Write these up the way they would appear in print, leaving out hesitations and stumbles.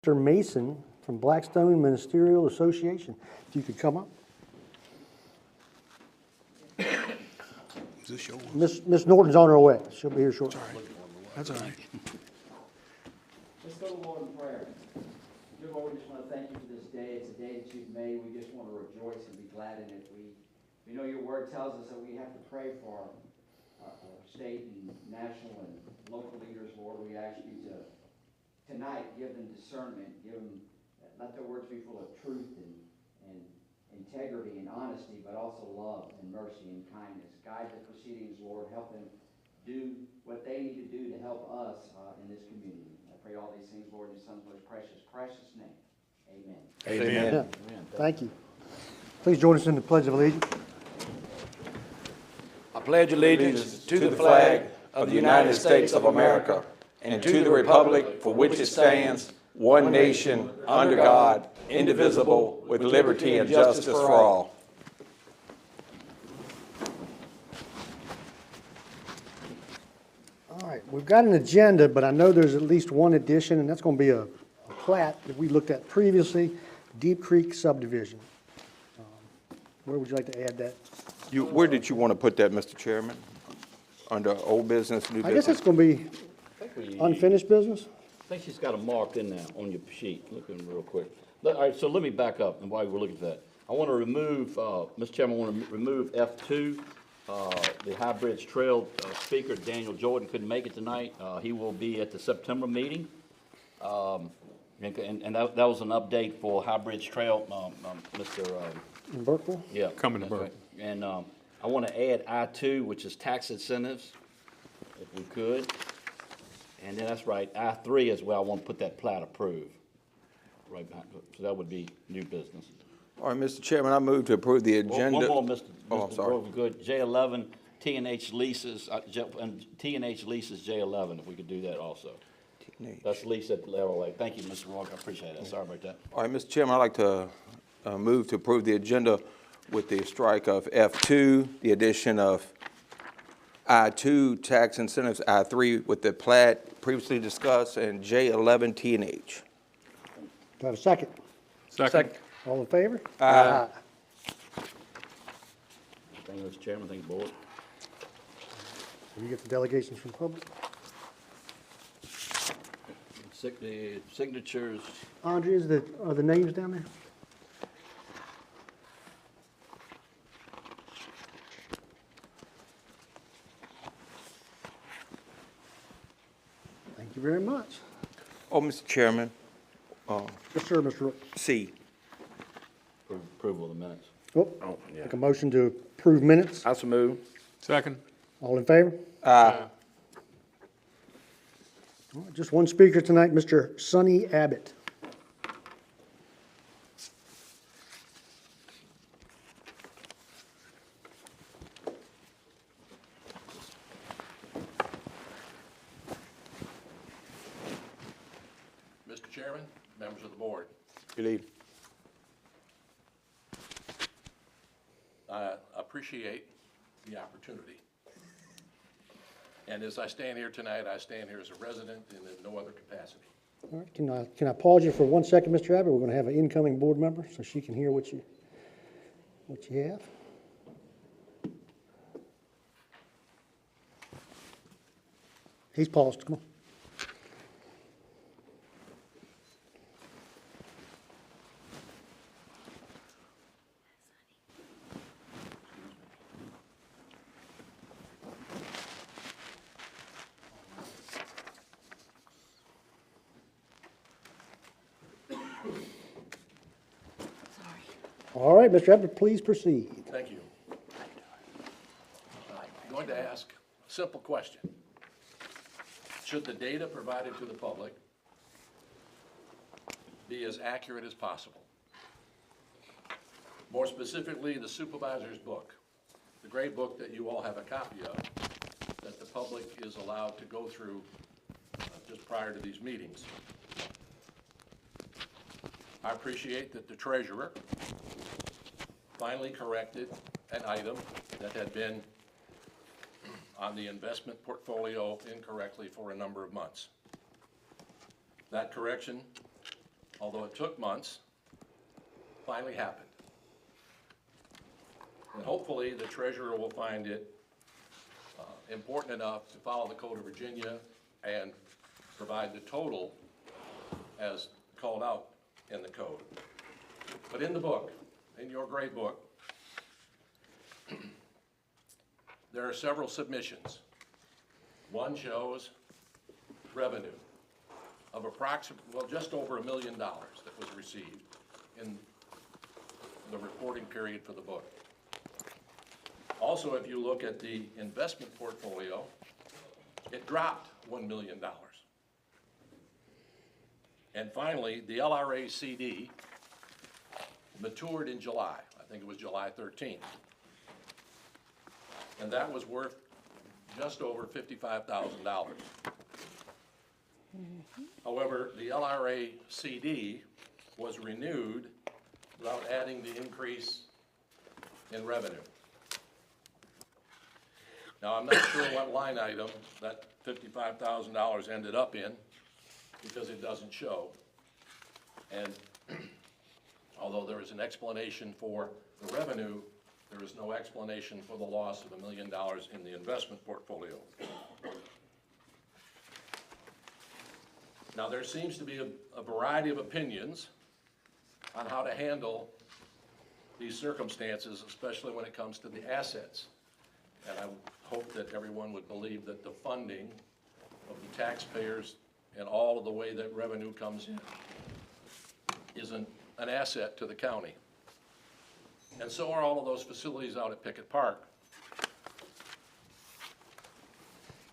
Mr. Mason from Blackstone Ministerial Association. If you could come up. Is this yours? Miss Norton's on her way. She'll be here shortly. That's all right. Let's go to Lord in prayer. Dear Lord, we just want to thank you for this day. It's a day that you've made. We just want to rejoice and be glad in it. We know your word tells us that we have to pray for our state and national and local leaders, Lord. We ask you to tonight give them discernment, let their words be full of truth and integrity and honesty, but also love and mercy and kindness. Guide the proceedings, Lord. Help them do what they need to do to help us in this community. I pray all these things, Lord, in your Son's most precious, precious name. Amen. Amen. Yeah. Thank you. Please join us in the Pledge of Allegiance. I pledge allegiance to the flag of the United States of America and to the republic for which it stands, one nation, under God, indivisible, with liberty and justice for all. All right, we've got an agenda, but I know there's at least one addition, and that's going to be a plat that we looked at previously, Deep Creek subdivision. Where would you like to add that? Where did you want to put that, Mr. Chairman? Under old business, new I guess business? that's going to be unfinished business? I think she's got a mark in there on your sheet. Looking real quick. All right, so let me back up and while we're looking at that. I want to remove, Mr. Chairman, I want to remove F2, the High Bridge Trail speaker, Daniel Jordan, couldn't make it tonight. He will be at the September meeting. And that was an update for High Bridge Trail, Mr. In Burkeville? Yeah. Coming to that's Burke. right. And I want to add I-2, which is tax incentives, if we could. And then that's right, I-3 is where I want to put that plat approved. Right behind, so that would be new business. All right, Mr. Chairman, I move to approve the agenda. One more, Mr. Oh, I'm sorry. Grover, good. J11, T&H leases, and T&H leases J11, if we could do that also. T&H. That's lease at Laurel Lake. Thank you, Mr. Walker, I appreciate that. Sorry about that. All right, Mr. Chairman, I'd like to move to approve the agenda with the strike of F2, the addition of I-2, tax incentives, I-3 with the plat previously discussed, and J11, T&H. Do I have a second? Second. All in favor? Aye. Thank you, Mr. Chairman. Thank you, board. Will you get the delegations from public? The signatures. Andrea, are the names down there? Thank you very much. Oh, Mr. Chairman, Yes, sir, Mr. Rook. C. Approval of the minutes. Oh, make a motion to approve minutes. I so move. Second. All in favor? Aye. All right, just one speaker tonight, Mr. Sonny Abbott. Mr. Chairman, members of the board, Good evening. I appreciate the opportunity. And as I stand here tonight, I stand here as a resident and in no other capacity. All right, can I pause you for 1 second, Mr. Abbott? We're going to have an incoming board member so she can hear what you have. He's paused. Come on. All right, Mr. Abbott, please proceed. Thank you. I'm going to ask a simple question. Should the data provided to the public be as accurate as possible? More specifically, the supervisor's book, the gray book that you all have a copy of, that the public is allowed to go through just prior to these meetings. I appreciate that the treasurer finally corrected an item that had been on the investment portfolio incorrectly for a number of months. That correction although it took months, finally happened. And hopefully, the treasurer will find it important enough to follow the Code of Virginia and provide the total as called out in the code. But in the book, in your great book, there are several submissions. One shows revenue of just over $1 million that was received in the reporting period for the book. Also, if you look at the investment portfolio, it dropped $1 million. And finally, the LRA CD matured in July. I think it was July 13th. And that was worth just over $55,000. However, the LRA CD was renewed without adding the increase in revenue. Now, I'm not sure what line item that $55,000 ended up in, because it doesn't show. And although there is an explanation for the revenue, there is no explanation for the loss of $1 million in the investment portfolio. Now, there seems to be a variety of opinions on how to handle these circumstances, especially when it comes to the assets. And I hope that everyone would believe that the funding of the taxpayers and all of the way that revenue comes in is an asset to the county. And so are all of those facilities out at Pickett Park.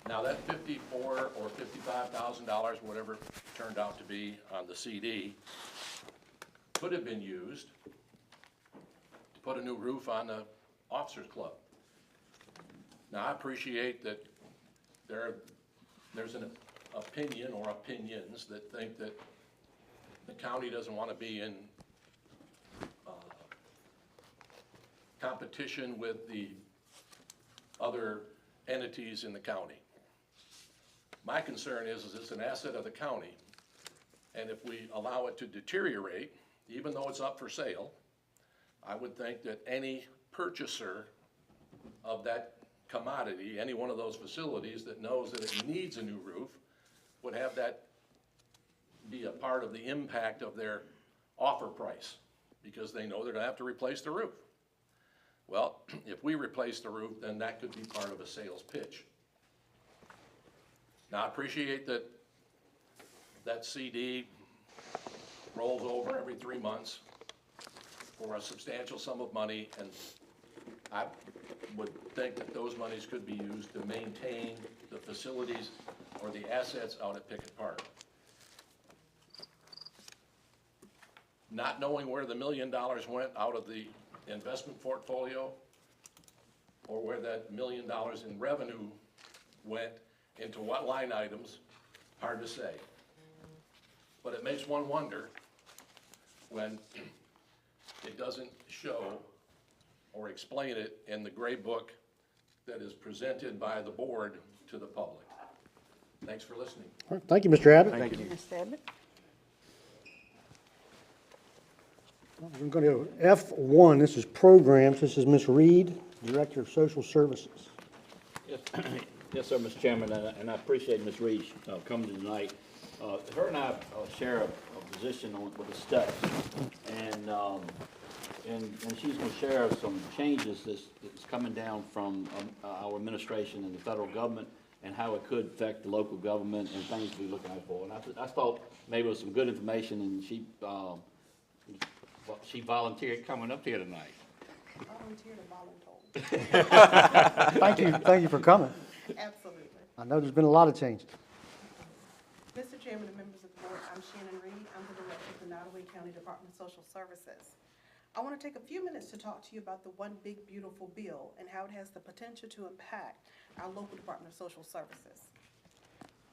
Now, that $54,000 or $55,000, whatever it turned out to be on the CD, could have been used to put a new roof on the Officers Club. Now, I appreciate that there's an opinion or opinions that think that the county doesn't want to be in competition with the other entities in the county. My concern is it's an asset of the county, and if we allow it to deteriorate, even though it's up for sale, I would think that any purchaser of that commodity, any one of those facilities that knows that it needs a new roof, would have that be a part of the impact of their offer price, because they know they're gonna have to replace the roof. Well, if we replace the roof, then that could be part of a sales pitch. Now, I appreciate that that CD rolls over every 3 months for a substantial sum of money, and I would think that those monies could be used to maintain the facilities or the assets out at Pickett Park. Not knowing where the $1 million went out of the investment portfolio, or where that $1 million in revenue went into what line items, hard to say. But it makes one wonder when it doesn't show or explain it in the gray book that is presented by the board to the public. Thanks for listening. All right, thank you, Mr. Abbott. Thank you. Mr. Abbott? We're going to go F1. This is programs. This is Ms. Reed, Director of Social Services. Yes, yes, sir, Mr. Chairman, and I appreciate Ms. Reed coming tonight. Her and I share a position with the steps, and she's going to share some changes that's coming down from our administration and the federal government, and how it could affect the local government and things we're looking out for. And I thought maybe it was some good information, and she volunteered coming up here tonight. Volunteered or voluntold? Thank you for coming. Absolutely. I know there's been a lot of changes. Mr. Chairman and members of the board, I'm Shannon Reed. I'm the Director of the Nottoway County Department of Social Services. I want to take a few minutes to talk to you about the One Big Beautiful Bill and how it has the potential to impact our local Department of Social Services.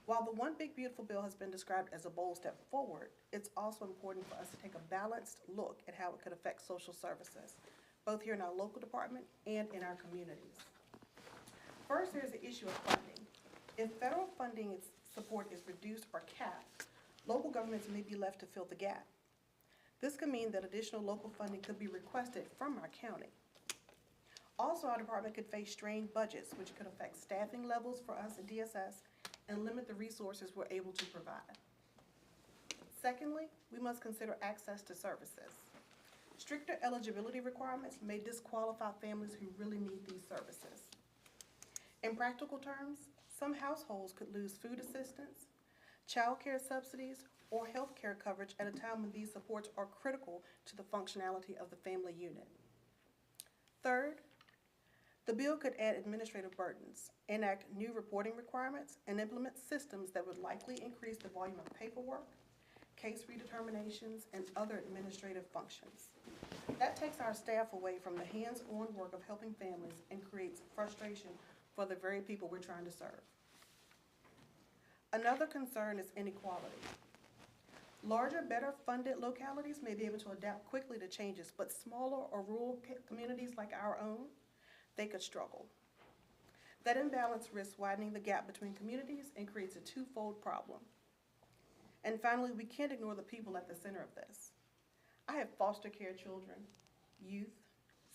While the One Big Beautiful Bill has been described as a bold step forward, it's also important for us to take a balanced look at how it could affect social services, both here in our local department and in our communities. First, there's the issue of funding. If federal funding support is reduced or capped, local governments may be left to fill the gap. This could mean that additional local funding could be requested from our county. Also, our department could face strained budgets, which could affect staffing levels for us at DSS and limit the resources we're able to provide. Secondly, we must consider access to services. Stricter eligibility requirements may disqualify families who really need these services. In practical terms, some households could lose food assistance, child care subsidies, or health care coverage at a time when these supports are critical to the functionality of the family unit. Third, the bill could add administrative burdens, enact new reporting requirements, and implement systems that would likely increase the volume of paperwork, case redeterminations, and other administrative functions. That takes our staff away from the hands-on work of helping families and creates frustration for the very people we're trying to serve. Another concern is inequality. Larger, better funded localities may be able to adapt quickly to changes, but smaller or rural communities like our own, they could struggle. That imbalance risks widening the gap between communities and creates a twofold problem. And finally, we can't ignore the people at the center of this. I have foster care children, youth,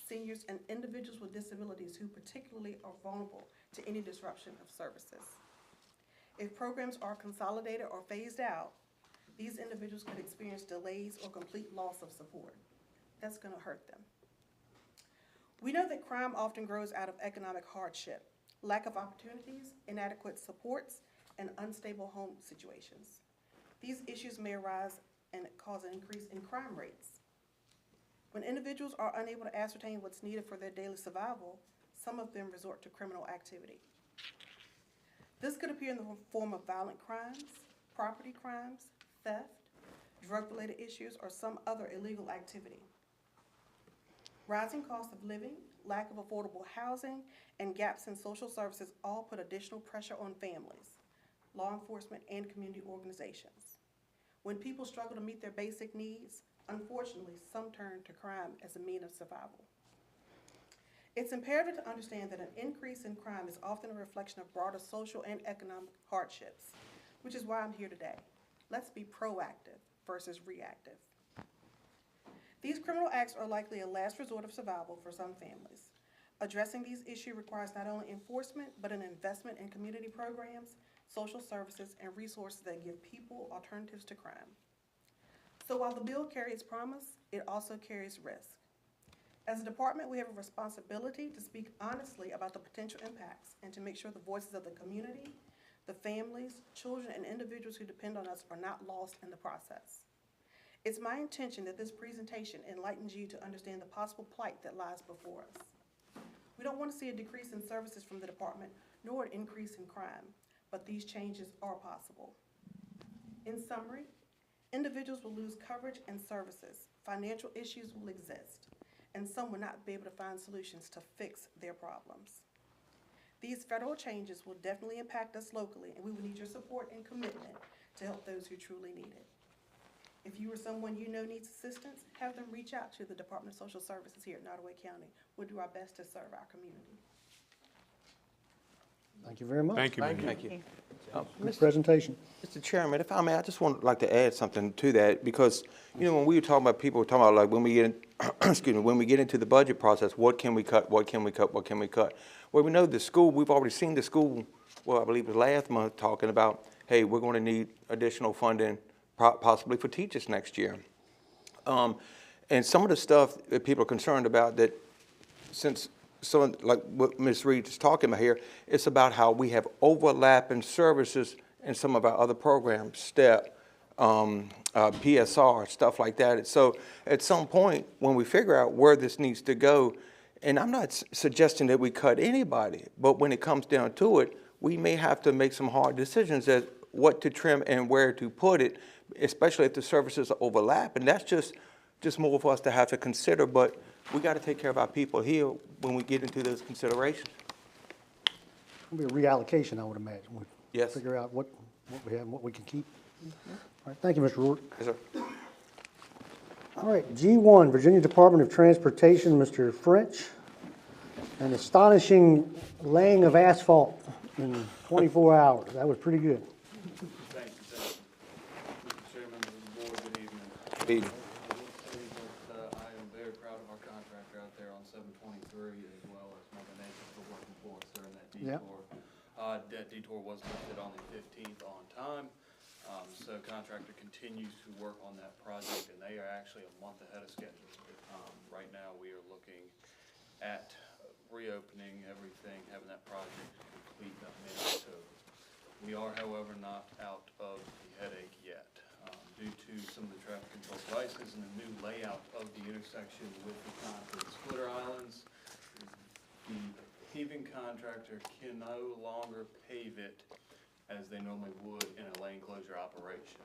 seniors, and individuals with disabilities who particularly are vulnerable to any disruption of services. If programs are consolidated or phased out, these individuals could experience delays or complete loss of support. That's going to hurt them. We know that crime often grows out of economic hardship, lack of opportunities, inadequate supports, and unstable home situations. These issues may arise and cause an increase in crime rates. When individuals are unable to ascertain what's needed for their daily survival, some of them resort to criminal activity. This could appear in the form of violent crimes, property crimes, theft, drug-related issues, or some other illegal activity. Rising cost of living, lack of affordable housing, and gaps in social services all put additional pressure on families, law enforcement, and community organizations. When people struggle to meet their basic needs, unfortunately, some turn to crime as a means of survival. It's imperative to understand that an increase in crime is often a reflection of broader social and economic hardships, which is why I'm here today. Let's be proactive versus reactive. These criminal acts are likely a last resort of survival for some families. Addressing these issues requires not only enforcement, but an investment in community programs, social services, and resources that give people alternatives to crime. So while the bill carries promise, it also carries risk. As a department, we have a responsibility to speak honestly about the potential impacts and to make sure the voices of the community, the families, children, and individuals who depend on us are not lost in the process. It's my intention that this presentation enlightens you to understand the possible plight that lies before us. We don't want to see a decrease in services from the department, nor an increase in crime, but these changes are possible. In summary, individuals will lose coverage and services, financial issues will exist, and some will not be able to find solutions to fix their problems. These federal changes will definitely impact us locally, and we will need your support and commitment to help those who truly need it. If you or someone you know needs assistance, have them reach out to the Department of Social Services here at Nottoway County. We'll do our best to serve our community. Thank you very much. Thank you, ma'am. Thank you. Good presentation. Mr. Chairman, if I may, I just would like to add something to that, because, you know, when we were talking about, people were talking about, like, when we get in, excuse me, when we get into the budget process, what can we cut, what can we cut, what can we cut? Well, we know the school, we've already seen the school, well, I believe it was last month, talking about, hey, we're going to need additional funding possibly for teachers next year. And some of the stuff that people are concerned about, that since some, like what Ms. Reed is talking about here, it's about how we have overlapping services in some of our other programs, STEP, PSR, stuff like that. So at some point, when we figure out where this needs to go, and I'm not suggesting that we cut anybody, but when it comes down to it, we may have to make some hard decisions as what to trim and where to put it, especially if the services overlap. And that's just more for us to have to consider, but we got to take care of our people here when we get into those considerations. It'll be a reallocation, I would imagine. We'll Yes. figure out what we have and what we can keep. All right, thank you, Mr. Rourke. Yes, sir. All right, G1, Virginia Department of Transportation, Mr. French. An astonishing laying of asphalt in 24 hours. That was pretty good. Thank you. Mr. Chairman, members of the board, good evening. Good evening. Yeah. detour. That detour was lifted on the 15th on time. So contractor continues to work on that project, and they are actually a month ahead of schedule. Right now, we are looking at reopening everything, having that project complete by mid-October. We are, however, not out of the headache yet. Due to some of the traffic control devices and the new layout of the intersection with the concrete splitter islands, the paving contractor can no longer pave it as they normally would in a lane closure operation,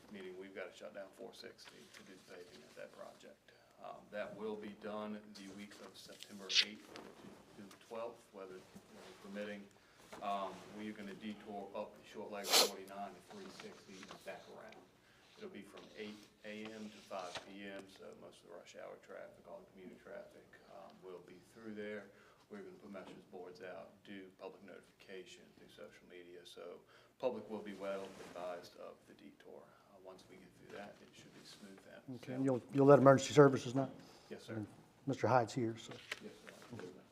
meaning we've got to shut down 460 to do the paving at that project. That will be done the week of September 8th to the 12th, weather permitting. We are going to detour up the short leg 49 to 360 and back around. It'll be from 8 a.m. to 5 p.m., so most of the rush hour traffic, all the commuter traffic will be through there. We're going to put message boards out, do public notification through social media, so public will be well advised of the detour. Once we get through that, it should be smooth then. Okay, and you'll let emergency services know? Yes, sir. Mr. Hyde's here, so. Yes, sir. Absolutely.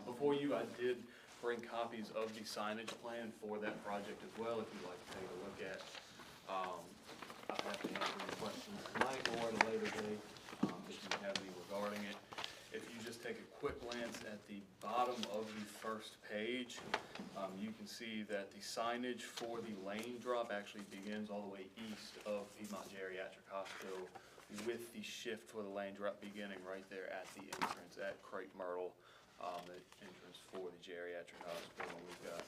Before you, I did bring copies of the signage plan for that project as well, if you'd like to take a look at. I'm happy to answer any questions tonight or at a later date, if you have any regarding it. If you just take a quick glance at the bottom of the first page, you can see that the signage for the lane drop actually begins all the way east of Piedmont Geriatric Hospital, with the shift for the lane drop beginning right there at the entrance at Crepe Myrtle, the entrance for the geriatric hospital. We've got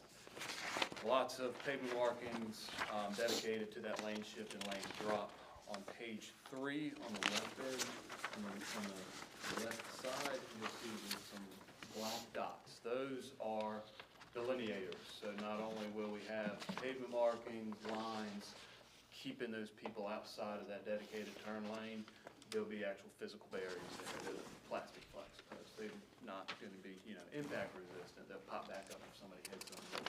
lots of pavement markings dedicated to that lane shift and lane drop. On page 3 on the left there, on the left side, you'll see there's some black dots. Those are delineators. So not only will we have pavement markings, lines, keeping those people outside of that dedicated turn lane, there'll be actual physical barriers there. They're plastic flex posts. They're not going to be, impact resistant. They'll pop back up if somebody hits them. They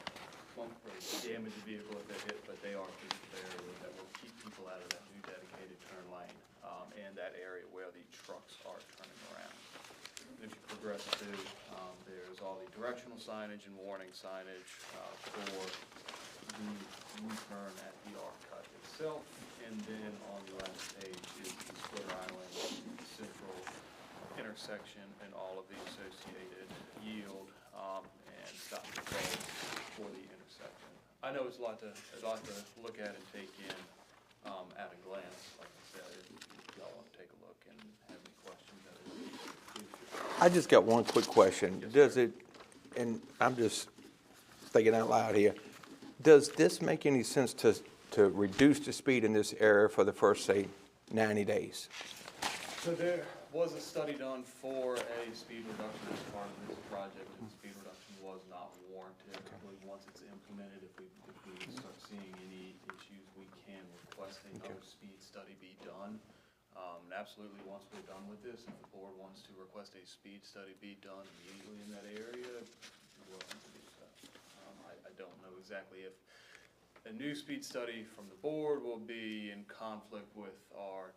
won't really damage the vehicle if they hit, but they are physical barriers that will keep people out of that new dedicated turn lane and that area where the trucks are turning around. If you progress to, there's all the directional signage and warning signage for the U-turn at the arc cut itself, and then on the last page is the Splitter Island Central intersection and all of the associated yield and stop control for the intersection. I know it's a lot to look at and take in at a glance. Like I said, if y'all want to take a look and have any questions, I just got one quick question. Does it, and I'm just thinking out loud here, does this make any sense to reduce the speed in this area for the first, say, 90 days? So there was a study done for a speed reduction as part of this project, and speed reduction was not warranted. I believe once it's implemented, if we start seeing any issues, we can request another speed study be done. And absolutely, once we're done with this, if the board wants to request a speed study be done immediately in that area, we're willing to do so. I don't know exactly if a new speed study from the board will be in conflict with our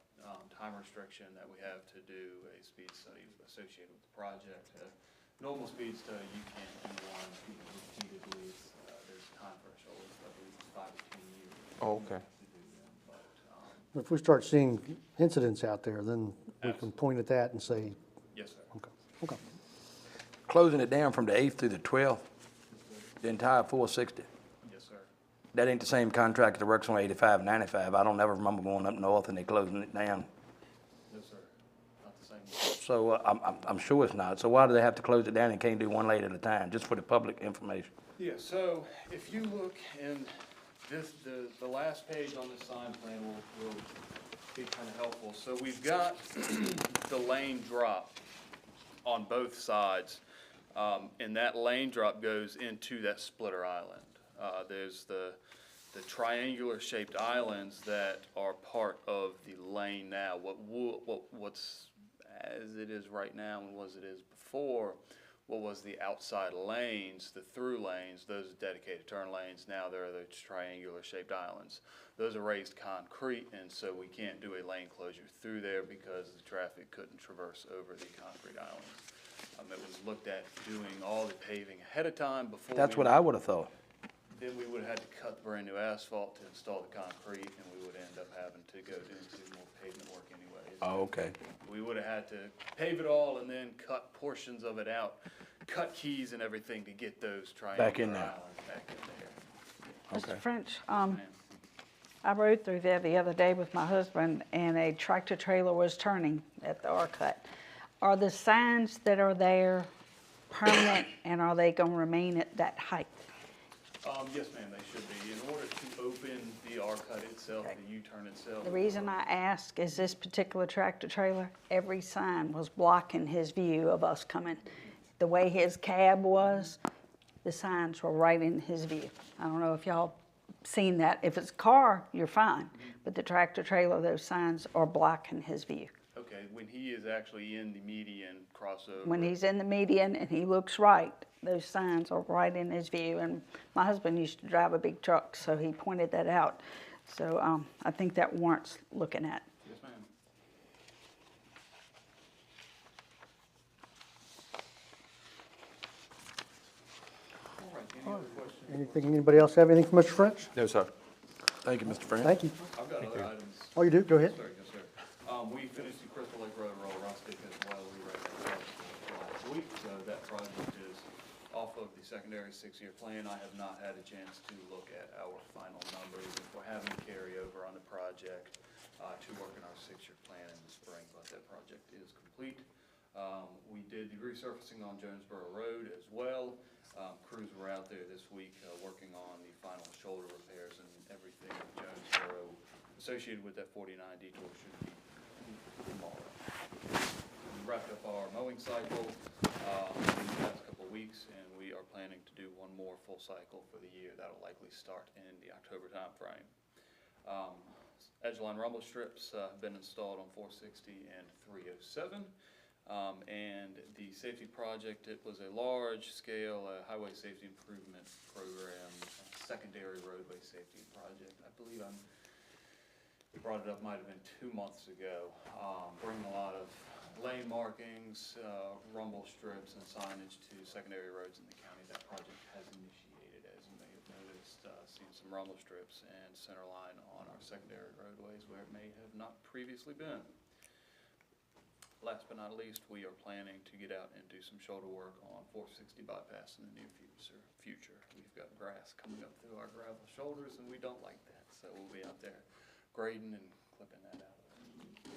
time restriction that we have to do a speed study associated with the project. Normal speed study, you can't do one repeatedly. There's a time threshold, I believe it's 5 to 10 years. Oh, okay. To do them, but, If we start seeing incidents out there, then we can point at that and say, yes, sir. okay. Closing it down from the 8th through the 12th, the entire 460. Yes, sir. That ain't the same contractor that works on 85 and 95. I don't ever remember going up north and they closing it down. No, sir. Not the same. So I'm sure it's not. So why do they have to close it down and can't do one lane at a time, just for the public information? Yeah, so if you look in this, the last page on the sign plan will be kind of helpful. So we've got the lane drop on both sides, and that lane drop goes into that splitter island. There's the triangular shaped islands that are part of the lane now. What's as it is right now and as it is before, what was the outside lanes, the through lanes, those are dedicated turn lanes. Now there are the triangular shaped islands. Those are raised concrete, and so we can't do a lane closure through there because the traffic couldn't traverse over the concrete islands. It was looked at doing all the paving ahead of time before. That's what I would've thought. Then we would have had to cut brand new asphalt to install the concrete, and we would end up having to go into more pavement work anyways. Oh, okay. We would have had to pave it all and then cut portions of it out, cut keys and everything to get those Back in triangular there. islands back in there. Okay. Mr. French, Ma'am. I rode through there the other day with my husband, and a tractor trailer was turning at the R-cut. Are the signs that are there permanent, and are they gonna remain at that height? Yes, ma'am, they should be. In order to open the R-cut itself, the U-turn itself. The reason I ask is this particular tractor trailer, every sign was blocking his view of us coming. The way his cab was, the signs were right in his view. I don't know if y'all seen that. If it's a car, you're fine, but the tractor trailer, those signs are blocking his view. Okay, when he is actually in the median crossover. When he's in the median and he looks right, those signs are right in his view. And my husband used to drive a big truck, so he pointed that out. So I think that warrants looking at. Yes, ma'am. All right, any other questions? Anything, anybody else have anything for Mr. French? No, sir. Thank you, Mr. French. Thank you. I've got other items. Oh, you do? Go ahead. Sorry, yes, sir. We finished the Crystal Lake Road Roll Rustic as well. We read that last week, so that project is off of the secondary six-year plan. I have not had a chance to look at our final numbers. If we're having carryover on the project, to work in our six-year plan in the spring, but that project is complete. We did the resurfacing on Jonesboro Road as well. Crews were out there this week, working on the final shoulder repairs and everything in Jonesboro associated with that 49 detour should be tomorrow. We wrapped up our mowing cycle, in the past couple of weeks, and we are planning to do one more full cycle for the year. That'll likely start in the October timeframe. Edgeline rumble strips have been installed on 460 and 307. And the safety project, it was a large-scale highway safety improvement program, secondary roadway safety project. I believe I brought it up, might have been 2 months ago. Bringing a lot of lane markings, rumble strips, and signage to secondary roads in the county. That project has initiated, as you may have noticed, seen some rumble strips and center line on our secondary roadways where it may have not previously been. Last but not least, we are planning to get out and do some shoulder work on 460 bypass in the near future. We've got grass coming up through our gravel shoulders, and we don't like that, so we'll be out there grading and clipping that out.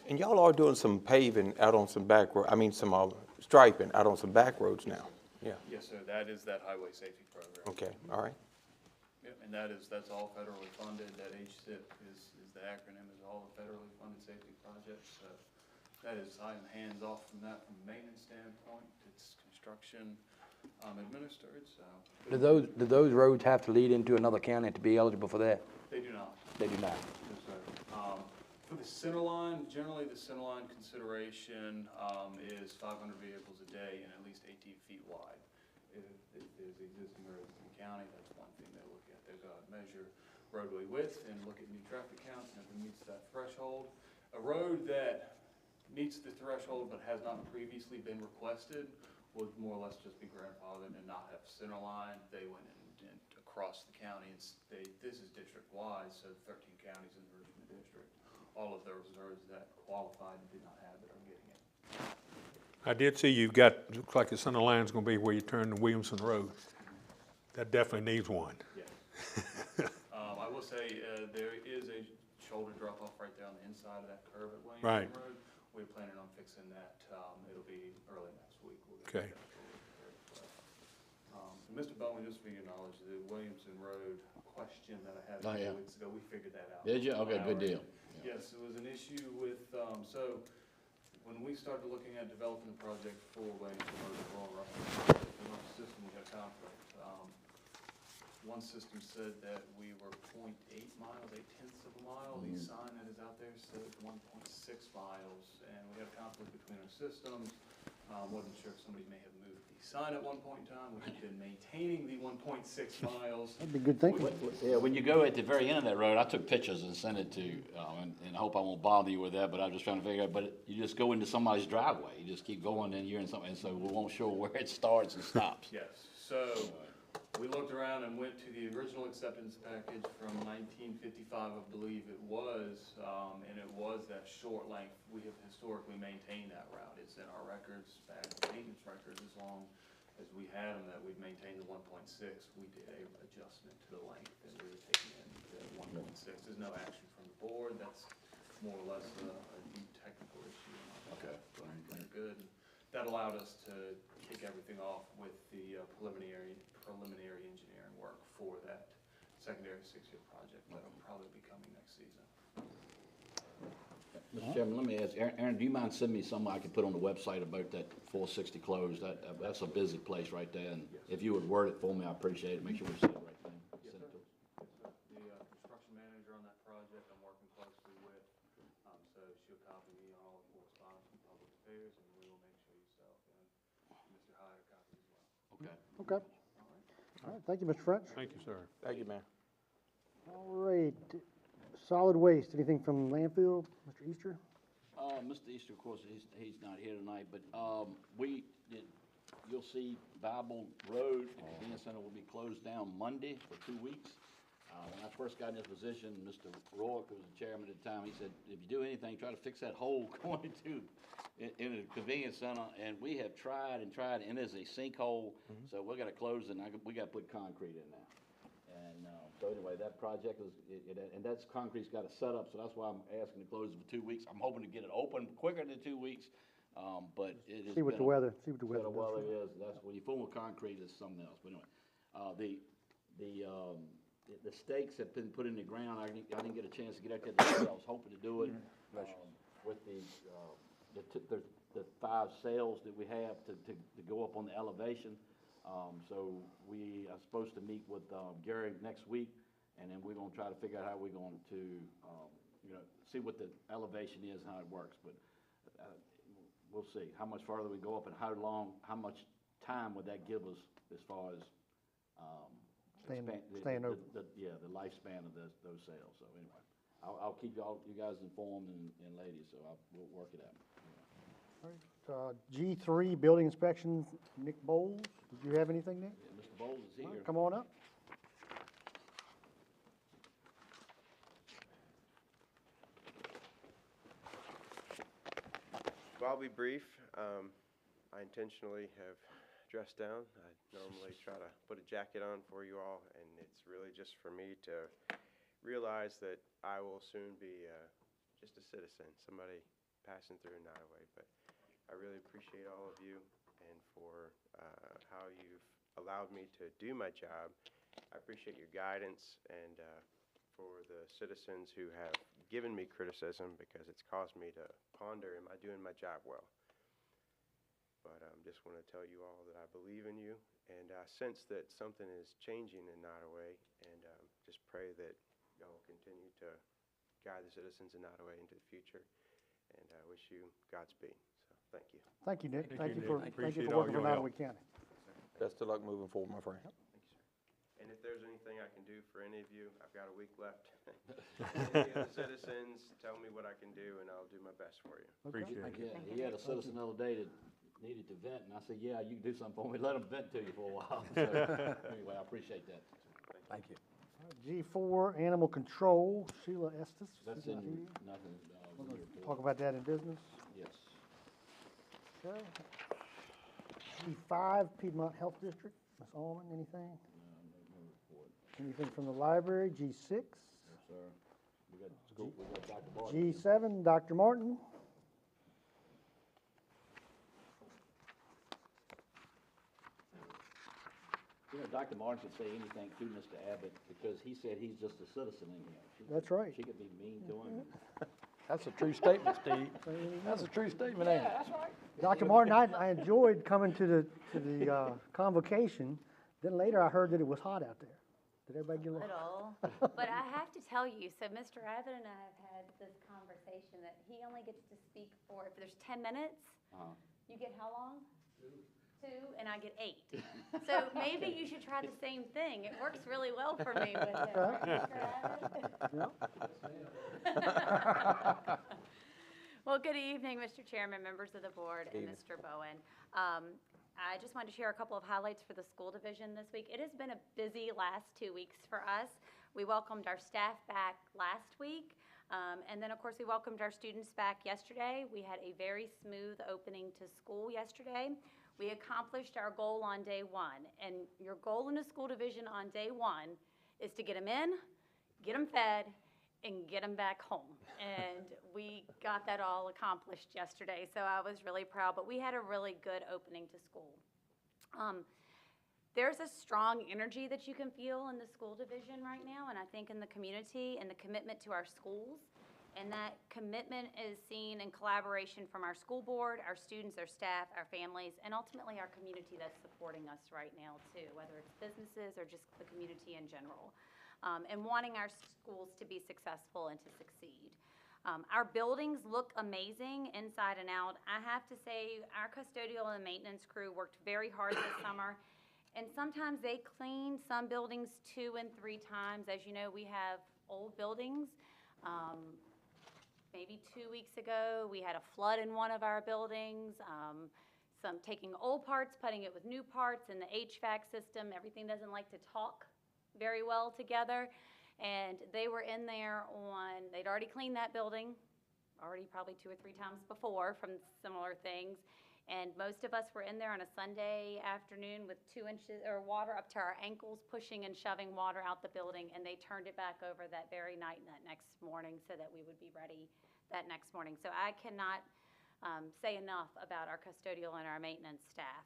And y'all are doing some paving out on some back road, some striping out on some back roads now. Yeah, Yes, sir, that is that highway safety program. okay, all right. Yep, and that's all federally funded. That HSIP is the acronym, is all the federally funded safety projects. So that is, I am hands off from that from a maintenance standpoint. It's construction administered, so. Do those roads have to lead into another county to be eligible for that? They do not. They do not. Yes, sir. For the center line, generally the center line consideration is 500 vehicles a day and at least 18 feet wide. If there's existing roads in the county, that's one thing they look at. They go out and measure roadway width and look at new traffic counts, and if it meets that threshold. A road that meets the threshold but has not previously been requested would more or less just be grandfathered and not have center line. They went and across the county, and this is district-wide, so 13 counties in the Richmond district. All of those roads that qualified and did not have it are getting it. I did see you've got, looks like the center line's gonna be where you turn to Williamson Road. That definitely needs one. Yes. I will say, there is a shoulder drop-off right there on the inside of that curve at Right. Williamson Road. We're planning on fixing that. It'll be early next week. We'll get Okay. that and Mr. Bowman, just for your knowledge, the Williamson Road question that I had a Oh, yeah. few weeks ago, we figured that out. Did you? Okay, good deal. Yes, it was an issue with, so when we started looking at developing the project for Williamson Road, the one system, we had conflict. One system said that we were 0.8 miles, 0.8 of a mile. The sign that is out there says 1.6 miles, and we had a conflict between our systems. Wasn't sure if somebody may have moved the sign at one point in time. We have been maintaining the 1.6 miles. That'd be good thinking. Yeah, when you go at the very end of that road, I took pictures and sent it to, and I hope I won't bother you with that, but I'm just trying to figure out, but you just go into somebody's driveway. You just keep going and you're in something, and so we won't show where it starts and stops. Yes, so we looked around and went to the original acceptance package from 1955, I believe it was, and it was that short length. We have historically maintained that route. It's in our records, back maintenance records, as long as we had them, that we've maintained the 1.6. We did a adjustment to the length, and we were taking in the 1.6. There's no action from the board. That's more or less a deep technical issue. Okay. They're good. And that allowed us to kick everything off with the preliminary engineering work for that secondary 6-year project that'll probably be coming next season. Mr. Chairman, let me ask, Aaron, do you mind sending me something I can put on the website about that 460 close? That's a busy place right there, and if you would word it for me, I appreciate it. Make sure we say the right thing. Yes, Send it sir. to us. The construction manager on that project I'm working closely with, so she'll copy me on all the correspondence from public affairs, and we will make sure yourself and Mr. Hyde are copied as well. Okay. Okay. All right, thank you, Mr. French. Thank you, sir. Thank you, man. All right, solid waste, anything from landfill, Mr. Easter? Mr. Easter, of course, he's not here tonight, but you'll see Bible Road and Convenience Center will be closed down Monday for 2 weeks. When I first got in this position, Mr. Rourke, who was the chairman at the time, he said, if you do anything, try to fix that hole going in the convenience center. And we have tried and tried, and there's a sinkhole, so we're gonna close it, and we gotta put concrete in now. And so anyway, that project is, and that's concrete's got a setup, so that's why I'm asking to close it for 2 weeks. I'm hoping to get it open quicker than 2 weeks, but it is. See what the weather See what the does. weather is. That's when you fool with concrete, it's something else. But anyway, the stakes have been put in the ground. I didn't get a chance to get out there today. I was hoping to do it with the 5 sails that we have to go up on the elevation. So we are supposed to meet with Gary next week, and then we're gonna try to figure out how we're going to, see what the elevation is and how it works. But we'll see how much farther we go up and how much time would that give us as far as Staying the open. the lifespan of those sails. So anyway, I'll keep you guys informed and ladies. So we'll work it out. All right, G3, building inspection, Nick Bowles. Did you have anything, Nick? Yeah, Mr. Bowles is All here. right, come on up. Well, I'll be brief. I intentionally have dressed down. I normally try to put a jacket on for you all, and it's really just for me to realize that I will soon be just a citizen, somebody passing through Nottoway. But I really appreciate all of you and for how you've allowed me to do my job. I appreciate your guidance and for the citizens who have given me criticism, because it's caused me to ponder, am I doing my job well? But just want to tell you all that I believe in you, and I sense that something is changing in Nottoway, and just pray that y'all will continue to guide the citizens in Nottoway into the future, and I wish you Godspeed. So thank you. Thank you, Nick. Thank you, for Nick. thank you Appreciate for all working for your help. Nottoway County. Best of luck moving forward, my friend. Thank you, sir. And if there's anything I can do for any of you, I've got a week left. Any of the citizens, tell me what I can do, and I'll do my best for you. Appreciate it. Yeah, he had a citizen the other day that needed to vent, and I said, yeah, you can do something for me. Let him vent to you for a while. So anyway, I appreciate that. Thank you. G4, animal control, Sheila Estes. That's She's not in here. nothing. We're going to talk about that in business. Yes. Okay. G5, Piedmont Health District, Ms. Allman, anything? No report. Anything from the library? G6, Yes, sir. We got school, we got Dr. Barton. G7, Dr. Martin. Dr. Martin could say anything to Mr. Abbott because he said he's just a citizen in here. That's right. She could be mean to him. That's a true statement, Steve. That's a true statement, ain't it? Dr. Martin, I enjoyed coming to the convocation. Then later I heard that it was hot out there. Did everybody get a little? Little, but I have to tell you, so Mr. Abbott and I have had this conversation that he only gets to speak for, if there's 10 minutes, You get how long? 2, and I get 8. So maybe you should try the same thing. It works really well for me with it. Right, Mr. Abbott? Well, good evening, Mr. Chairman, members of the board, and Mr. Bowen. I just wanted to share a couple of highlights for the school division this week. It has been a busy last 2 weeks for us. We welcomed our staff back last week, and then, of course, we welcomed our students back yesterday. We had a very smooth opening to school yesterday. We accomplished our goal on day 1, and your goal in the school division on day 1 is to get them in, get them fed, and get them back home. And we got that all accomplished yesterday, so I was really proud. But we had a really good opening to school. There's a strong energy that you can feel in the school division right now, and I think in the community, and the commitment to our schools. And that commitment is seen in collaboration from our school board, our students, our staff, our families, and ultimately our community that's supporting us right now too, whether it's businesses or just the community in general. And wanting our schools to be successful and to succeed. Our buildings look amazing inside and out. I have to say, our custodial and maintenance crew worked very hard this summer. And sometimes they clean some buildings 2 and 3 times. As you know, we have old buildings. Maybe 2 weeks ago, we had a flood in one of our buildings. Some taking old parts, putting it with new parts, and the HVAC system, everything doesn't like to talk very well together. And they were in there they'd already cleaned that building, already probably 2 or 3 times before from similar things. And most of us were in there on a Sunday afternoon with 2 inches or water up to our ankles, pushing and shoving water out the building, and they turned it back over that very night and that next morning so that we would be ready that next morning. So I cannot say enough about our custodial and our maintenance staff.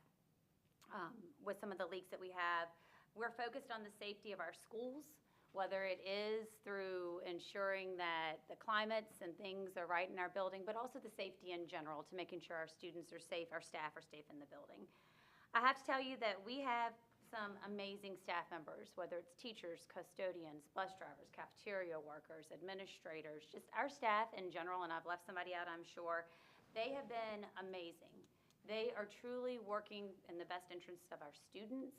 With some of the leaks that we have, we're focused on the safety of our schools, whether it is through ensuring that the climates and things are right in our building, but also the safety in general, to making sure our students are safe, our staff are safe in the building. I have to tell you that we have some amazing staff members, whether it's teachers, custodians, bus drivers, cafeteria workers, administrators, just our staff in general, and I've left somebody out, I'm sure. They have been amazing. They are truly working in the best interest of our students.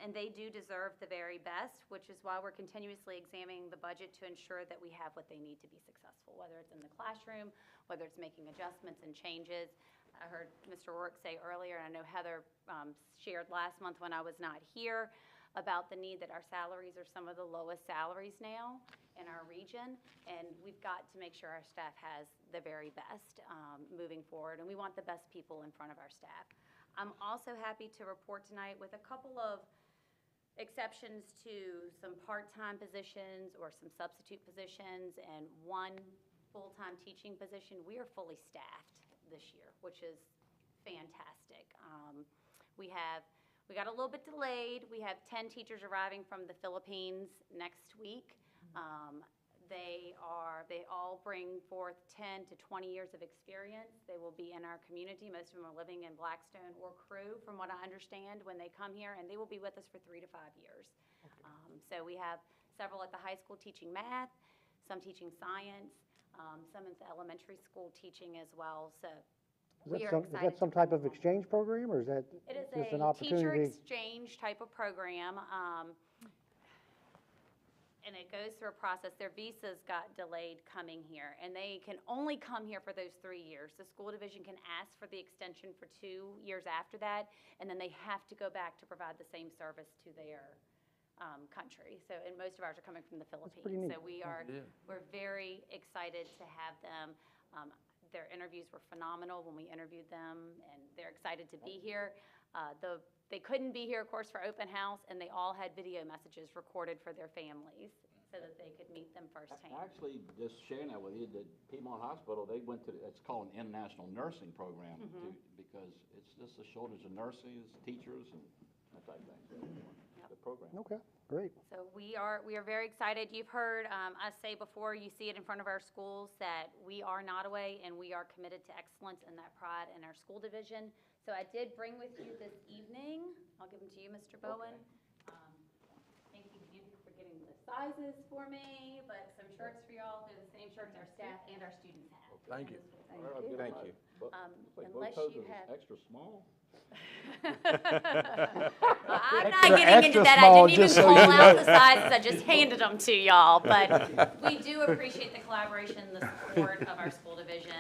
And they do deserve the very best, which is why we're continuously examining the budget to ensure that we have what they need to be successful, whether it's in the classroom, whether it's making adjustments and changes. I heard Mr. Rourke say earlier, and I know Heather shared last month when I was not here, about the need that our salaries are some of the lowest salaries now in our region, and we've got to make sure our staff has the very best moving forward, and we want the best people in front of our staff. I'm also happy to report tonight with a couple of exceptions to some part-time positions or some substitute positions and 1 full-time teaching position. We are fully staffed this year, which is fantastic. We got a little bit delayed. We have 10 teachers arriving from the Philippines next week. They all bring forth 10 to 20 years of experience. They will be in our community. Most of them are living in Blackstone or Crew, from what I understand, when they come here, and they will be with us for 3 to 5 years. So we have several at the high school teaching math, some teaching science, some at the elementary school teaching as well. So we are excited. Is that some type of exchange program, or is that It is just an a teacher opportunity? exchange type of program. And it goes through a process. Their visas got delayed coming here, and they can only come here for those 3 years. The school division can ask for the extension for 2 years after that, and then they have to go back to provide the same service to their country. So, and most of ours are coming from the Philippines. pretty neat. So we're very excited to have them. Their interviews were phenomenal when we interviewed them, and they're excited to be here. They couldn't be here, of course, for open house, and they all had video messages recorded for their families so that they could meet them firsthand. Actually, just sharing that with you, the Piedmont Hospital, they went to, it's called an international nursing program, because it's just a shortage of nurses, teachers, and that type of thing. The program. Okay, great. So we are very excited. You've heard us say before, you see it in front of our schools, that we are Nottoway, and we are committed to excellence and that pride in our school division. So I did bring with you this evening, I'll give them to you, Mr. Bowen. Thank you for getting the sizes for me, but some shirts for y'all. They're the same shirts our staff and our students have. Thank you. Thank you. Thank you. Unless you have. Extra small? I'm not getting into extra that. small, I didn't even just so call you out know. the sizes. I just handed them to y'all. But we do appreciate the collaboration, the support of our school division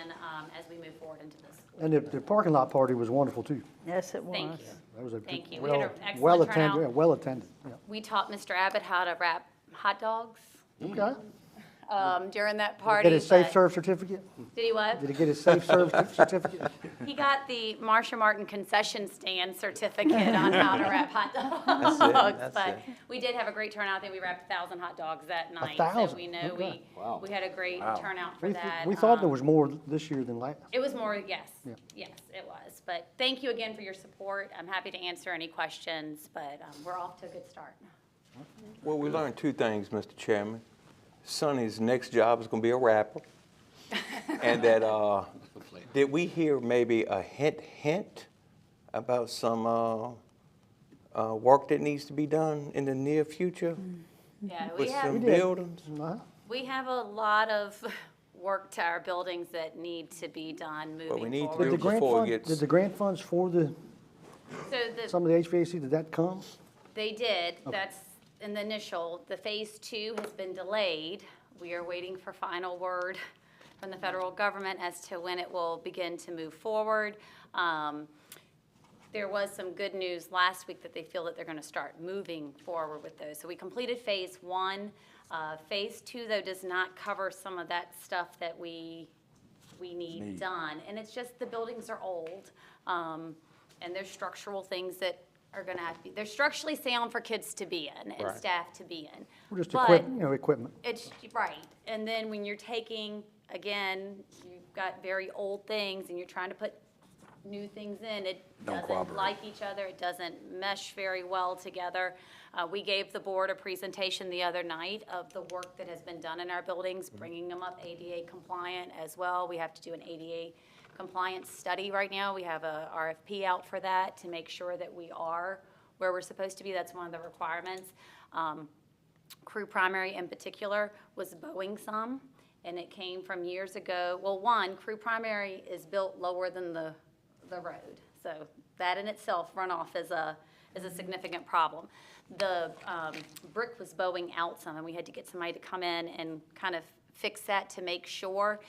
as we move forward into this school. And the parking lot party was wonderful too. Yes, it was. Thank you. That was a Thank you. well, We had an excellent well attended, turnout. yeah, well attended, yeah. We taught Mr. Abbott how to wrap hot dogs Okay. during that Did he party. get his safe but- serve certificate? Did he what? Did he get his safe serve certificate? He got the Marsha Martin concession stand certificate on how to wrap hot dogs. That's But it. we did have a great turnout. I think we wrapped 1,000 hot dogs that night. So 1,000? we know Okay. we had a great turnout for We that. we thought there was more this year than last. It was more, yes. Yeah. Yes, it was. But thank you again for your support. I'm happy to answer any questions, but we're off to a good start. Well, we learned two things, Mr. Chairman. Sonny's next job is gonna be a rapper. And that, did we hear maybe a hint about some, work that needs to be done in the near future Yeah, with some did. buildings? Uh-huh. we have a lot of work to our buildings that need to be done But we moving need to forward. Did the grant Before it fund, gets- did the grant funds for So some of the HVAC, did that come? they did, that's in the initial. The phase 2 has been delayed. We are waiting for final word from the federal government as to when it will begin to move forward. There was some good news last week that they feel that they're gonna start moving forward with those. So we completed phase 1. Phase 2, though, does not cover some of that stuff that we need done. And it's just, the buildings are old, and there's structural things that are gonna have to be, they're structurally sound for kids to be in and Right. staff to be in. Or just But equipment? it's, right, and then when you're taking, again, you've got very old things and you're trying to put new things in, it doesn't cooperate. like each other, it doesn't mesh very well together. We gave the board a presentation the other night of the work that has been done in our buildings, bringing them up ADA compliant as well. We have to do an ADA compliance study right now. We have a RFP out for that to make sure that we are where we're supposed to be. That's one of the requirements. Crew Primary in particular was bowing some, and it came from years ago. Well, one, Crew Primary is built lower than the road, so that in itself, runoff is a significant problem. The brick was bowing out some, and we had to get somebody to come in and kind of fix that to make sure.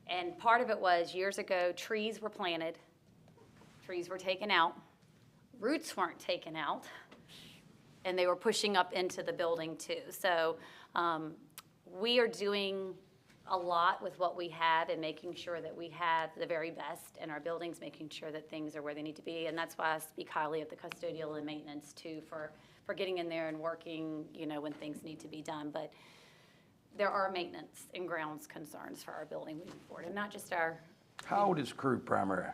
And part of it was, years ago, trees were planted, trees were taken out, roots weren't taken out, and they were pushing up into the building too. So we are doing a lot with what we have and making sure that we have the very best in our buildings, making sure that things are where they need to be. And that's why I speak highly of the custodial and maintenance too, for getting in there and working, when things need to be done. But there are maintenance and grounds concerns for our building moving forward, and not just our. How old is Crew Primary,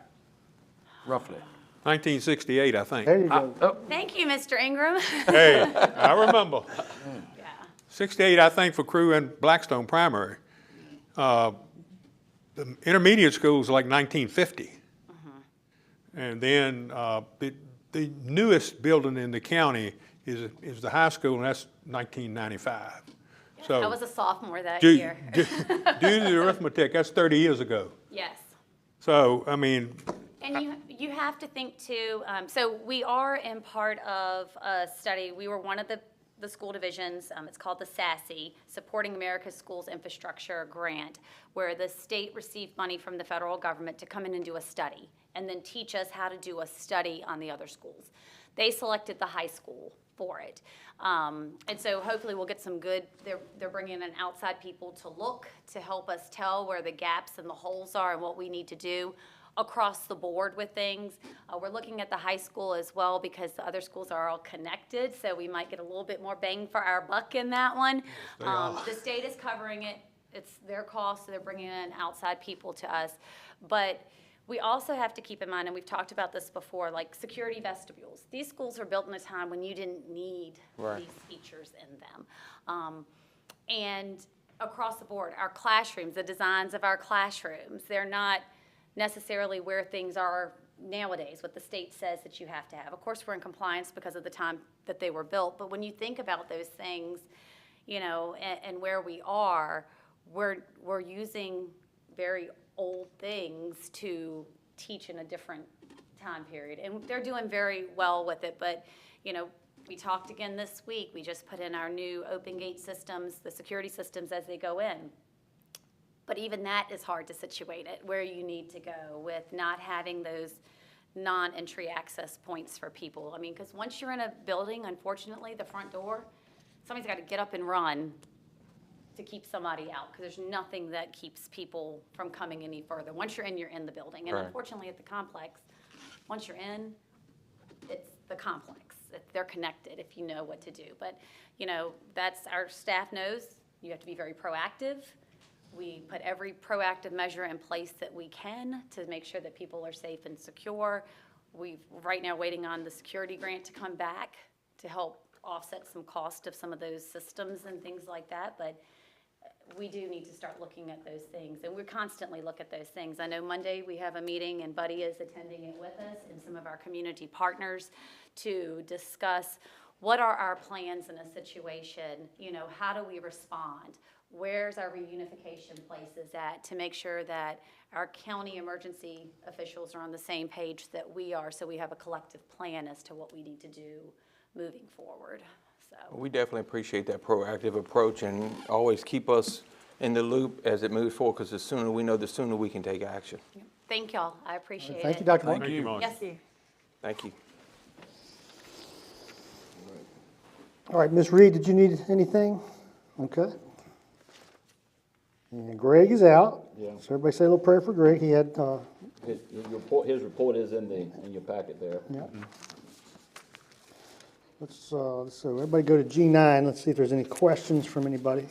roughly? 1968, I think. There you go. Oh, Thank you, Mr. Ingram. Hey, I remember. Yeah. 68, I think, for Crew and Blackstone Primary. The intermediate school's like 1950. And then the newest building in the county is the high school, and that's 1995. So I was a sophomore that do year. do the arithmetic, that's 30 years ago. Yes. So, I mean, And you have to think too, so we are in part of a study, we were one of the school divisions, it's called the SASE, Supporting America's Schools Infrastructure Grant, where the state received money from the federal government to come in and do a study, and then teach us how to do a study on the other schools. They selected the high school for it. And so hopefully we'll get some good, they're bringing in outside people to look, to help us tell where the gaps and the holes are and what we need to do across the board with things. We're looking at the high school as well because the other schools are all connected, so we might get a little bit more bang for our buck in that one. The state is covering it. It's their cost, so they're bringing in outside people to us. But we also have to keep in mind, and we've talked about this before, like security vestibules. These schools are built in a time when you didn't need these features in them. And across the board, our classrooms, the designs of our classrooms, they're not necessarily where things are nowadays, what the state says that you have to have. Of course, we're in compliance because of the time that they were built, but when you think about those things, and where we are, we're using very old things to teach in a different time period. And they're doing very well with it, but, you know, we talked again this week. We just put in our new open gate systems, the security systems as they go in. But even that is hard to situate it where you need to go with not having those non-entry access points for people. I mean, because once you're in a building, unfortunately, the front door, somebody's got to get up and run to keep somebody out, because there's nothing that keeps people from coming any further. Once you're in the building. And Right. unfortunately at the complex, once you're in, it's the complex. They're connected if you know what to do. But, you know, that's, our staff knows you have to be very proactive. We put every proactive measure in place that we can to make sure that people are safe and secure. We've right now waiting on the security grant to come back to help offset some cost of some of those systems and things like that. But we do need to start looking at those things, and we constantly look at those things. I know Monday we have a meeting, and Buddy is attending it with us and some of our community partners to discuss what are our plans in a situation, you know, how do we respond? Where's our reunification places at, to make sure that our county emergency officials are on the same page that we are, so we have a collective plan as to what we need to do moving forward. So. We definitely appreciate that proactive approach and always keep us in the loop as it moves forward, because the sooner we know, the sooner we can take action. Thank y'all, I appreciate it. Thank you, Dr. Moore. Thank you, Monica. Yes. Thank you. All right, Ms. Reed, did you need anything? Okay. And Greg is out. Yeah. So everybody say a little prayer for Greg. He had, His report is in your packet there. yeah. So everybody go to G9. Let's see if there's any questions from anybody.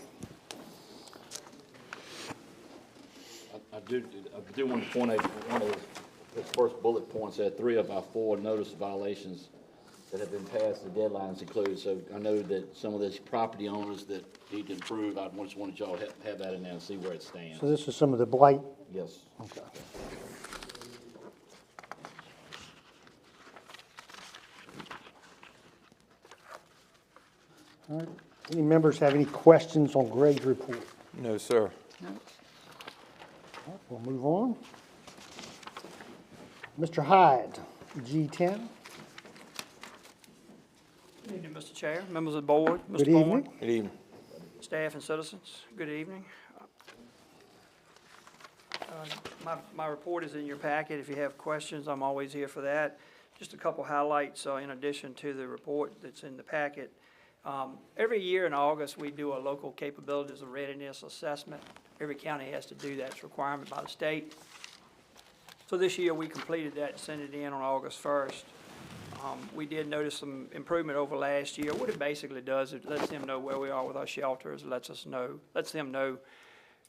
I do want to point out one of the first bullet points there, 3 of our 4 notice violations that have been passed, the deadlines included. So I know that some of these property owners that need to improve, I just wanted y'all to have that in there and see where it stands. So this is some of the blight. Yes. Okay. All right. Any members have any questions on Greg's report? No, sir. All right, we'll move on. Mr. Hyde, G10. Good evening, Mr. Chair, members of the board, Good Mr. Bourne, evening. Good evening. staff and citizens, good evening. My report is in your packet. If you have questions, I'm always here for that. Just a couple highlights in addition to the report that's in the packet. Every year in August, we do a local capabilities of readiness assessment. Every county has to do that. It's a requirement by the state. So this year, we completed that and sent it in on August 1st. We did notice some improvement over last year. What it basically does, it lets them know where we are with our shelters, lets them know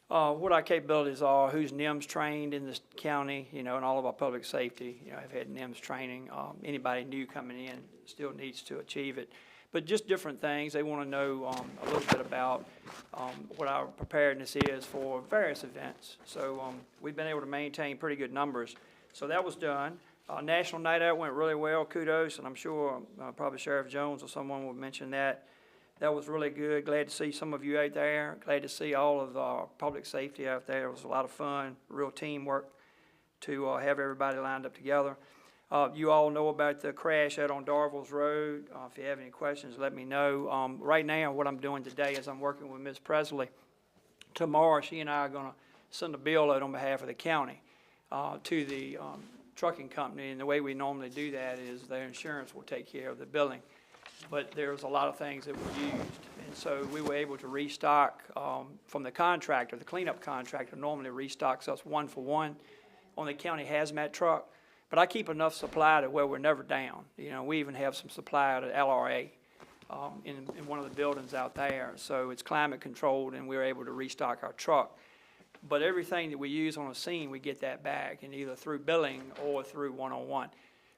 what our capabilities are, who's NIMS trained in this county, and all of our public safety, have had NIMS training. Anybody new coming in still needs to achieve it. But just different things. They want to know a little bit about what our preparedness is for various events. So we've been able to maintain pretty good numbers. So that was done. National Night Out went really well, kudos, and I'm sure probably Sheriff Jones or someone will mention that. That was really good. Glad to see some of you out there. Glad to see all of our public safety out there. It was a lot of fun, real teamwork to have everybody lined up together. You all know about the crash out on Darville's Road. If you have any questions, let me know. Right now, what I'm doing today is I'm working with Ms. Presley. Tomorrow, she and I are going to send a bill out on behalf of the county to the trucking company, and the way we normally do that is their insurance will take care of the billing. But there's a lot of things that were used, and so we were able to restock from the contractor. The cleanup contractor normally restocks us 1-for-1 on the county hazmat truck, but I keep enough supply to where we're never down. We even have some supply out at LRA in one of the buildings out there, so it's climate controlled, and we're able to restock our truck. But everything that we use on a scene, we get that back, and either through billing or through one-on-one.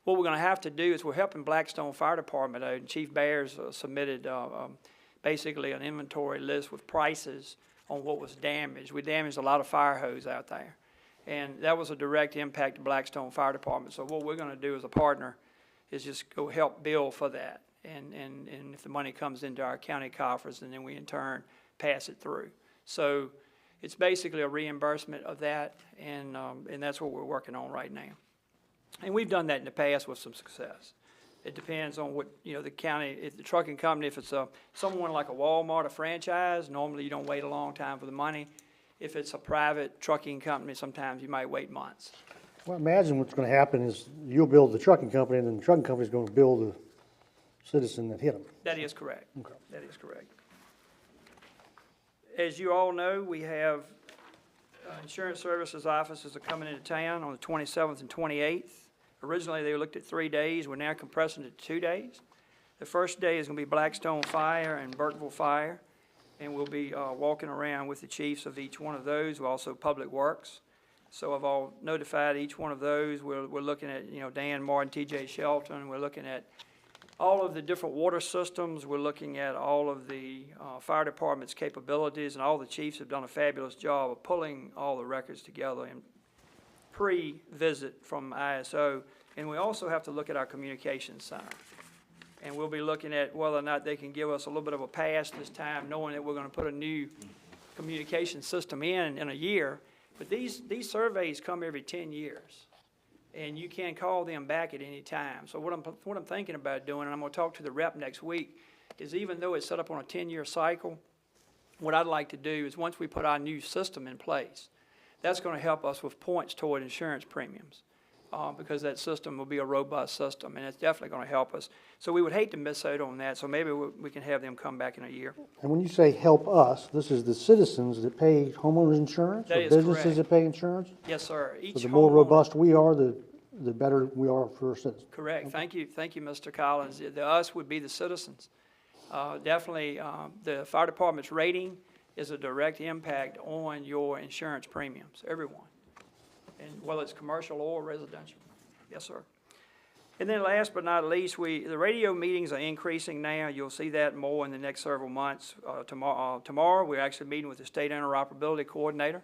What we're going to have to do is we're helping Blackstone Fire Department out, and Chief Bears submitted basically an inventory list with prices on what was damaged. We damaged a lot of fire hose out there, and that was a direct impact to Blackstone Fire Department. So what we're going to do as a partner is just go help bill for that, and if the money comes into our county coffers, and then we in turn pass it through. So it's basically a reimbursement of that, and that's what we're working on right now. And we've done that in the past with some success. It depends on what, the county, if the trucking company, if it's someone like a Walmart, a franchise, normally you don't wait a long time for the money. If it's a private trucking company, sometimes you might wait months. Well, imagine what's gonna happen is you'll build the trucking company, and then the trucking company's gonna build the citizen that hit them. That is correct. Okay. That is correct. As you all know, we have insurance services offices are coming into town on the 27th and 28th. Originally, they looked at 3 days. We're now compressing it to 2 days. The first day is going to be Blackstone Fire and Burkeville Fire, and we'll be walking around with the chiefs of each one of those. We're also Public Works. So I've all notified each one of those. We're looking at, Dan Martin, T.J. Shelton. We're looking at all of the different water systems. We're looking at all of the fire department's capabilities, and all the chiefs have done a fabulous job of pulling all the records together and pre-visit from ISO. And we also have to look at our communications center. And we'll be looking at whether or not they can give us a little bit of a pass this time, knowing that we're going to put a new communication system in a year. But these surveys come every 10 years. And you can call them back at any time. So what I'm thinking about doing, and I'm going to talk to the rep next week, is even though it's set up on a 10-year cycle, what I'd like to do is once we put our new system in place, that's going to help us with points toward insurance premiums, because that system will be a robust system, and it's definitely going to help us. So we would hate to miss out on that, so maybe we can have them come back in a year. And when you say help us, this is the citizens that pay homeowners insurance? That or is businesses correct. that pay insurance? Yes, sir. So the more robust we are, the better we are for our citizens. Correct. Thank you, Mr. Collins. The us would be the citizens. Definitely, the fire department's rating is a direct impact on your insurance premiums, everyone, and whether it's commercial or residential. Yes, sir. And then last but not least, the radio meetings are increasing now. You'll see that more in the next several months. Tomorrow, we're actually meeting with the state interoperability coordinator.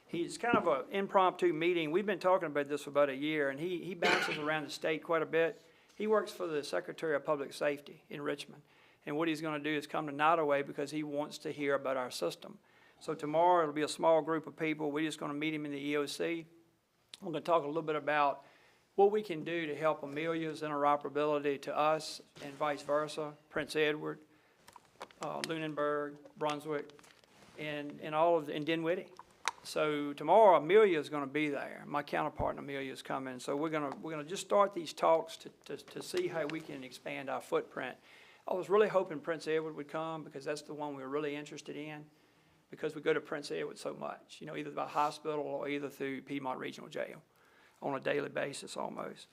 He's kind of an impromptu meeting. We've been talking about this for about a year, and he bounces around the state quite a bit. He works for the Secretary of Public Safety in Richmond. And what he's going to do is come to Nottoway because he wants to hear about our system. So tomorrow, it'll be a small group of people. We're just going to meet him in the EOC. We're going to talk a little bit about what we can do to help Amelia's interoperability to us and vice versa, Prince Edward, Lunenburg, Brunswick, and Dinwiddie. So tomorrow, Amelia is going to be there. My counterpart in Amelia is coming. So we're going to just start these talks to see how we can expand our footprint. I was really hoping Prince Edward would come because that's the one we're really interested in, because we go to Prince Edward so much, either by hospital or either through Piedmont Regional Jail on a daily basis almost.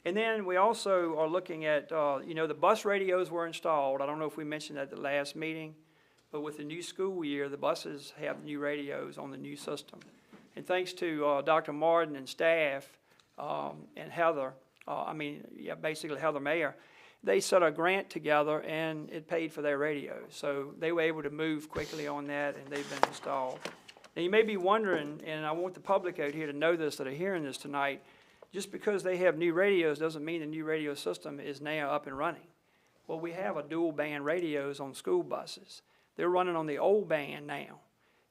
And then we also are looking at, the bus radios were installed. I don't know if we mentioned that at the last meeting, but with the new school year, the buses have new radios on the new system. And thanks to Dr. Martin and staff and Heather, basically Heather Mayer, they set a grant together and it paid for their radios. So they were able to move quickly on that, and they've been installed. Now you may be wondering, and I want the public out here to know this that are hearing this tonight, just because they have new radios doesn't mean the new radio system is now up and running. Well, we have a dual band radios on school buses. They're running on the old band now.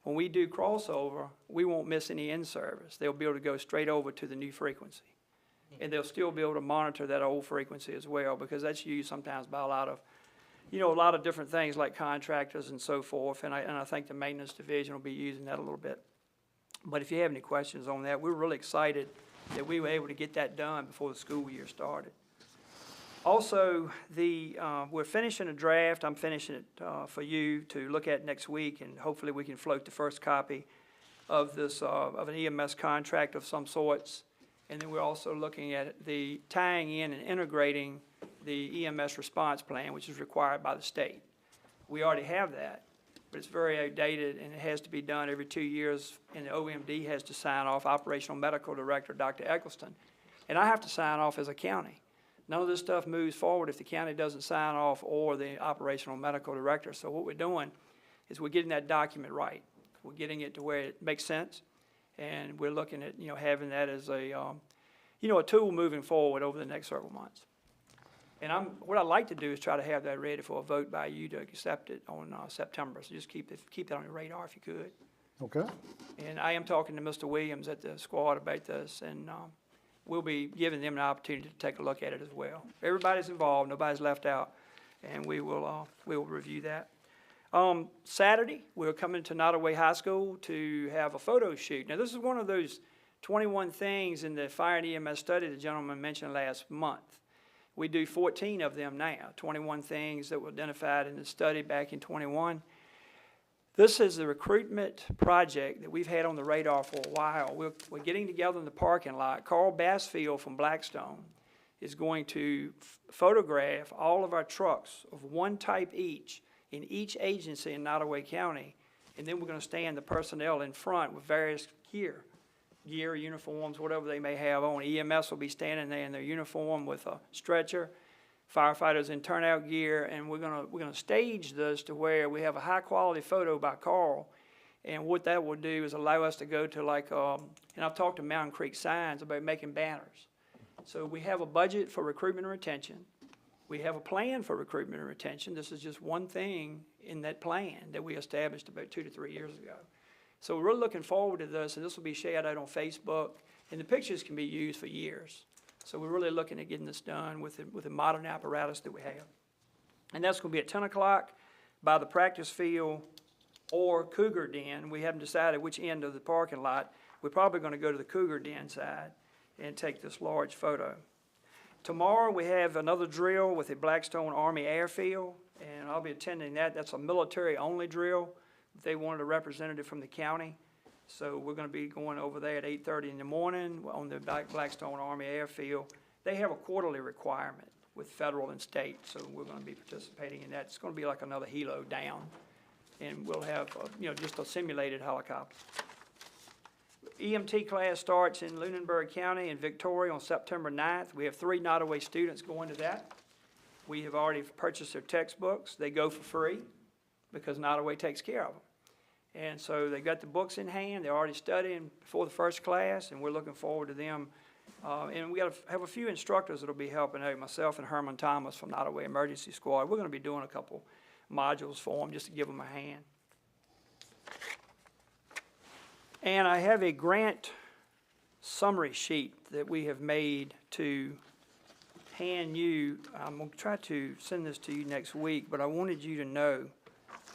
When we do crossover, we won't miss any in-service. They'll be able to go straight over to the new frequency. And they'll still be able to monitor that old frequency as well, because that's used sometimes by a lot of different things like contractors and so forth. And I think the maintenance division will be using that a little bit. But if you have any questions on that, we're really excited that we were able to get that done before the school year started. Also, we're finishing a draft. I'm finishing it for you to look at next week, and hopefully we can float the first copy of this of an EMS contract of some sorts. And then we're also looking at the tying in and integrating the EMS response plan, which is required by the state. We already have that, but it's very outdated, and it has to be done every 2 years, and the OMD has to sign off, Operational Medical Director Dr. Eccleston, and I have to sign off as a county. None of this stuff moves forward if the county doesn't sign off or the Operational Medical Director. So what we're doing is we're getting that document right. We're getting it to where it makes sense. And we're looking at, having that as a tool moving forward over the next several months. And what I'd like to do is try to have that ready for a vote by you to accept it on September. So just keep that on your radar if you could. Okay. And I am talking to Mr. Williams at the squad about this, and we'll be giving them an opportunity to take a look at it as well. Everybody's involved, nobody's left out, and we will review that. Saturday, we're coming to Nottoway High School to have a photo shoot. Now, this is one of those 21 things in the fire and EMS study the gentleman mentioned last month. We do 14 of them now, 21 things that were identified in the study back in 21. This is the recruitment project that we've had on the radar for a while. We're getting together in the parking lot. Carl Bassfield from Blackstone is going to photograph all of our trucks of one type each in each agency in Nottoway County, and then we're going to stand the personnel in front with various gear, uniforms, whatever they may have on. EMS will be standing there in their uniform with a stretcher, firefighters in turnout gear, and we're gonna stage this to where we have a high quality photo by Carl. And what that will do is allow us to go to like, and I've talked to Mountain Creek Signs about making banners. So we have a budget for recruitment and retention. We have a plan for recruitment and retention. This is just one thing in that plan that we established about 2 to 3 years ago. So we're really looking forward to this, and this will be shared out on Facebook, and the pictures can be used for years. So we're really looking at getting this done with the modern apparatus that we have. And that's going to be at 10 o'clock by the practice field or Cougar Den. We haven't decided which end of the parking lot. We're probably going to go to the Cougar Den side and take this large photo. Tomorrow we have another drill with the Blackstone Army Airfield, and I'll be attending that. That's a military-only drill. They wanted a representative from the county. So we're going to be going over there at 8:30 in the morning on the Blackstone Army Airfield. They have a quarterly requirement with federal and state, so we're going to be participating in that. It's going to be like another helo down, and we'll have, just a simulated helicopter. EMT class starts in Lunenburg County in Victoria on September 9th. We have 3 Nottoway students going to that. We have already purchased their textbooks. They go for free because Nottoway takes care of them. And so they got the books in hand. They're already studying for the first class, and we're looking forward to them. And we have a few instructors that will be helping out, myself and Herman Thomas from Nottoway Emergency Squad. We're going to be doing a couple modules for them just to give them a hand. And I have a grant summary sheet that we have made to hand you. I'm going to try to send this to you next week, but I wanted you to know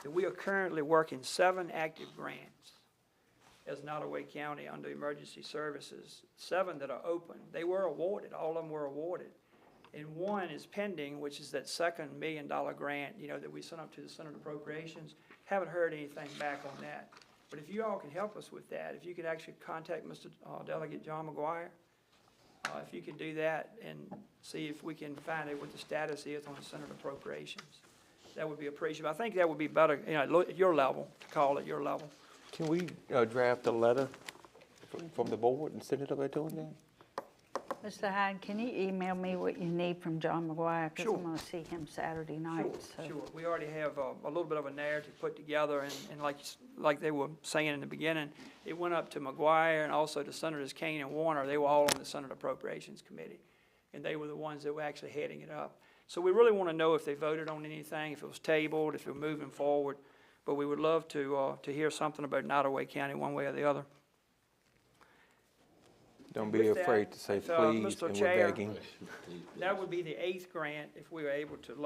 that we are currently working 7 active grants as Nottoway County under emergency services, 7 that are open. They were awarded, all of them were awarded. And 1 is pending, which is that second $1 million grant, that we sent up to the Senate Appropriations. Haven't heard anything back on that. But if you all can help us with that, if you could actually contact Mr. Delegate John McGuire, if you could do that and see if we can find out what the status is on the Senate Appropriations. That would be appreciated. I think that would be better, at your level, to call it your level. Can we draft a letter from the board and send it over to them then? Mr. Hyde, can you email me what you need from John McGuire? Because Sure. I'm going to see him Saturday night. Sure. We already have a little bit of a narrative put together, and like they were saying in the beginning, it went up to McGuire and also to Senators Kane and Warner. They were all on the Senate Appropriations Committee, and they were the ones that were actually heading it up. So we really want to know if they voted on anything, if it was tabled, if it was moving forward. But we would love to hear something about Nottoway County one way or the other. Don't be afraid to say please, Mr. and Chair, we're begging. That would be the 8th grant if we were able to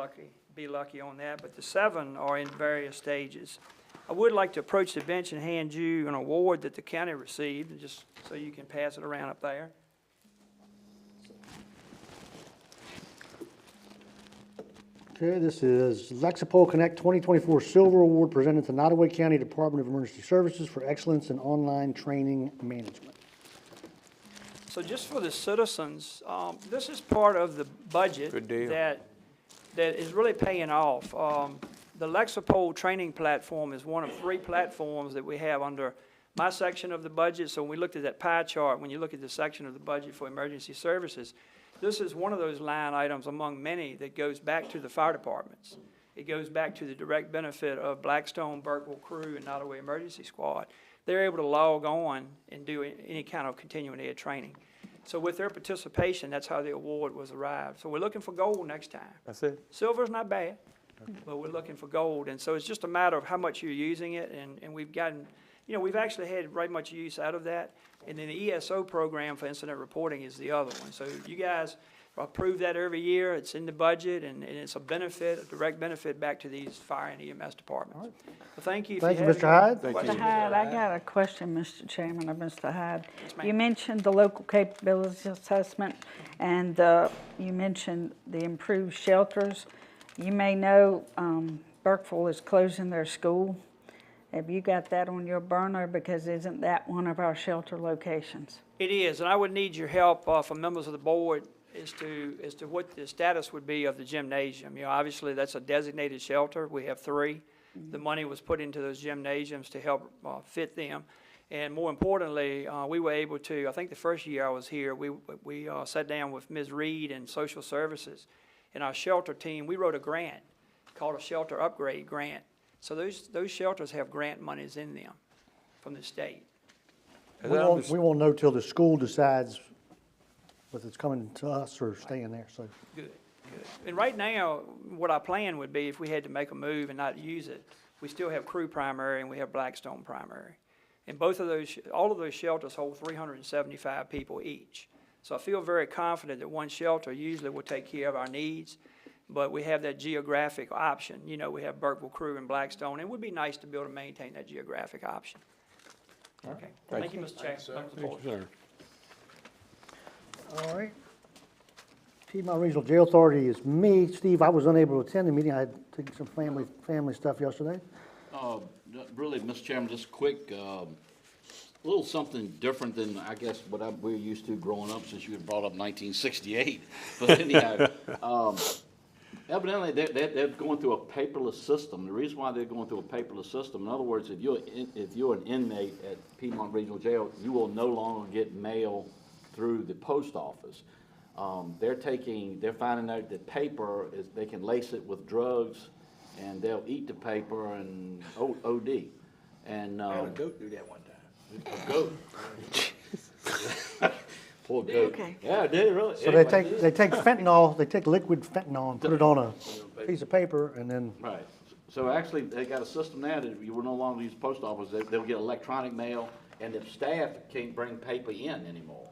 be lucky on that, but the 7 are in various stages. I would like to approach the bench and hand you an award that the county received, just so you can pass it around up there. Okay, this is Lexipol Connect 2024 Silver Award presented to Nottoway County Department of Emergency Services for excellence in online training management. So just for the citizens, this is part of the budget Good deal. that is really paying off. The Lexipol training platform is one of 3 platforms that we have under my section of the budget. So when we looked at that pie chart, when you look at the section of the budget for emergency services, this is one of those line items among many that goes back to the fire departments. It goes back to the direct benefit of Blackstone, Burkeville Crew, and Nottoway Emergency Squad. They're able to log on and do any kind of continuing ed training. So with their participation, that's how the award was arrived. So we're looking for gold next time. That's it? Silver's not bad, but we're looking for gold. And so it's just a matter of how much you're using it, and we've gotten you know, we've actually had very much use out of that. And then the ESO program for incident reporting is the other one. So you guys approve that every year. It's in the budget, and it's a benefit, a direct benefit back to these fire and EMS departments. Well, thank you. If Thank you, have Mr. any Hyde. questions- Mr. Hyde, I got a question, Mr. Chairman, of Mr. Hyde. ma'am. You mentioned the local capabilities assessment, and you mentioned the improved shelters. You may know Burkeville is closing their school. Have you got that on your burner? Because isn't that one of our shelter locations? It is, and I would need your help from members of the board as to what the status would be of the gymnasium. You know, obviously, that's a designated shelter. We have 3. The money was put into those gymnasiums to help fit them. And more importantly, we were able to, I think the first year I was here, we sat down with Ms. Reed and Social Services. And our shelter team, we wrote a grant called a Shelter Upgrade Grant. So those shelters have grant monies in them from the state. We won't know till the school decides whether it's coming to us or staying there, so. Good, good. And right now, what our plan would be, if we had to make a move and not use it, we still have Crew Primary and we have Blackstone Primary. And both of those, all of those shelters hold 375 people each. So I feel very confident that one shelter usually will take care of our needs, but we have that geographic option. You know, we have Burkeville, Crew, and Blackstone, and it would be nice to be able to maintain that geographic option. Okay. Thank you, Mr. Chairman. Thank you, sir. All right. Piedmont Regional Jail Authority is me. Steve, I was unable to attend the meeting. I had to take some family stuff yesterday. Really, Mr. Chairman, just quick, a little something different than, I guess, what we're used to growing up, since you had brought up 1968. But anyhow, evidently, they're going through a paperless system. The reason why they're going through a paperless system, in other words, if you're an inmate at Piedmont Regional Jail, you will no longer get mail through the post office. They're finding out that paper is, they can lace it with drugs, and they'll eat the paper and OD. And I had a goat do that one time. a goat. Poor goat. Okay. Yeah, they really. So they take fentanyl, they take liquid fentanyl and put it on a piece of paper and then, Right. So actually, they got a system now that you will no longer use post office. They'll get electronic mail, and the staff can't bring paper in anymore.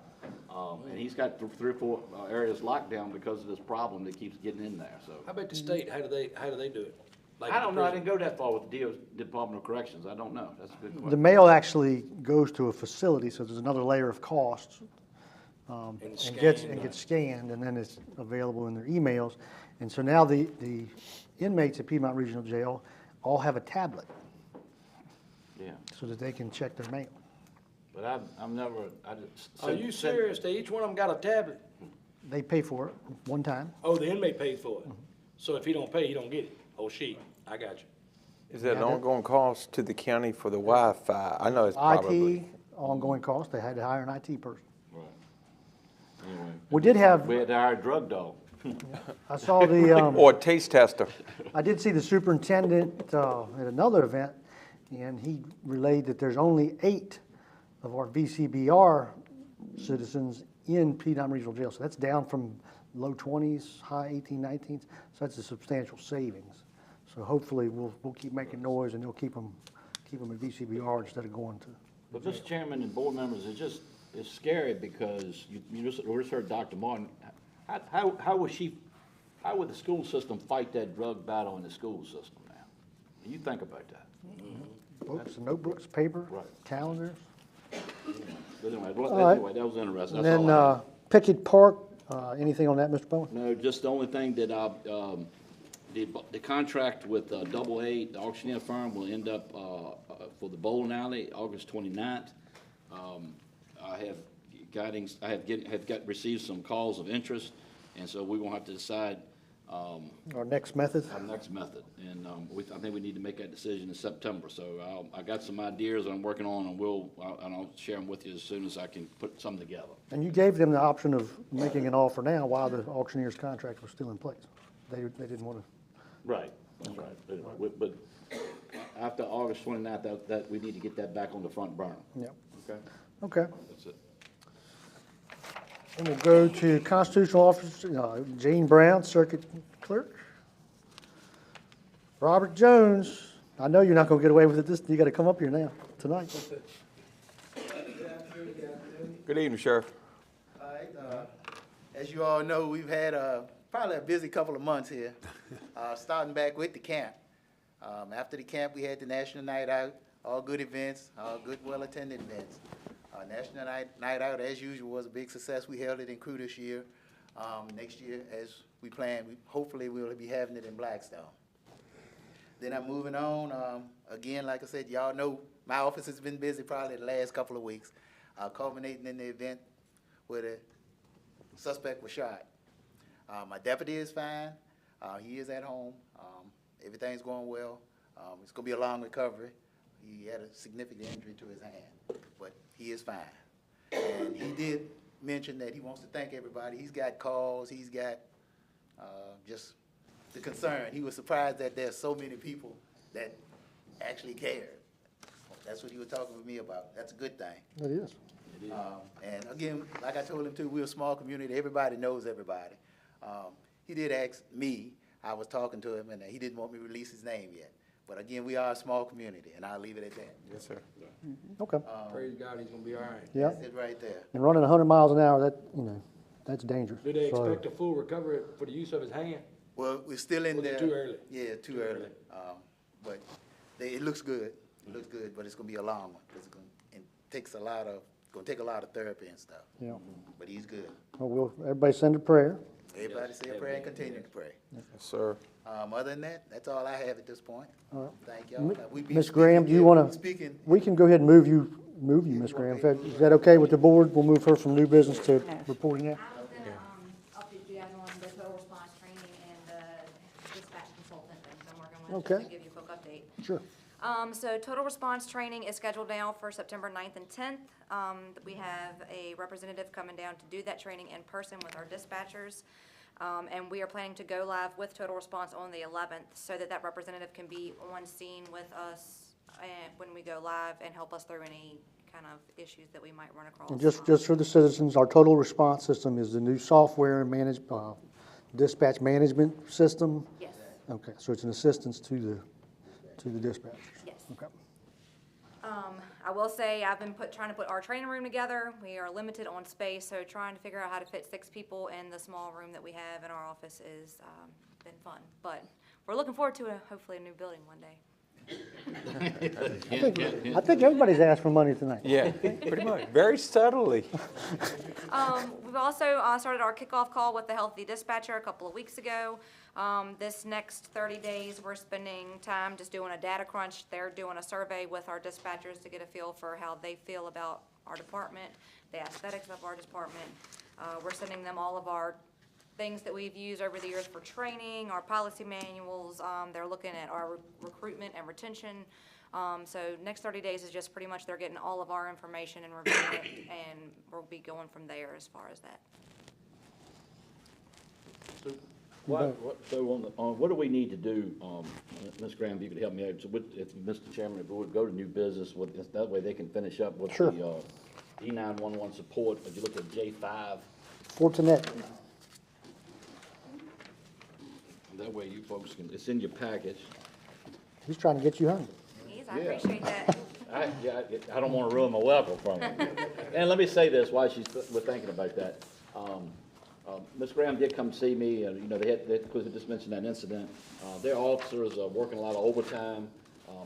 And he's got 3 or 4 areas locked down because of this problem that keeps getting in there, so. How about the state? How do they do it? Like I don't the know, I prison? didn't go that far with the Department of Corrections, I don't know, that's a good the question. mail actually goes to a facility, so there's another layer of costs. And gets scanned, and then it's available in their emails. And so now the inmates at Piedmont Regional Jail all have a tablet Yeah, so that they can check their mail. but I've never, I just. Are you serious? Each one of them got a tablet? They pay for it one time. Oh, the inmate paid for it. So if he don't pay, he don't get it. Oh, she, I got you. Is that an ongoing cost to the county for the Wi-Fi? I know it's probably. IT, ongoing cost, they had to hire an IT person. Right. Anyway. We did have, We had to hire a drug dog. I saw the, Or a taste tester. I did see the superintendent at another event, and he relayed that there's only 8 of our VCBR citizens in Piedmont Regional Jail. So that's down from low 20s, high 18, 19s. So that's a substantial savings. So hopefully we'll keep making noise, and they'll keep them at VCBR instead of going to. But Mr. Chairman and board members, it's scary because we just heard Dr. Martin. How would the school system fight that drug battle in the school system now? You think about that. Books, notebooks, paper, Right. calendars. But anyway, right. that was interesting. And That's all I then have. Pickett Park, anything on that, Mr. Bowen? No, just the only thing that the contract with Nottoway, the auctioneer firm, will end up for the bowling alley, August 29th. I have received some calls of interest, and so we will have to decide Our next method? our next method. And I think we need to make that decision in September. So I got some ideas I'm working on, and I'll share them with you as soon as I can put some together. And you gave them the option of making an offer now while the auctioneer's contract was still in place. They didn't want to. Right, that's right. But after August 29th, that we need to get that back on the front burner. Yep. Okay? Okay. That's it. And we'll go to Constitutional Officer, Jane Brown, Circuit Clerk. Robert Jones, I know you're not going to get away with it. You got to come up here now. tonight. Good evening, Sheriff. All right, as you all know, we've had probably a busy couple of months here, starting back with the camp. After the camp, we had the National Night Out, all good events, all good, well-attended events. National Night Out, as usual, was a big success. We held it in Crew this year. Next year, as we plan, hopefully we'll be having it in Blackstone. Then I'm moving on. Again, like I said, y'all know my office has been busy probably the last couple of weeks, culminating in the event where the suspect was shot. My deputy is fine. He is at home. Everything's going well. It's going to be a long recovery. He had a significant injury to his hand, but he is fine. And he did mention that he wants to thank everybody. He's got calls. He's got just the concern. He was surprised that there's so many people that actually cared. That's what he was talking with me about. That's a good thing. It is. And again, like I told him too, we're a small community. Everybody knows everybody. He did ask me. I was talking to him, and he didn't want me to release his name yet. But again, we are a small community, and I'll leave it at that. Yes, sir. Okay. Praise God, he's gonna be all right. Yeah. That's it right there. And running 100 miles an hour, that, that's dangerous. Do they So- expect a full recovery for the use of his hand? Well, we're still in Was there. it too early? Yeah, too early. But it looks good. It looks good, but it's gonna be a long one. It takes gonna take a lot of therapy and stuff. Yeah. But he's good. Well, everybody send a prayer. Everybody say a prayer and continue to pray. Yes, sir. Other than that, that's all I have at this point. All right. Thank y'all. We be Ms. Graham, do you speaking- want to, Speaking, we can go ahead and move you, Ms. Graham. Is that okay with the board? We'll move her from new business to reporting now. I was gonna, update you guys on the total response training and the dispatch consultant things I'm working with, just Okay. to give you a quick update. Sure. So total response training is scheduled now for September 9th and 10th. We have a representative coming down to do that training in person with our dispatchers. And we are planning to go live with total response on the 11th so that that representative can be on scene with us when we go live and help us through any kind of issues that we might run across. And just for the citizens, our total response system is the new software managed, dispatch management system? Yes. Okay, so it's an assistance to the dispatchers? Yes. Okay. I will say, I've been trying to put our training room together. We are limited on space, so trying to figure out how to fit 6 people in the small room that we have in our office is, been fun. But we're looking forward to hopefully a new building one day. I think everybody's asked for money tonight. Yeah, pretty much. Very subtly. We've also started our kickoff call with the Healthy Dispatcher a couple of weeks ago. This next 30 days, we're spending time just doing a data crunch. They're doing a survey with our dispatchers to get a feel for how they feel about our department, the aesthetics of our department. We're sending them all of our things that we've used over the years for training, our policy manuals. They're looking at our recruitment and retention. So next 30 days is just pretty much they're getting all of our information and reviewing it, and we'll be going from there as far as that. What do we need to do, Ms. Graham, if you could help me out, so if Mr. Chairman, if we would go to new business, that way they can finish up with Sure. the E911 support, if you look at J5, Fortinet. that way you folks can, it's in your package. He's trying to get you hungry. Please, I appreciate that. I don't want to ruin my welcome from her. And let me say this, while we're thinking about that. Ms. Graham did come see me, and, because I just mentioned that incident. Their officers are working a lot of overtime,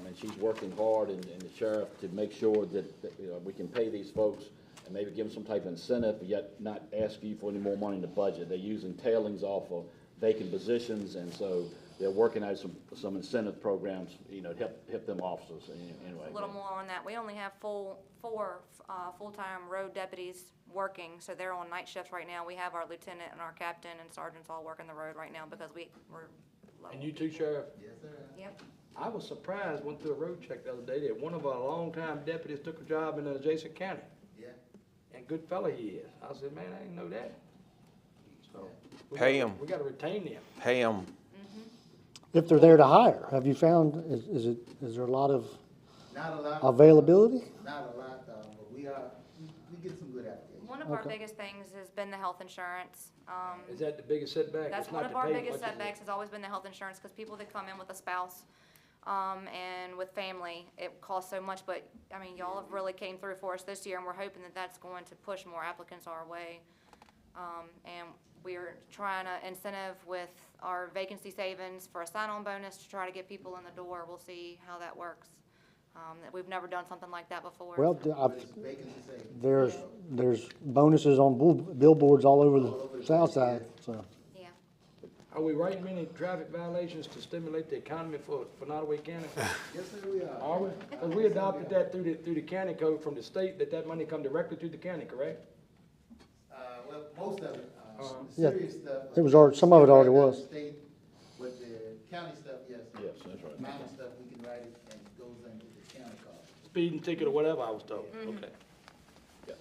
and she's working hard, and the sheriff, to make sure that we can pay these folks and maybe give them some type of incentive, but yet not ask you for any more money in the budget. They're using tailings off of vacant positions, and so they're working out some incentive programs, to help them officers, anyway. A little more on that. We only have four full-time road deputies working, so they're on night shifts right now. We have our lieutenant and our captain and sergeants all working the road right now because we're low. And you too, Sheriff? yes, sir. Yep. I was surprised, went through a road check the other day, that one of our longtime deputies took a job in an adjacent county. Yeah. And good fella he is. I said, man, I didn't know that. So. Pay him. We gotta retain them. Pay them. If they're there to hire, have you found, is there a lot of Not a lot. availability? Not a lot, but we get some good applications. One of our biggest things has been the health insurance. Is that the biggest setback? That's It's one not of to our pay biggest much, is it? setbacks has always been the health insurance, because people that come in with a spouse, and with family, it costs so much, but, I mean, y'all have really came through for us this year, and we're hoping that that's going to push more applicants our way. And we're trying to incentive with our vacancy savings for a sign-on bonus to try to get people in the door. We'll see how that works. That we've never done something like that before. Well, there's bonuses on billboards all over the south side, so. Yeah. Are we writing many traffic violations to stimulate the economy for Nottoway County? Yes, sir, we are. Are we? Because we adopted that through the county code from the state, that money come directly to the county, correct? Well, most of it, the Yeah, serious stuff. it was already, some of it already was. State, with the county stuff, yes. Yes, that's right. Minor stuff, we can write it and it goes into the county cost. Speeding ticket or whatever, I was told, okay. Yeah,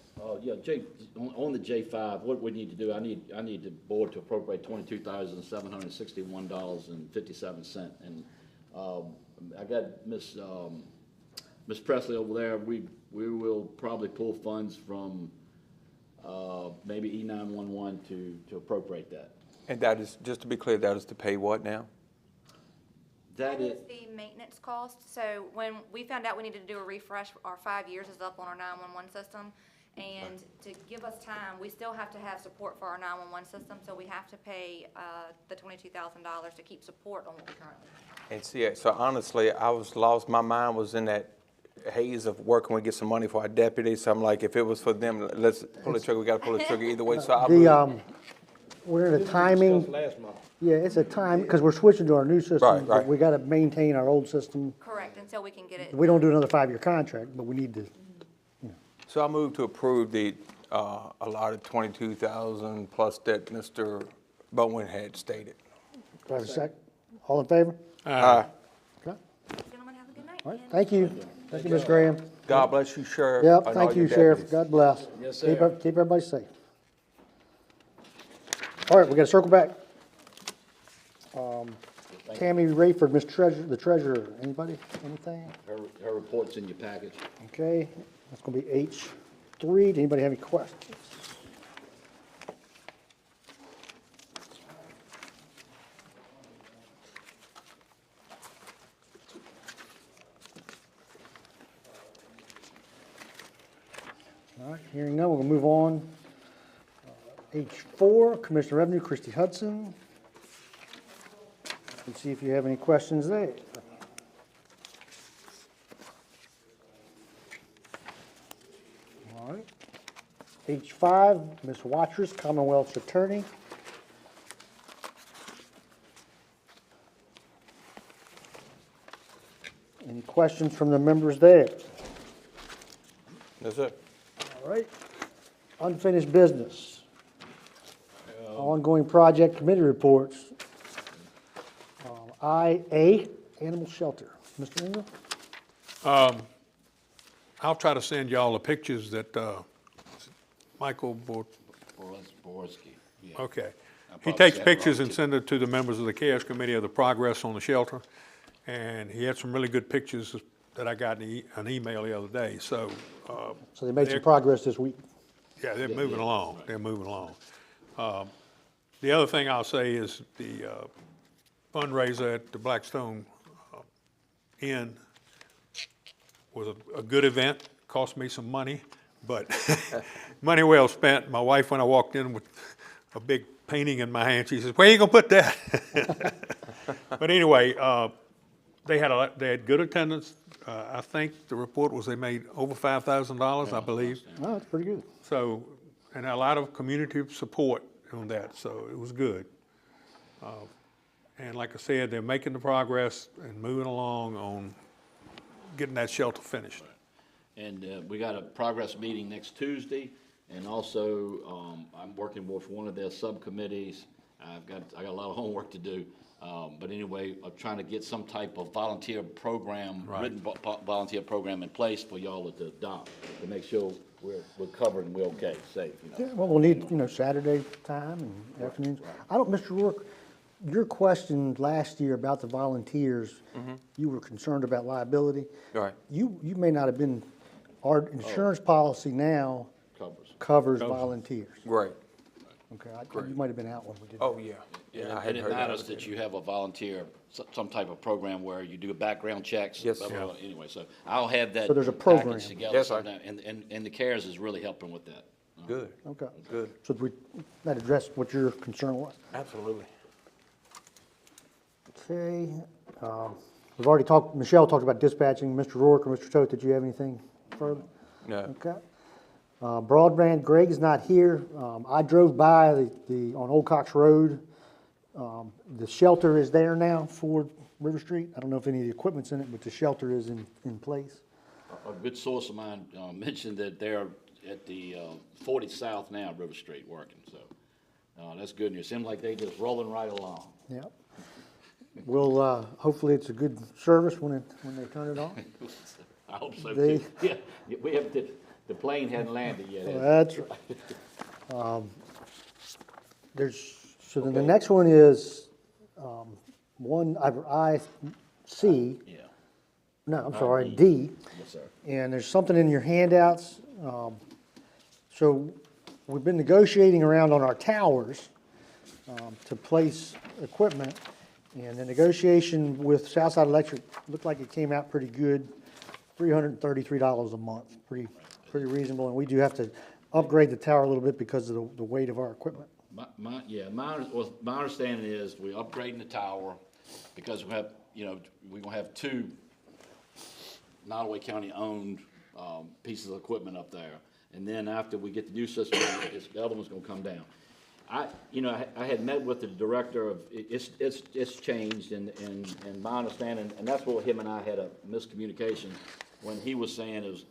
on the J5, what we need to do, I need the board to appropriate $22,761.57. And, I got Miss Presley over there, we will probably pull funds from, maybe E911 to appropriate that. And that is, just to be clear, that is to pay what now? That is the maintenance cost. So when we found out we needed to do a refresh, our 5 years is up on our 911 system. And to give us time, we still have to have support for our 911 system, so we have to pay the $22,000 to keep support on what we currently have. And see, so honestly, I was lost. My mind was in that haze of where can we get some money for our deputies. So I'm like, if it was for them, let's pull the trigger. We got to pull the trigger either way. So I We're in a timing, Last month. yeah, it's a time, because we're switching to our new system. Right, but right. we gotta maintain our old system. Correct, until we can get it. We don't do another 5-year contract, but we need to. So I move to approve the allotted 22,000 plus that Mr. Bowen had stated. Do I have a second? All in favor? Aye. Okay, Gentlemen, have a good night. all right, thank you. Thank you, Ms. Graham. God bless you, Sheriff. Yep, and all thank you, your Sheriff. deputies. God bless. Yes, Keep sir. keep everybody safe. All right, we gotta circle back. Tammy Rayford, the treasurer. Anybody, anything? Her report's in your package. Okay, that's gonna be H3. Does anybody have any questions? All right, hearing none, we're gonna move on. H4, Commissioner of Revenue, Christy Hudson. Let's see if you have any questions there. All right. H5, Ms. Watrous, Commonwealth's Attorney. Any questions from the members there? That's it. All right. Unfinished business. Ongoing project committee reports. IA, Animal Shelter. Mr. Engel? I'll try to send y'all the pictures that Michael Borski, yeah. okay. I'll He probably takes send it pictures on and to- send it to the members of the Chaos Committee of the progress on the shelter. And he had some really good pictures that I got in an email the other day, so. So they made some they're- progress this week. Yeah, they're moving along, they're moving along. The other thing I'll say is the fundraiser at the Blackstone Inn was a good event, cost me some money, but money well spent. My wife, when I walked in with a big painting in my hand, she says, "Where you gonna put that?" But anyway, they had good attendance. I think the report was they made over $5,000, I believe. Oh, that's pretty good. So, and a lot of community support on that, so it was good. And like I said, they're making the progress and moving along on getting that shelter finished. And we got a progress meeting next Tuesday, and also I'm working with one of their subcommittees. I got a lot of homework to do, but anyway, I'm trying to get some type of volunteer program, written volunteer program in place for y'all to adopt, to make sure we're covered and we're okay, safe, you know. Yeah, well, we'll need, Saturday time and afternoons. I don't, Mr. Rourke, your question last year about the volunteers, you were concerned about liability. Right. You may not have been, our insurance policy now covers volunteers. Right. Okay, you might have been out when we did. Oh, yeah. And Yeah, I it- had and it heard that. matters that you have a volunteer, some type of program where you do background checks. Yes, blah, blah, sir. blah. Anyway, so I'll have that So there's a program. package together Yes, sir. sometime, and the CARES is really helping with that. Good, Okay. good. So that addressed what your concern was. Absolutely. Okay, we've already talked, Michelle talked about dispatching. Mr. Rourke or Mr. Toth, did you have anything further? No. Okay. Broadband, Greg's not here. I drove by on Old Cox Road. The shelter is there now for River Street. I don't know if any of the equipment's in it, but the shelter is in place. A good source of mine mentioned that they're at the 40 South now, River Street, working, so that's good news. Seems like they just rolling right along. Yep. Well, hopefully it's a good service when they turn it on. I hope so, They- too. Yeah, we have, the plane hadn't landed yet, has it? That's right. So then the next one is, one, I see, Yeah, no, I'm sorry, D. yes, sir. And there's something in your handouts. So we've been negotiating around on our towers to place equipment. And the negotiation with Southside Electric looked like it came out pretty good, $333 a month, pretty reasonable. And we do have to upgrade the tower a little bit because of the weight of our equipment. My understanding is we're upgrading the tower because we have, we're gonna have two Nottoway County-owned pieces of equipment up there. And then after we get the new system, the other one's gonna come down. I had met with the director of, it's changed, and my understanding, and that's what him and I had a miscommunication, when he was saying is,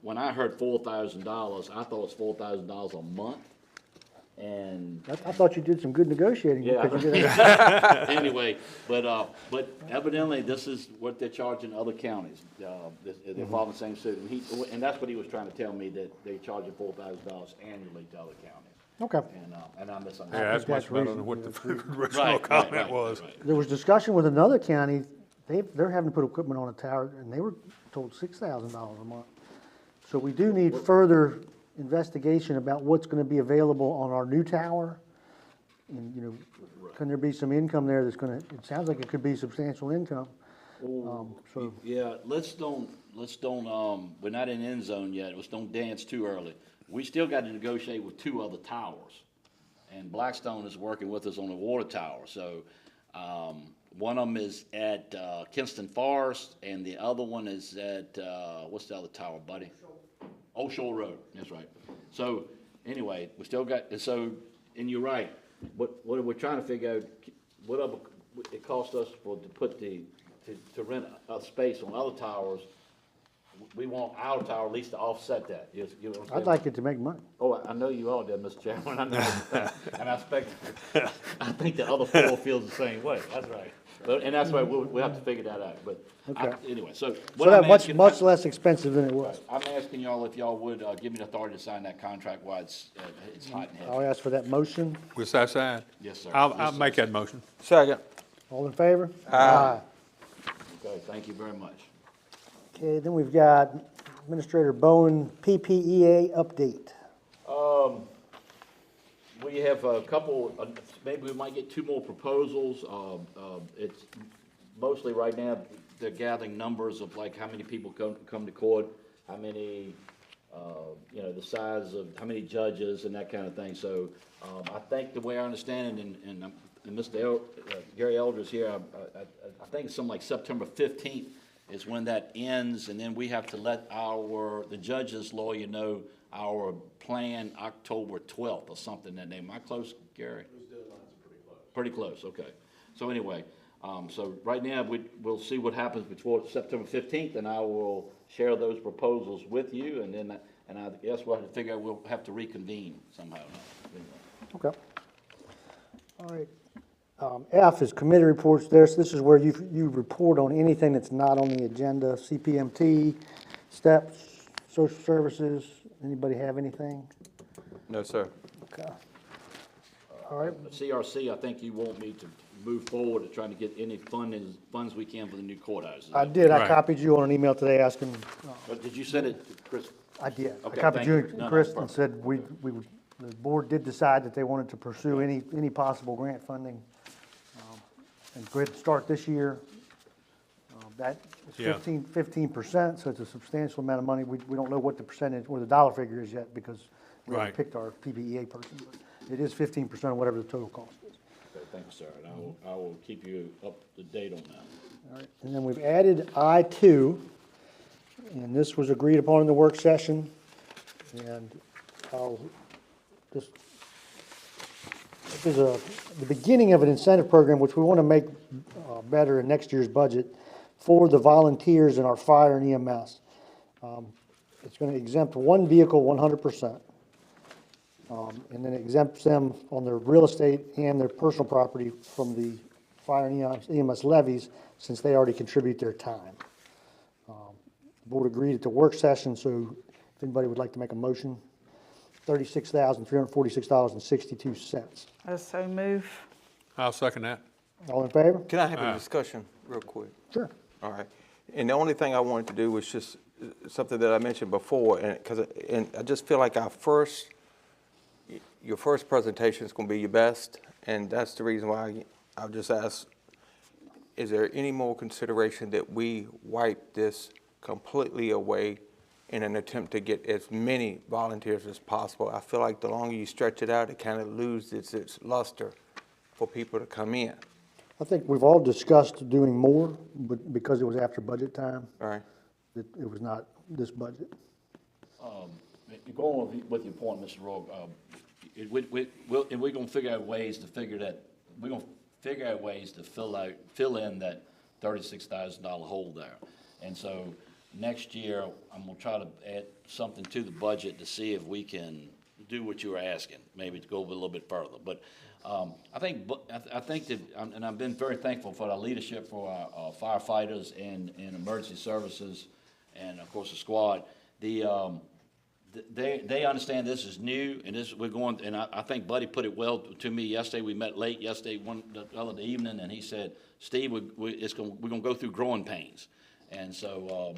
when I heard $4,000, I thought it was $4,000 a month, and. I thought you did some good negotiating. Yeah. because you did- Anyway, but evidently, this is what they're charging other counties. They're following the same suit, and that's what he was trying to tell me, that they're charging $4,000 annually to other counties. Okay. And I misunderstood. Yeah, that's much that's better reasonable. than what the Right, original right, comment right, was. right. There was discussion with another county, they're having to put equipment on a tower, and they were told $6,000 a month. So we do need further investigation about what's gonna be available on our new tower. And, can there be some income there that's gonna, it sounds like it could be substantial income. So, Yeah, let's don't, we're not in end zone yet, let's don't dance too early. We still got to negotiate with two other towers, and Blackstone is working with us on the water tower, so, one of them is at, Kinston Forest, and the other one is at, what's the other tower, buddy? Old Shore Road, that's right. So, anyway, we still got, and you're right, what we're trying to figure out, whatever it cost us to rent a space on other towers, we want our tower at least to offset that. You know what I'm saying? I'd like it to make money. Oh, I know you all did, Mr. Chairman, I know, and I think the other four feels the same way, that's right. And that's why we'll have to figure that out, but, Okay. anyway, so. So what that I'm much, asking- much less expensive than it was. I'm asking y'all if y'all would, give me the authority to sign that contract while it's hot and I'll heavy. ask for that motion. With Southside? Yes, sir. I'll Yes, sir. make that motion. Second. All in favor? Okay, thank you very much. Okay, then we've got Administrator Bowen, PPEA update. We have a couple, maybe we might get two more proposals. It's mostly right now, they're gathering numbers of like how many people come to court, how many, the size of, how many judges and that kind of thing. So, I think the way I understand it, and Mr. Gary Eldridge here, I think it's something like September 15th is when that ends, and then we have to let the judge's lawyer know our plan October 12th or something. That name, am I close, Gary? Those deadlines are pretty close. Pretty close, okay. So anyway, so right now, we'll see what happens before September 15th, and I will share those proposals with you, and then, I guess we'll have to figure out, we'll have to reconvene somehow. Okay. All right. F is committee reports. This is where you report on anything that's not on the agenda, CPMT, steps, social services. Anybody have anything? No, sir. Okay. All right. CRC, I think you want me to move forward to trying to get any funds we can for the new courthouse. I did. I Right. copied you on an email today asking, But did you send it, Chris? I did. I Okay, copied thank you you. and No, Chris that's and perfect. said we would the board did decide that they wanted to pursue any possible grant funding. And go ahead and start this year. That is Yeah. 15%, so it's a substantial amount of money. We don't know what the percentage or the dollar figure is yet because we haven't Right. picked our PBEA person. But it is 15% of whatever the total cost is. Okay, thank you, sir, and I will keep you up to date on that. All right, and then we've added I-2, and this was agreed upon in the work session. And I'll just, this is the beginning of an incentive program which we want to make better in next year's budget for the volunteers in our fire and EMS. It's going to exempt one vehicle 100%. And then exempts them on their real estate and their personal property from the fire and EMS levies, since they already contribute their time. The board agreed at the work session, so if anybody would like to make a motion, $36,346.62. I so move. I'll second that. All in favor? Can I have a discussion real quick? Sure. All right. And the only thing I wanted to do was just something that I mentioned before, and I just feel like your first presentation is going to be your best, and that's the reason why I'll just ask, is there any more consideration that we wipe this completely away in an attempt to get as many volunteers as possible? I feel like the longer you stretch it out, it kind of loses its luster for people to come in. I think we've all discussed doing more, but because it was after budget time, All right. it was not this budget. Going with your point, Mr. Roy, we're gonna figure out ways to fill in that $36,000 hole there. And so next year, I'm gonna try to add something to the budget to see if we can do what you were asking, maybe to go a little bit further. But I think that, and I've been very thankful for the leadership for our firefighters and emergency services, and of course the squad. They understand this is new, and we're going. And I think Buddy put it well to me yesterday. We met late yesterday, the other evening, and he said, "Steve, we're gonna go through growing pains." And so,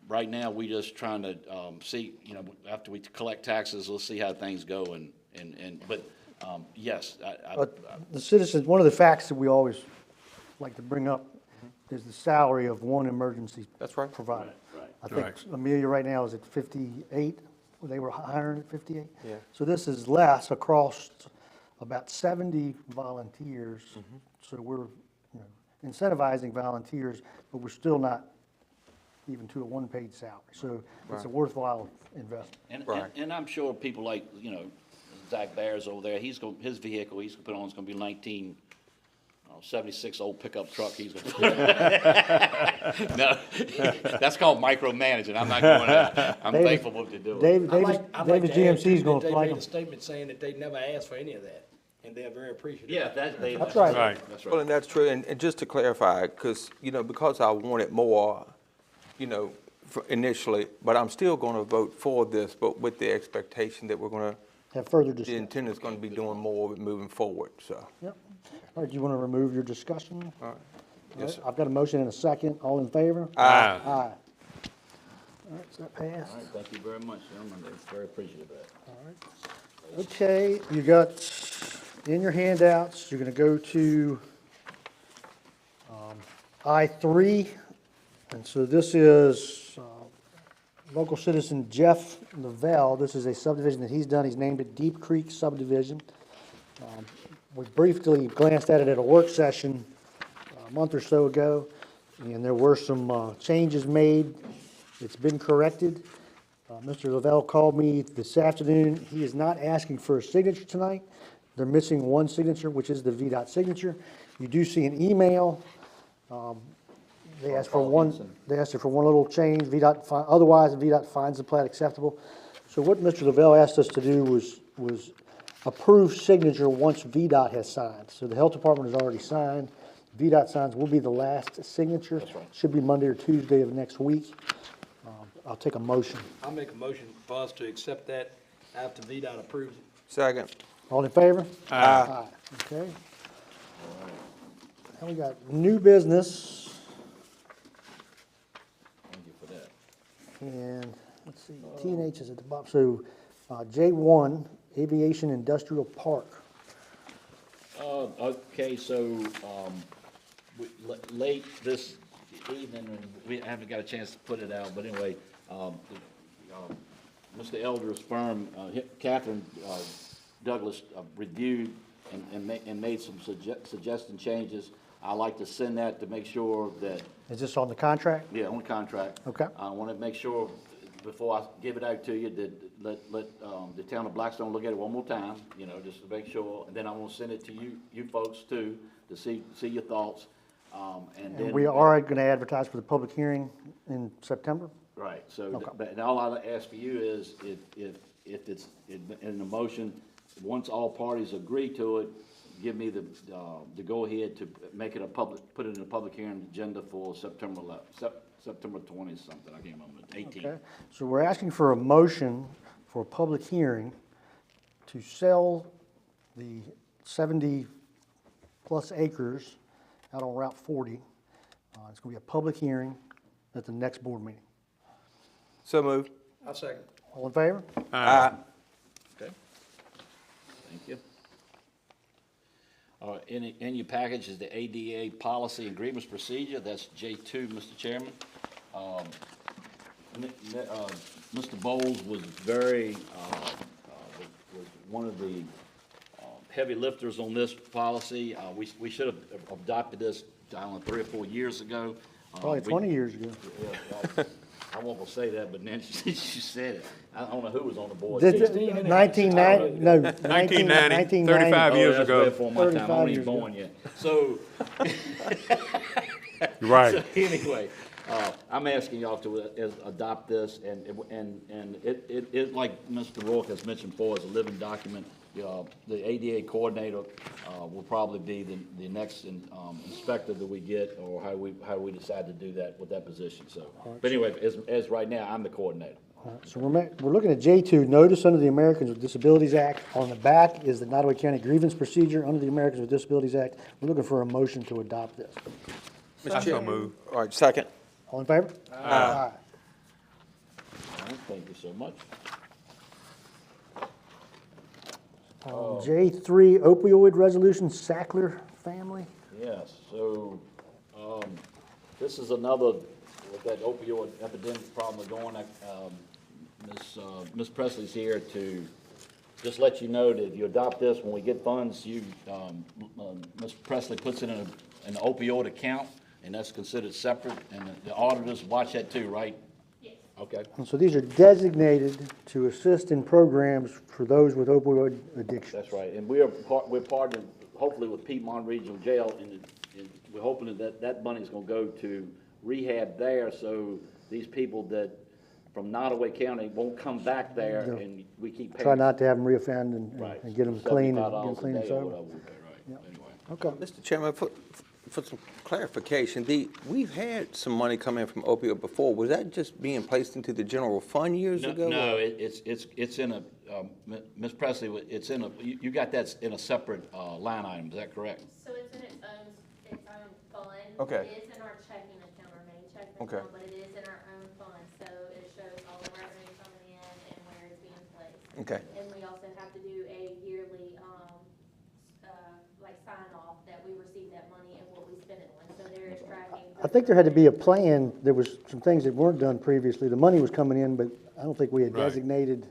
right now we just trying to see. After we collect taxes, let's see how things go. But yes, But the citizens, one of the facts that we always like to bring up is the salary of one emergency provider. Right. I think Amelia right now is at 58, they were hiring at 58. Yeah. So this is less across about 70 volunteers. So we're incentivizing volunteers, but we're still not even to a one-paid salary. So it's a worthwhile investment. And I'm sure people like, Zach Bears over there, his vehicle he's gonna put on is gonna be 1976 old pickup truck he's gonna put on. No, that's called micromanaging. I'm not going there. I'm thankful for what they're doing. David GMC's going to They like made them. a statement saying that they never asked for any of that, and they're very appreciative. Yeah, That's right. That's Well, right. and that's true, and just to clarify, because I wanted more, initially, but I'm still going to vote for this, but with the expectation that we're going to, Have further the discussion. intent is going to be doing more of it moving forward, so. Yep. All right, do you want to remove your discussion? All right. All Yes, right, I've got a motion and a second. All in favor? Aye. Aye. All right, so that passed. All right, thank you very much, gentlemen. They're very appreciative of that. Okay, you got in your handouts, you're going to go to I-3. And so this is local citizen Jeff Lavelle. This is a subdivision that he's done. He's named it Deep Creek Subdivision. We briefly glanced at it at a work session a month or so ago, and there were some changes made. It's been corrected. Mr. Lavelle called me this afternoon. He is not asking for a signature tonight. They're missing one signature, which is the VDOT signature. You do see an email. They asked for one little change. Otherwise, VDOT finds the plat acceptable. So what Mr. Lavelle asked us to do was approve signature once VDOT has signed. So the health department has already signed. VDOT signs will be the last signature. That's right. Should be Monday or Tuesday of next week. I'll take a motion. I'll make a motion for us to accept that after VDOT approves it. Second. All in favor? Aye. Okay. Now we got new business, Thank you for that. and let's see, T&H is at the bottom. So J1 Aviation Industrial Park. Okay, so, late this evening, and we haven't got a chance to put it out, but anyway, Mr. Elder's firm, Catherine Douglas, reviewed and made some suggested changes. I like to send that to make sure that, Is this on the contract? yeah, on the contract. Okay. I want to make sure, before I give it out to you, that let the town of Blackstone look at it one more time, you know, just to make sure. And then I want to send it to you folks too, to see your thoughts. And then. And we are going to advertise for the public hearing in September? Right, so, Okay. but all I ask for you is, if it's in the motion, once all parties agree to it, give me the go-ahead to make it put it in a public hearing agenda for September 20-something, I can't remember, 18th. Okay, so we're asking for a motion for a public hearing to sell the 70-plus acres out on Route 40. It's going to be a public hearing at the next board meeting. So moved. I'll second. All in favor? Aye. Okay, thank you. In your package is the ADA Policy and Grievance Procedure, that's J2, Mr. Chairman. Mr. Bowles was was one of the heavy lifters on this policy. We should have adopted this, I don't know, 3 or 4 years ago. Probably 20 years ago. I won't go say that, but then she said it. I don't know who was on the board. 1990, no, 1990, 35 years that's ago. way before my time. I 35 wasn't years even born yet. So, Right. so anyway, I'm asking y'all to adopt this, and it, like Mr. Rourke has mentioned before, is a living document. The ADA coordinator will probably be the next inspector that we get, or how we decide to do that with that position. So, but anyway, as right now, I'm the coordinator. So we're looking at J2, Notice under the Americans with Disabilities Act. On the back is the Nottoway County Grievance Procedure under the Americans with Disabilities Act. We're looking for a motion to adopt this. Mr. So Chair. moved. All right, second. All in favor? Aye. All right, thank you so much. J3, opioid resolution, Sackler family. Yes, so, this is another, with that opioid epidemic problem going, Ms. Presley's here to just let you know that if you adopt this, when we get funds, Ms. Presley puts it in an opioid account, and that's considered separate, and the auditors watch that too, right? Yes. Okay. And so these are designated to assist in programs for those with opioid addiction. That's right, and we're partnering, hopefully, with Piedmont Regional Jail, and we're hoping that money's gonna go to rehab there, so these people that, from Nottoway County, won't come back there, and we keep paying. Try not to have them reoffend Right. and get them clean and get them $75 clean a and day or sober. whatever we pay, right, anyway. Okay. Mr. Chairman, for some clarification, we've had some money come in from opioid before. Was that just being placed into the general fund years ago? No, it's in a, Ms. Presley, it's in a, you got that in a separate, line item, is that correct? So it's in its own fund. Okay. It is in our checking account, our main checking Okay. account, but it is in our own fund, so it shows all the revenue coming in and where it's being placed. Okay. And we also have to do a yearly, like sign off that we received that money and what we spent it on, so there is tracking. I think there had to be a plan. There was some things that weren't done previously. The money was coming in, but I don't think we had Right. designated.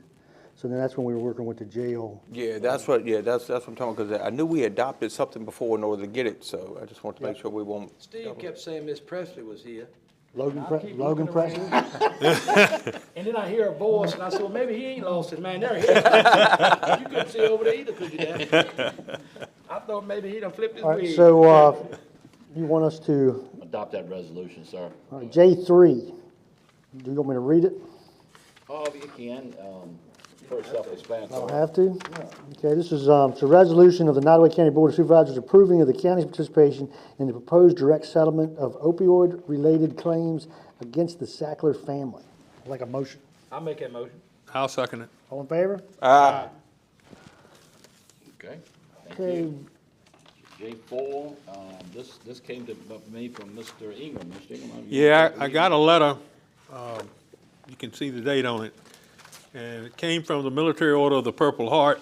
So then that's when we were working with the jail. Yeah, that's what I'm talking about, because I knew we adopted something before in order to get it, so I just want to make sure we won't. Steve kept saying Miss Presley was here. Logan keep Logan looking Presley? And then I hear a voice, and I said, well, maybe he ain't lost his man. There he is. You couldn't see over there either, could you, Dad? I thought maybe he done flipped his All right, wig. so you want us to, Adopt that resolution, sir. all right, J3, do you want me to read it? Oh, you can, pretty I self-explanatory. don't have to? Okay, this is, it's a resolution of the Nottoway County Board of Supervisors approving of the county's participation in the proposed direct settlement of opioid-related claims against the Sackler family. I'd like a motion. I'll make that motion. I'll second it. All in favor? Aye. Okay, thank Okay, you. J4, this came to me from Mr. Ingram. Mr. Ingram, Yeah, I got a letter, you can see the date on it. And it came from the Military Order of the Purple Heart.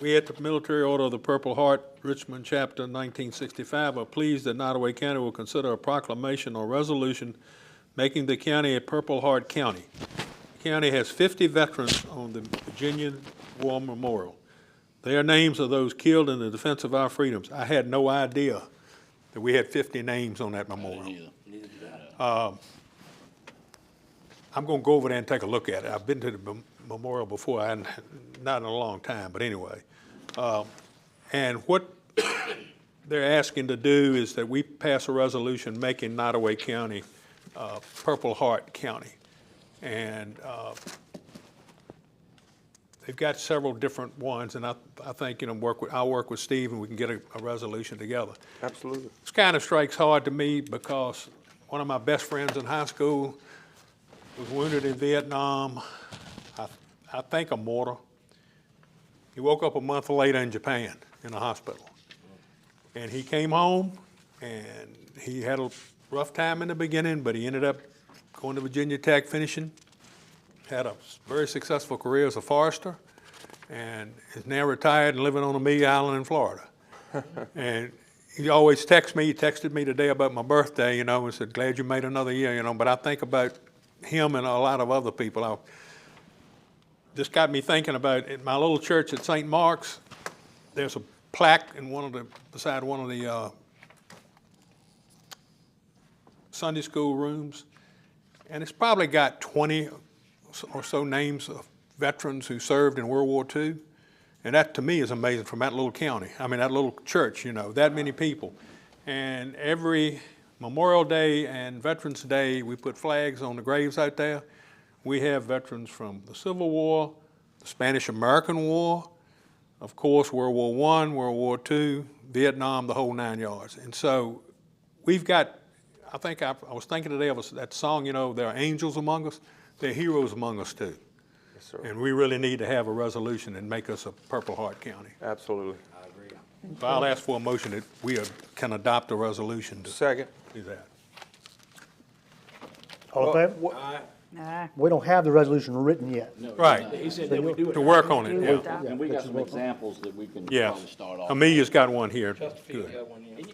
We at the Military Order of the Purple Heart, Richmond Chapter 1965, are pleased that Nottoway County will consider a proclamation or resolution making the county a Purple Heart County. The county has 50 veterans on the Virginia War Memorial. Their names are those killed in the defense of our freedoms. I had no idea that we had 50 names on that memorial. I'm going to go over there and take a look at it. I've been to the memorial before, not in a long time, but anyway. And what they're asking to do is that we pass a resolution making Nottoway County Purple Heart County. And they've got several different ones, and I think, I'll work with Steve and we can get a resolution together. Absolutely. This kind of strikes hard to me because one of my best friends in high school was wounded in Vietnam, I think a mortar. He woke up a month later in Japan in a hospital. And he came home and he had a rough time in the beginning, but he ended up going to Virginia Tech, finishing, had a very successful career as a forester, and is now retired and living on Amelia Island in Florida. And he always texts me. He texted me today about my birthday, and said, glad you made another year, but I think about him and a lot of other people. This got me thinking about at my little church at St. Mark's. There's a plaque in beside one of the Sunday school rooms, and it's probably got 20 or so names of veterans who served in World War II, and that to me is amazing from that little county. I mean, that little church, that many people. And every Memorial Day and Veterans Day, we put flags on the graves out there. We have veterans from the Civil War, the Spanish-American War, of course, World War I, World War II, Vietnam, the whole 9 yards. And so we've got, I think I was thinking today of that song, there are angels among us, there are heroes among us too. Yes, sir. And we really need to have a resolution and make us a Purple Heart County. Absolutely. So I'll ask for a motion that we can adopt a resolution to Second. do that. All in favor? Nah. We don't have the resolution written yet. Right. He said that we do it. To work on it, yeah. And we got some examples that we can Yes. probably start off. Amelia's got one here. Chesterfield Good. got one, yeah. And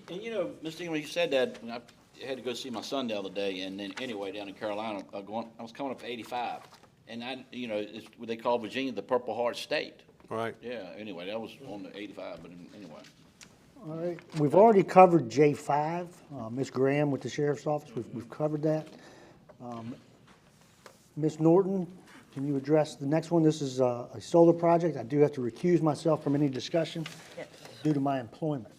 Mr. Ingram, you said that, and I had to go see my son the other day, and then anyway, down in Carolina, I was coming up to 85. And it's what they call Virginia the Purple Heart State. Right. Yeah, anyway, that was on the 85, but anyway. All right, we've already covered J5, Ms. Graham with the Sheriff's Office, we've covered that. Ms. Norton, can you address the next one? This is a solar project. I do have to recuse myself from any discussion Yes. due to my employment.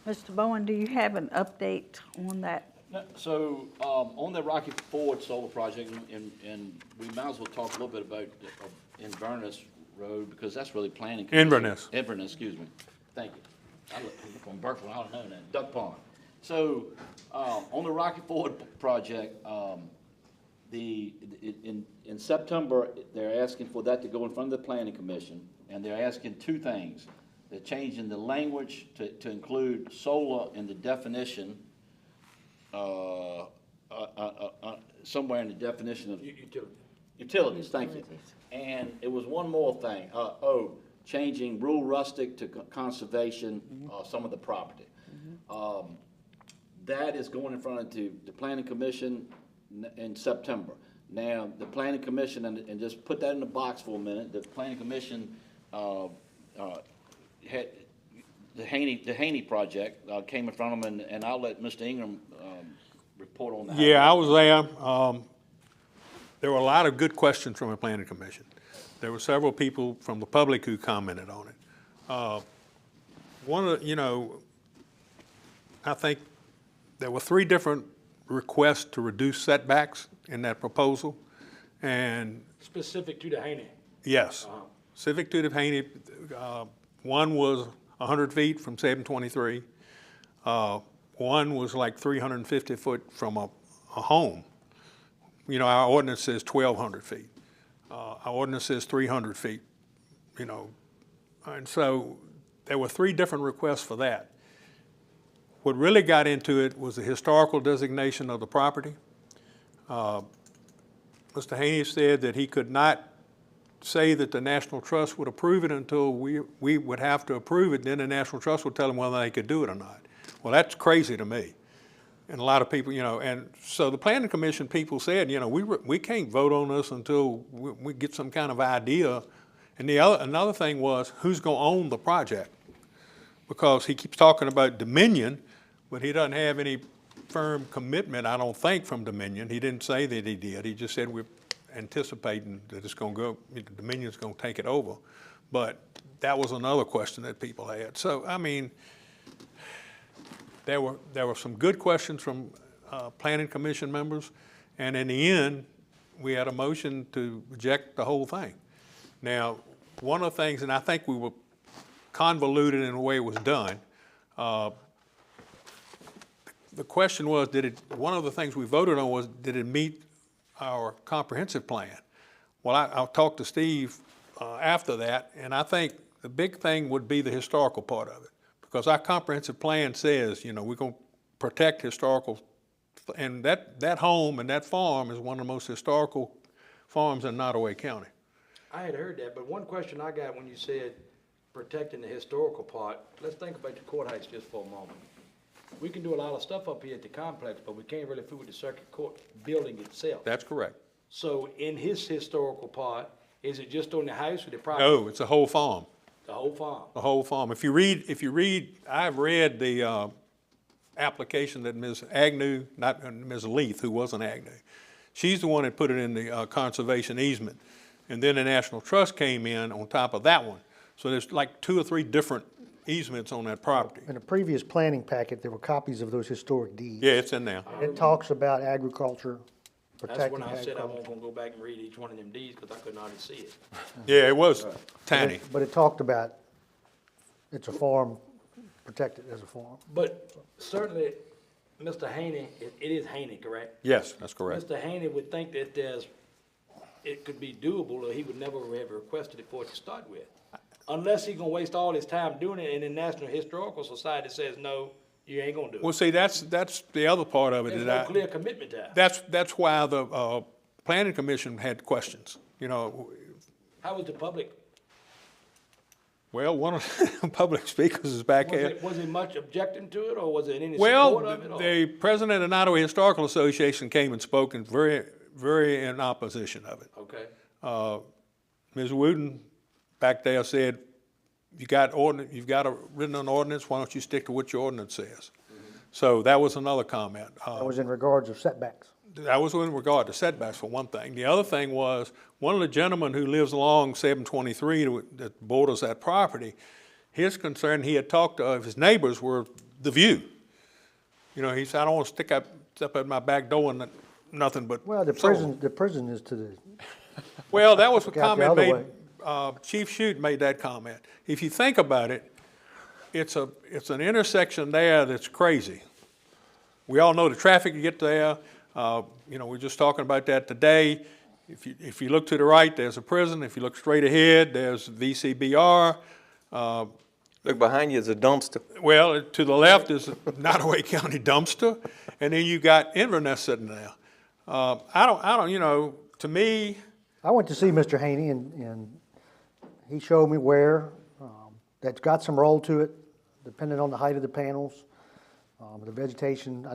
Mr. Bowen, do you have an update on that? So, on the Rocky Ford solar project, and we might as well talk a little bit about Inverness Road, because that's really planning. Inverness. Inverness, excuse me. Thank you. I look from Berkeley, I don't know that, Duck Pond. So, on the Rocky Ford project, in September, they're asking for that to go in front of the Planning Commission, and they're asking two things. They're changing the language to include solar in the definition, somewhere in the definition of utilities, thank you. And it was one more thing, changing rural rustic to conservation, some of the property. That is going in front of the Planning Commission in September. Now, the Planning Commission, and just put that in the box for a minute, the Planning Commission had the Haney project came in front of them, and I'll let Mr. Ingram report on that. Yeah, I was there. There were a lot of good questions from the Planning Commission. There were several people from the public who commented on it. One of the, I think there were 3 different requests to reduce setbacks in that proposal, and Specific to the Haney. yes, specific to the Haney. One was 100 feet from 723. One was like 350 foot from a home. Our ordinance says 1,200 feet. Our ordinance says 300 feet, and so there were 3 different requests for that. What really got into it was the historical designation of the property. Mr. Haney said that he could not say that the National Trust would approve it until we would have to approve it, then the National Trust would tell him whether they could do it or not. Well, that's crazy to me. And a lot of people, and so the Planning Commission people said, we can't vote on this until we get some kind of idea. And another thing was, who's gonna own the project? Because he keeps talking about Dominion, but he doesn't have any firm commitment, I don't think, from Dominion. He didn't say that he did. He just said we're anticipating that it's gonna go, Dominion's gonna take it over. But that was another question that people had. So, I mean, there were some good questions from Planning Commission members, and in the end, we had a motion to reject the whole thing. Now, one of the things, and I think we were convoluted in the way it was done, the question was, one of the things we voted on was, did it meet our comprehensive plan? Well, I'll talk to Steve after that, and I think the big thing would be the historical part of it. Because our comprehensive plan says, we're going to protect historical, and that home and that farm is one of the most historical farms in Nottoway County. I had heard that, but one question I got when you said protecting the historical part, let's think about the courthouse just for a moment. We can do a lot of stuff up here at the complex, but we can't really fool with the circuit court building itself. That's correct. So in his historical part, is it just on the house or the property? No, it's a whole farm. The whole farm? The whole farm. If you read, I've read the application that Ms. Agnew, not Ms. Leith, who wasn't Agnew, she's the one that put it in the conservation easement. And then the National Trust came in on top of that one. So there's like 2 or 3 different easements on that property. In a previous planning packet, there were copies of those historic deeds. Yeah, it's in there. It talks about agriculture, That's protecting when I said I agriculture. wasn't gonna go back and read each one of them deeds, because I couldn't hardly see it. Yeah, it was tiny. But it talked about, it's a farm, protected as a farm. But certainly, Mr. Haney, it is Haney, correct? Yes, that's correct. Mr. Haney would think that it could be doable, or he would never have requested it for it to start with. Unless he's gonna waste all his time doing it, and the National Historical Society says, no, you ain't gonna do it. Well, see, that's the other part of it. There's no clear commitment to it. That's why the Planning Commission had questions, How was the public? Well, one of the public speakers is back here. Was it much objecting to it, or was it any Well, support of it? Or? the president of Nottoway Historical Association came and spoke and very in opposition of it. Okay. Ms. Wooten back there said, you've got a written an ordinance, why don't you stick to what your ordinance says? So that was another comment. That was in regards of setbacks. That was in regard to setbacks, for one thing. The other thing was, one of the gentlemen who lives along 723 that borders that property, his concern, he had talked to his neighbors, were the view. He said, I don't want to step out my back door and nothing but. Well, the prison is to the. Well, that was a Look out the comment other made, Chief Shute made that comment. If you think about it, it's an intersection there that's crazy. We all know the traffic you get there. We're just talking about that today. If you look to the right, there's a prison. If you look straight ahead, there's VCBR. Look behind you is a dumpster. Well, to the left is a Nottoway County dumpster, and then you got Inverness sitting there. To me. I went to see Mr. Haney, and he showed me where, that's got some roll to it, depending on the height of the panels, the vegetation.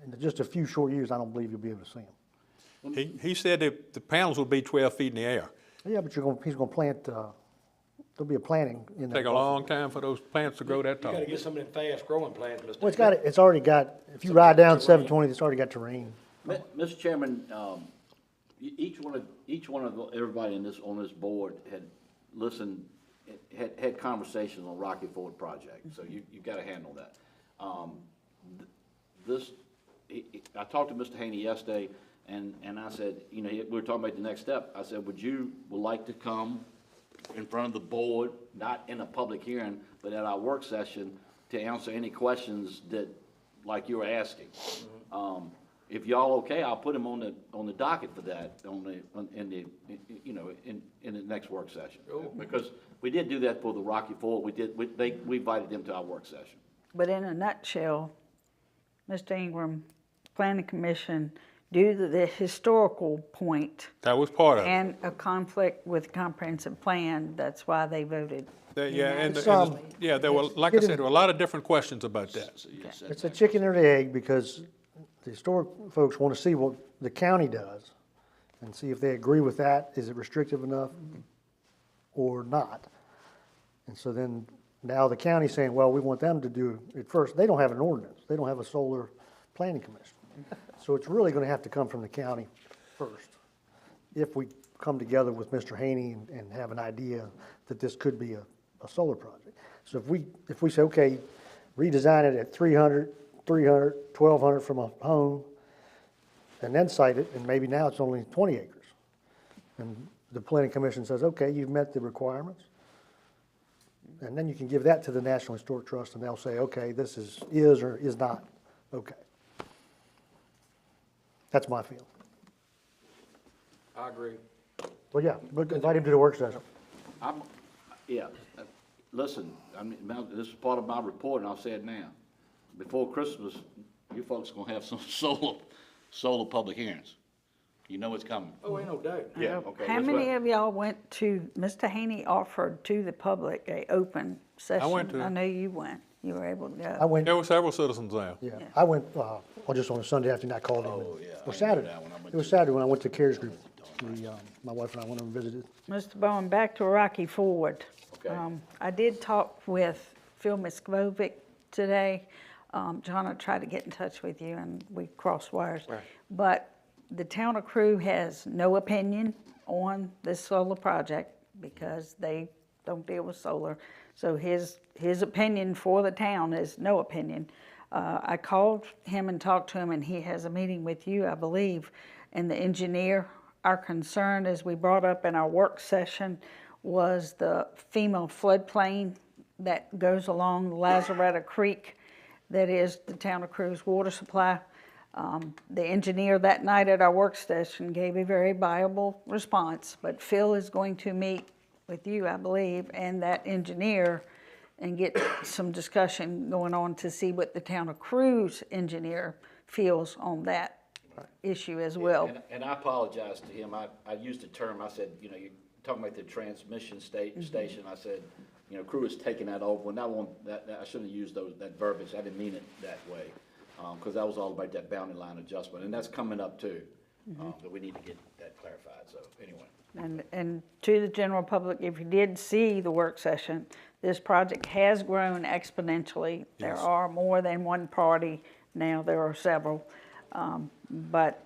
In just a few short years, I don't believe you'll be able to see them. He said that the panels will be 12 feet in the air. Yeah, but he's gonna plant, there'll be a planting in there. Take a long time for those plants to grow that tall. You gotta get some of them fast-growing plants, Mr. Well, it's already got, if you ride down 720, it's already got terrain. Mr. Chairman, each one of everybody on this board had listened, had conversations on Rocky Ford project, so you gotta handle that. I talked to Mr. Haney yesterday, and I said, we were talking about the next step. I said, would like to come in front of the board, not in a public hearing, but at our work session, to answer any questions that, like you were asking. If y'all okay, I'll put him on the docket for that in the next work session. Because we did do that for the Rocky Ford. We invited them to our work session. But in a nutshell, Mr. Ingram, Planning Commission due to the historical point That was part of it. and a conflict with comprehensive plan, that's why they voted. Yeah, It's, there were, like I said, there were a lot of different questions about that. It's a chicken or the egg, because the historic folks want to see what the county does and see if they agree with that. Is it restrictive enough or not? And so then now the county's saying, well, we want them to do it first. They don't have an ordinance. They don't have a solar planning commission. So it's really going to have to come from the county first. If we come together with Mr. Haney and have an idea that this could be a solar project. So if we say, okay, redesign it at 300, 1,200 from a home, and then site it, and maybe now it's only 20 acres. And the planning commission says, okay, you've met the requirements. And then you can give that to the National Historic Trust, and they'll say, okay, this is or is not okay. That's my feeling. I agree. Well, yeah, but invite him to the work session. Listen, I mean, this is part of my report, and I'll say it now. Before Christmas, you folks are gonna have some solar public hearings. You know it's coming. Oh, ain't no doubt. Yeah, okay. How that's many right. of y'all went to, Mr. Haney offered to the public a open session? went to it. I know you went. You were able to go. I went, There were several citizens there. yeah, I went, well, just on a Sunday afternoon, I called him. Oh, yeah, Or I Saturday. remember that one. I went It was to- Saturday when I went to CARES Group. My wife and I went and visited. Mr. Bowen, back to Rocky Ford. Okay. I did talk with Phil Miskovic today. John, I tried to get in touch with you and we crossed wires. Right. But the town of Crew has no opinion on this solar project because they don't deal with solar. So his opinion for the town is no opinion. I called him and talked to him, and he has a meeting with you, I believe, and the engineer. Our concern, as we brought up in our work session, was the FEMA floodplain that goes along Lazaretta Creek, that is the town of Crew's water supply. The engineer that night at our work session gave a very viable response, but Phil is going to meet with you, I believe, and that engineer and get some discussion going on to see what the town of Crew's engineer feels on that issue as well. And I apologize to him. I used the term, I said, you know, you're talking about the transmission station. I said, you know, Crew is taking that over. And I shouldn't have used that verbiage. I didn't mean it that way. Because that was all about that boundary line adjustment. And that's coming up too, that we need to get that clarified. So anyway. And to the general public, if you did see the work session, this project has grown exponentially. There Yes. are more than one party now, there are several. But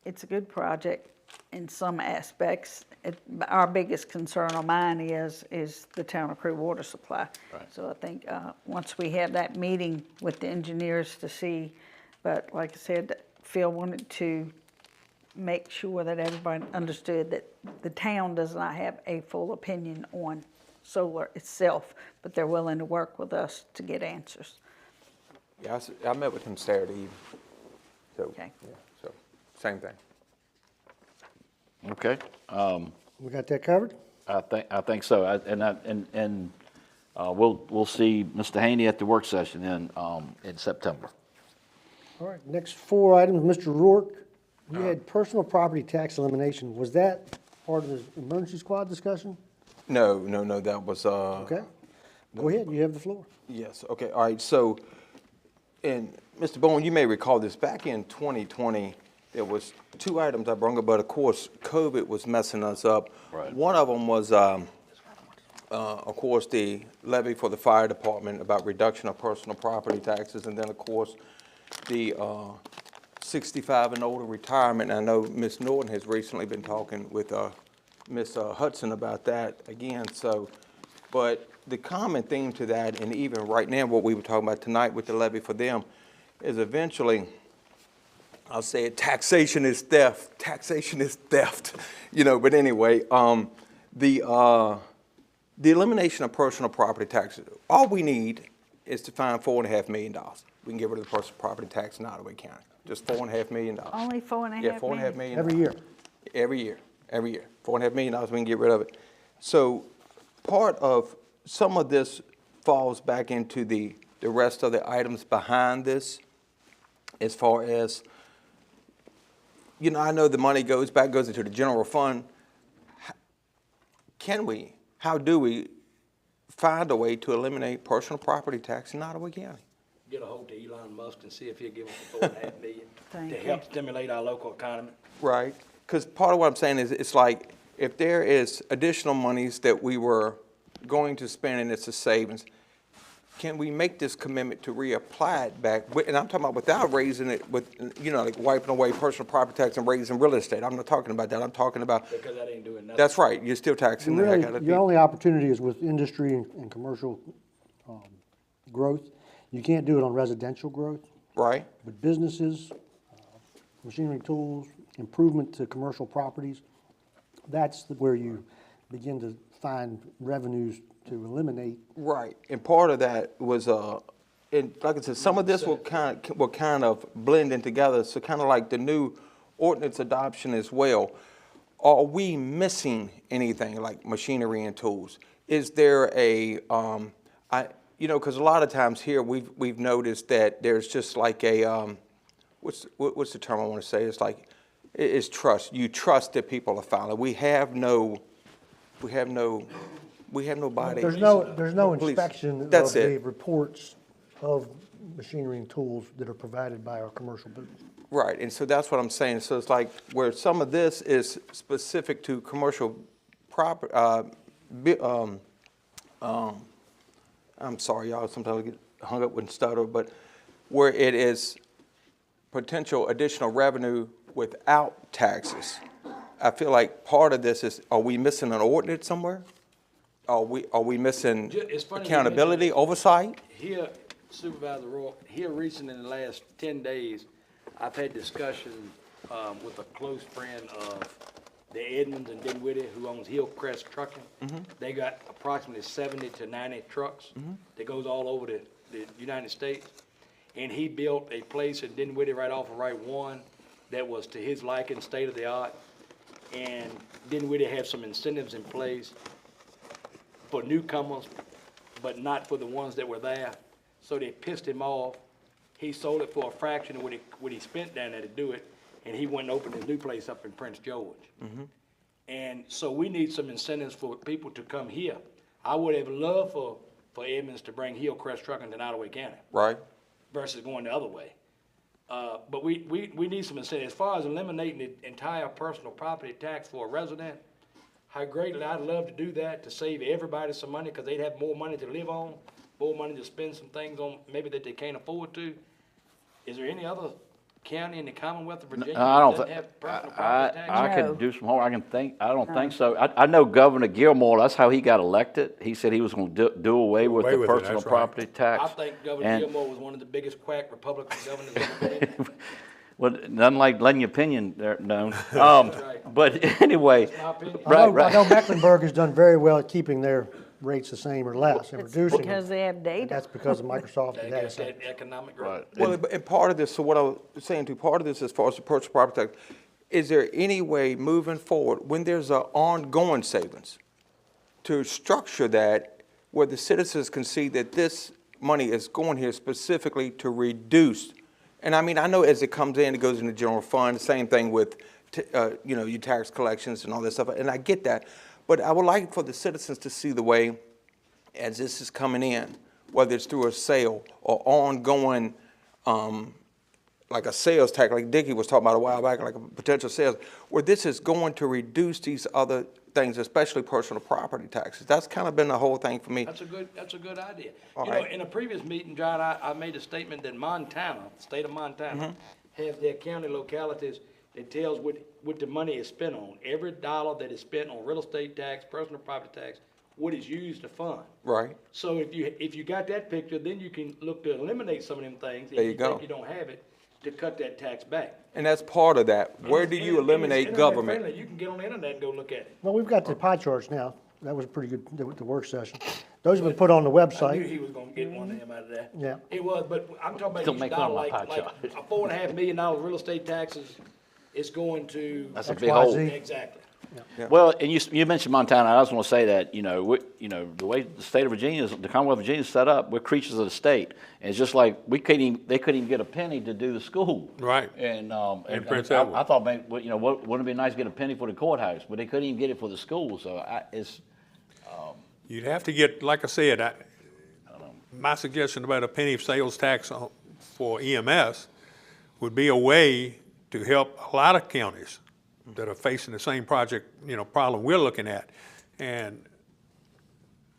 it's a good project in some aspects. Our biggest concern on mine is the town of Crew water supply. Right. So I think once we have that meeting with the engineers to see, but like I said, Phil wanted to make sure that everybody understood that the town does not have a full opinion on solar itself, but they're willing to work with us to get answers. Yeah, I met with him Saturday evening. So, Okay. yeah, so, same thing. Okay. We got that covered? I think so. We'll see Mr. Haney at the work session in September. All right, next four items, Mr. Rourke, you had personal property tax elimination. Was that part of the emergency squad discussion? No, that was, Okay. Go ahead, you have the floor. yes, okay, all right, so, and Mr. Bowen, you may recall this, back in 2020, there was two items I brought up, but of course, COVID was messing us up. Right. One of them was, of course, the levy for the fire department about reduction of personal property taxes, and then, of course, the 65 and older retirement. I know Ms. Norton has recently been talking with Ms. Hudson about that again, so, but the common theme to that, and even right now, what we were talking about tonight with the levy for them, is eventually, I'll say it, taxation is theft, you know, but anyway, the elimination of personal property taxes, all we need is to find $4.5 million. We can get rid of the personal property tax in Nottoway County, just $4.5 million. Only $4.5 Yeah, $4.5 million. Every year. Every year, $4.5 million, we can get rid of it. So part of, some of this falls back into the rest of the items behind this, as far as you know, I know the money goes into the general fund. How do we find a way to eliminate personal property tax in Nottoway County? Get a hold to Elon Musk and see if he'll give us $4.5 million Thank to you. help stimulate our local economy. Right, because part of what I'm saying is, it's like, if there is additional monies that we were going to spend and it's a savings, can we make this commitment to reapply it back? And I'm talking about without raising it with, you know, like wiping away personal property tax and raising real estate. I'm not talking about that. I'm talking about, Because that ain't doing nothing. that's right, you're still taxing the heck out of Your people. only opportunity is with industry and commercial growth. You can't do it on residential growth, Right, but businesses, machinery, tools, improvement to commercial properties, that's where you begin to find revenues to eliminate. right. And part of that was, and like I said, some of this will kind of blend in together. So kind of like the new ordinance adoption as well. Are we missing anything like machinery and tools? Is there a, you know, because a lot of times here we've noticed that there's just like a, what's the term I want to say? It's like, it's trust. You trust that people are following. We have nobody. There's no Police. inspection of That's the it. reports of machinery and tools that are provided by our commercial business. Right, and so that's what I'm saying. So it's like where some of this is specific to commercial property, I'm sorry, y'all, sometimes I get hung up with stutter, but where it is potential additional revenue without taxes. I feel like part of this is, are we missing an ordinance somewhere? Are we missing It's funny you accountability, mention oversight? Here, Supervisor Roy, here recently in the last 10 days, I've had discussion with a close friend of the Edmonds and Dinwiddie, who owns Hillcrest Trucking. They got approximately 70 to 90 trucks that goes all over the United States. And he built a place in Dinwiddie right off of Right 1 that was to his liking, state of the art. And Dinwiddie had some incentives in place for newcomers, but not for the ones that were there. So they pissed him off. He sold it for a fraction of what he spent down there to do it, and he went and opened his new place up in Prince George. And so we need some incentives for people to come here. I would have loved for Edmonds to bring Hillcrest Trucking to Nottoway County Right. versus going the other way. But we need some incentives. As far as eliminating the entire personal property tax for a resident, how greatly I'd love to do that to save everybody some money, because they'd have more money to live on, more money to spend some things on maybe that they can't afford to. Is there any other county in the Commonwealth of Virginia I don't that doesn't thi- have personal property tax? I No. could do some homework. I don't think so. I know Governor Gilmore, that's how he got elected. He said he was gonna do away with away the with it, personal that's right. property tax. I think Governor And- Gilmore was one of the biggest quack Republican governors ever been. Well, nothing like letting your opinion known. But anyway, My opinion. right, I know Mecklenburg has done very well at keeping their rates the same or less and It's reducing because them. they have And data. that's because of Microsoft They and got data centers. that economic growth. Well, and part of this, so what I was saying too, part of this as far as the personal property tax, is there any way moving forward, when there's an ongoing savings, to structure that where the citizens can see that this money is going here specifically to reduce? And I mean, I know as it comes in, it goes in the general fund, same thing with, you know, your tax collections and all that stuff, and I get that. But I would like for the citizens to see the way, as this is coming in, whether it's through a sale or ongoing, like a sales tax, like Dickie was talking about a while back, like a potential sales, where this is going to reduce these other things, especially personal property taxes. That's kind of been the whole thing for me. That's a good idea. All You know, right. in a previous meeting, John, I made a statement that Montana, the state of Montana, has their county localities that tells what the money is spent on. Every dollar that is spent on real estate tax, personal property tax, what is used to fund. Right. So if you got that picture, then you can look to eliminate some of them things. There you If go. you think you don't have it, to cut that tax back. And that's part of that. Where do And you it's eliminate internet government? friendly. You can get on the internet and go look at it. Well, we've got the pie charts now. That was pretty good, the work session. Those have been put on the I knew website. he was gonna get one of them out of that. Yeah. It was, but I'm talking about Don't each make fun of dollar, my like pie chart. a $4.5 million real estate taxes is going to. That's a big hole. XYZ. Exactly. Well, and you mentioned Montana, I just want to say that, the way the state of Virginia, the Commonwealth of Virginia is set up, we're creatures of the state. And it's just like, they couldn't even get a penny to do the school. Right. And Prince I Edward. thought, wouldn't it be nice to get a penny for the courthouse? But they couldn't even get it for the school, so You'd have to get, like I said, my suggestion about a penny sales tax for EMS would be a way to help a lot of counties that are facing the same problem we're looking at. And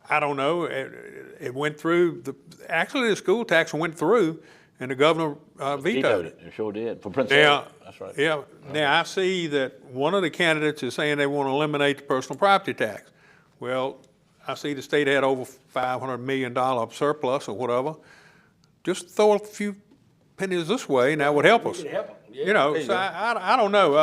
I don't know, it went through, actually the school tax went through and the governor vetoed it. It sure did, for Prince Edward, that's right. Yeah, now I see that one of the candidates is saying they want to eliminate the personal property tax. Well, I see the state had over $500 million surplus or whatever. Just throw a few pennies this way and that would help us. So I don't know.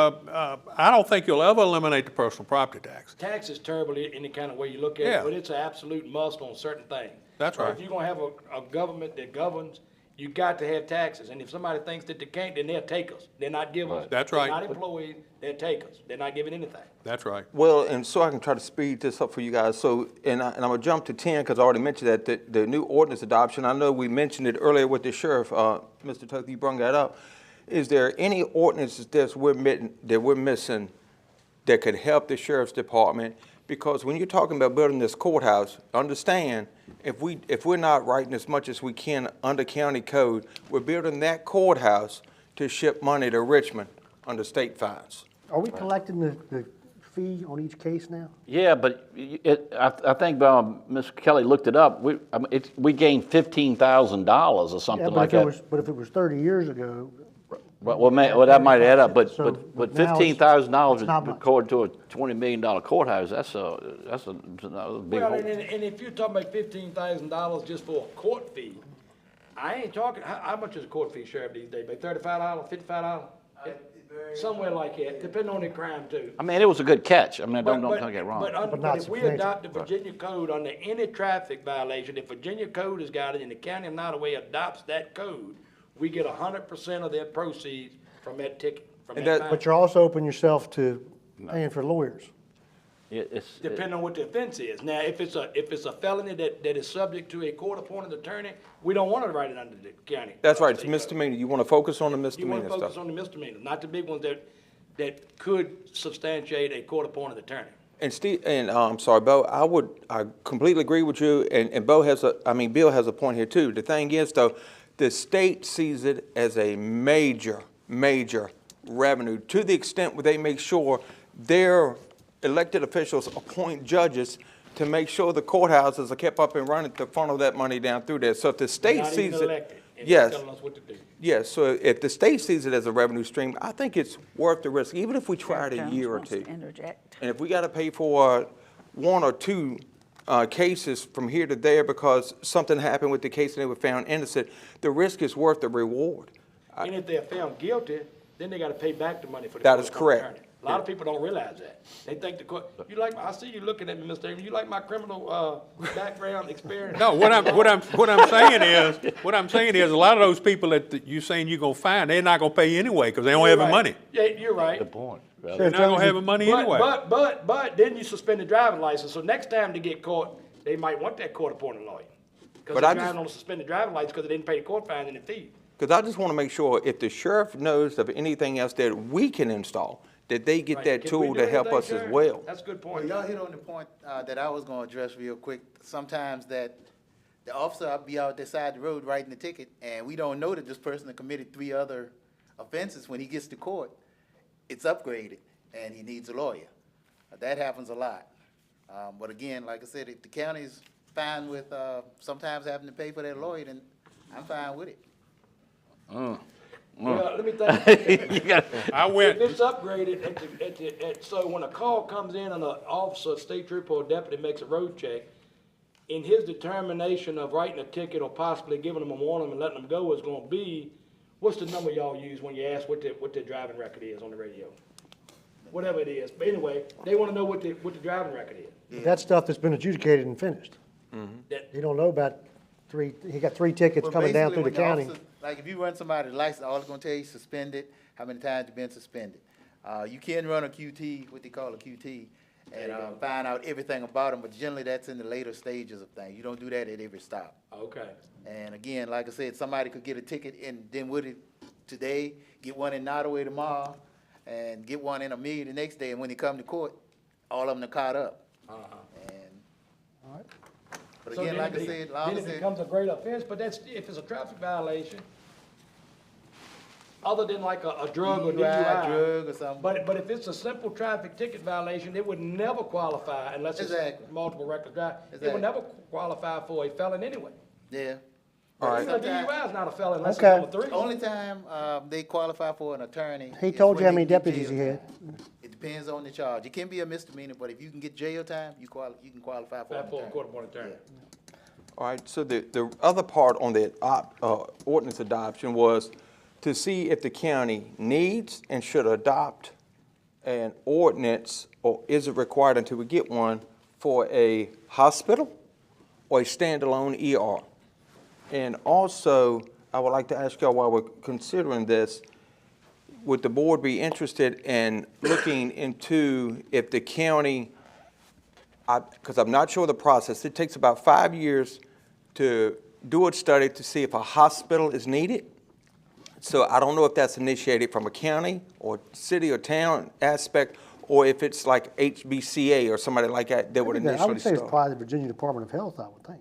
I don't think you'll ever eliminate the personal property tax. Tax is terrible any kind of way you look at it, but it's an absolute must on certain things. That's right. If you're gonna have a government that governs, you got to have taxes, and if somebody thinks that they can't, then they'll take us. They're not giving us. That's right. They're not employees, they'll take us. They're not giving anything. That's right. Well, and so I can try to speed this up for you guys. So, and I'm gonna jump to 10 because I already mentioned that the new ordinance adoption. I know we mentioned it earlier with the sheriff, Mr. Tucker, you brought that up. Is there any ordinances that we're missing that could help the sheriff's department? Because when you're talking about building this courthouse, understand if we're not writing as much as we can under county code, we're building that courthouse to ship money to Richmond under state fines. Are we collecting the fee on each case now? Yeah, but I think Ms. Kelly looked it up. We gained $15,000 or something like that. But if it was 30 years ago. Well, that might add up, but now $15,000 according to a $20 million courthouse, that's a big Well, hole. and if you're talking about $15,000 just for a court fee, I ain't talking, how much is a court fee, Sheriff, these days? About $35, $55? Somewhere like that, depending on the crime too. I mean, it was a good catch. I mean, don't get it wrong. But if we adopt the Virginia code under any traffic violation, if Virginia code has got it and the county of Nottoway adopts that code, we get 100% of their proceeds from that ticket, from that fine. But you're also opening yourself to paying for lawyers. Depending on what the offense is. Now, if it's a felony that is subject to a court-appointed attorney, we don't want to write it under the county. That's right, it's misdemeanor. You want to focus on the misdemeanor You stuff. want to focus on the misdemeanor, not the big ones that could substantiate a court-appointed attorney. And Steve, and I'm sorry, Bo, I completely agree with you, and Bill has a point here too. The thing is though, the state sees it as a major revenue to the extent where they make sure their elected officials appoint judges to make sure the courthouses are kept up and running to funnel that money down through there. So if the state sees it, yes, telling us what to do. yes. So if the state sees it as a revenue stream, I think it's worth the risk, even if we try it a year or two. And if we got to pay for one or two cases from here to there because something happened with the case and they were found innocent, the risk is worth the reward. And if they're found guilty, then they got to pay back the money for the That is court-appointed correct. attorney. A lot of people don't realize that. They think the court, I see you looking at me, Mr. Abrams, you like my criminal background experience? No, what I'm saying is a lot of those people that you saying you're gonna find, they're not gonna pay you anyway because they don't have the money. Yeah, you're right. Good point. They're not gonna have the money anyway. But then you suspend the driving license, so next time they get caught, they might want that court-appointed lawyer. Because they're trying to suspend the driving license because they didn't pay the court fine and the fee. Because I just want to make sure if the sheriff knows of anything else that we can install, that they get that tool to help us as well. That's a good point. Well, y'all hit on the point that I was going to address real quick. Sometimes that the officer will be out there side the road writing the ticket, and we don't know that this person has committed 3 other offenses. When he gets to court, it's upgraded, and he needs a lawyer. That happens a lot. But again, like I said, if the county's fine with sometimes having to pay for that lawyer, then I'm fine with it. Well, let me think. If it's upgraded, so when a call comes in and an officer, state trooper or deputy makes a road check, in his determination of writing a ticket or possibly giving them a warning and letting them go is gonna be, what's the number y'all use when you ask what their driving record is on the radio? Whatever it is. But anyway, they wanna know what the driving record is. That's stuff that's been adjudicated and finished. You don't know about he got 3 tickets coming down through the county. Like if you run somebody's license, all it's gonna tell you is suspended, how many times you've been suspended. You can run a QT, what they call a QT, and find out everything about them, but generally that's in the later stages of things. You don't do that at every stop. Okay. And again, like I said, somebody could get a ticket in Dinwiddie today, get one in Nottoway tomorrow, and get one in Amelia the next day, and when they come to court, all of them are caught up. And, but So again, then like I it- said, then it becomes a great offense, but that's, if it's a traffic violation, other than like a drug or DUI. drug or something. But if it's a simple traffic ticket violation, it would never qualify unless it's Exactly. multiple record drive. It Exactly. would never qualify for a felon anyway. Yeah. All right. Even a DUI is not a felon unless Okay. it's number 3. Only time they qualify for an attorney. He is told you when how they many get deputies he jail had. time. It depends on the charge. It can be a misdemeanor, but if you can get jail time, you can qualify for an For a attorney. court-appointed attorney. All right, so the other part on the ordinance adoption was to see if the county needs and should adopt an ordinance, or is it required until we get one, for a hospital or a standalone ER? And also, I would like to ask y'all, while we're considering this, would the board be interested in looking into if the county, because I'm not sure of the process, it takes about 5 years to do a study to see if a hospital is needed. So I don't know if that's initiated from a county or city or town aspect, or if it's like HBCA or somebody like that that would I initially would say it's start. probably the Virginia Department of Health, I would think.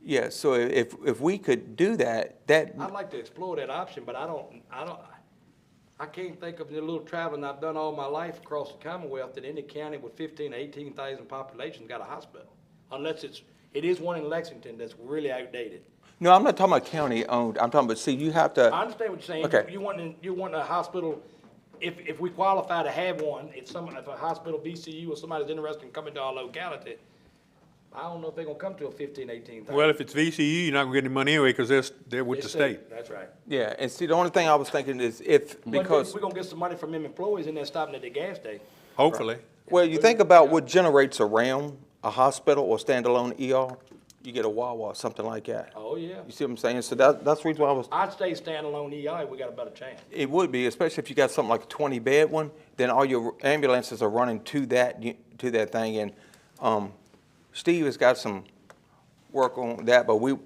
Yeah, so if we could do that, I'd like to explore that option, but I can't think of the little traveling I've done all my life across the Commonwealth that any county with 15 or 18,000 population got a hospital. Unless it is one in Lexington that's really outdated. no, I'm not talking about county owned, I'm talking about, see, you have to. I understand what you're saying. Okay. You want a hospital, if we qualify to have one, if a hospital, VCU, or somebody's interested in coming to our locality, I don't know if they're gonna come to a 15, 18,000. Well, if it's VCU, you're not gonna get any money anyway, because they're with the state. That's right. Yeah, and see, the only thing I was thinking is But because, we're gonna get some money from them employees in there stopping at the gas station. Hopefully. well, you think about what generates around a hospital or standalone ER, you get a Wawa, something like that. Oh, yeah. You see what I'm saying? So that's the reason why I was, I'd stay standalone EI, we got a better chance. it would be, especially if you got something like a 20-bed one, then all your ambulances are running to that thing, and Steve has got some work on that, but we're